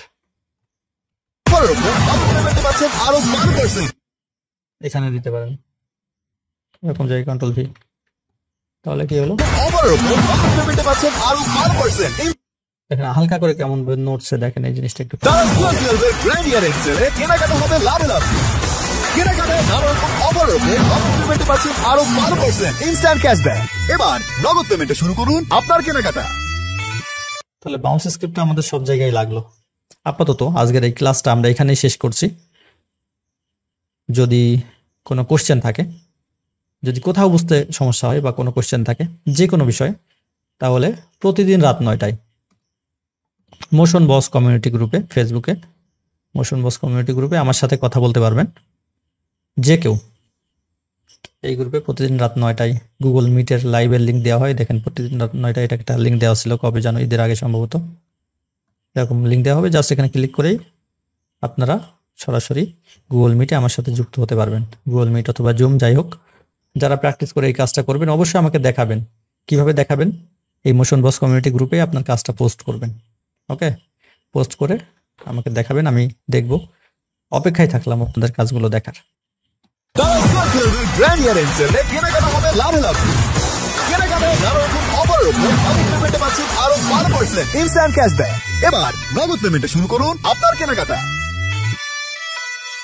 Speaker 1: এখানে দিতে পারেন এরকম জায়গায় কন্ট্রোল ভি, তাহলে কি হলো দেখেন হালকা করে কেমন নোটসে দেখেন এই জিনিসটা একটু।
Speaker 2: আরো 12% ইনস্ট্যান্ট ক্যাশব্যাক। এবার নগদ পেমেন্টে শুরু করুন আপনার কেনাকাটা।
Speaker 1: তাহলে বাউন্স স্ক্রিপ্টটা আমাদের সব জায়গায় লাগলো। আপাতত আজকের এই ক্লাসটা আমরা এখানেই শেষ করছি। যদি কোনো কোশ্চেন থাকে, যদি কোথাও বুঝতে সমস্যা হয় বা কোনো কোশ্চেন থাকে যে কোনো বিষয়ে, তাহলে প্রতিদিন রাত 9টায় মোশন বস কমিউনিটি গ্রুপে, ফেসবুকে মোশন বস কমিউনিটি গ্রুপে আমার সাথে কথা বলতে পারবেন যে কেউ। এই গ্রুপে প্রতিদিন রাত 9টায় গুগল মিটের লাইভের লিঙ্ক দেওয়া হয়। দেখেন প্রতিদিন রাত 9টায় এটা একটা লিঙ্ক দেওয়া ছিল, কবে জানো, ঈদের আগে সম্ভবত এরকম লিঙ্ক দেওয়া হবে। জাস্ট এখানে ক্লিক করেই আপনারা সরাসরি গুগল মিটে আমার সাথে যুক্ত হতে পারবেন। গুগল মিট অথবা জুম, যাই হোক, যারা প্র্যাকটিস করে এই কাজটা করবেন অবশ্যই আমাকে দেখাবেন। কিভাবে দেখাবেন? এই মোশন বস কমিউনিটি গ্রুপে আপনার কাজটা পোস্ট করবেন। ওকে, পোস্ট করে আমাকে দেখাবেন, আমি দেখব। অপেক্ষায় থাকলাম আপনাদের কাজগুলো দেখার।
Speaker 2: আরো 12% ইনস্ট্যান্ট ক্যাশব্যাক। এবার নগদ পেমেন্টে শুরু করুন আপনার কেনাকাটা।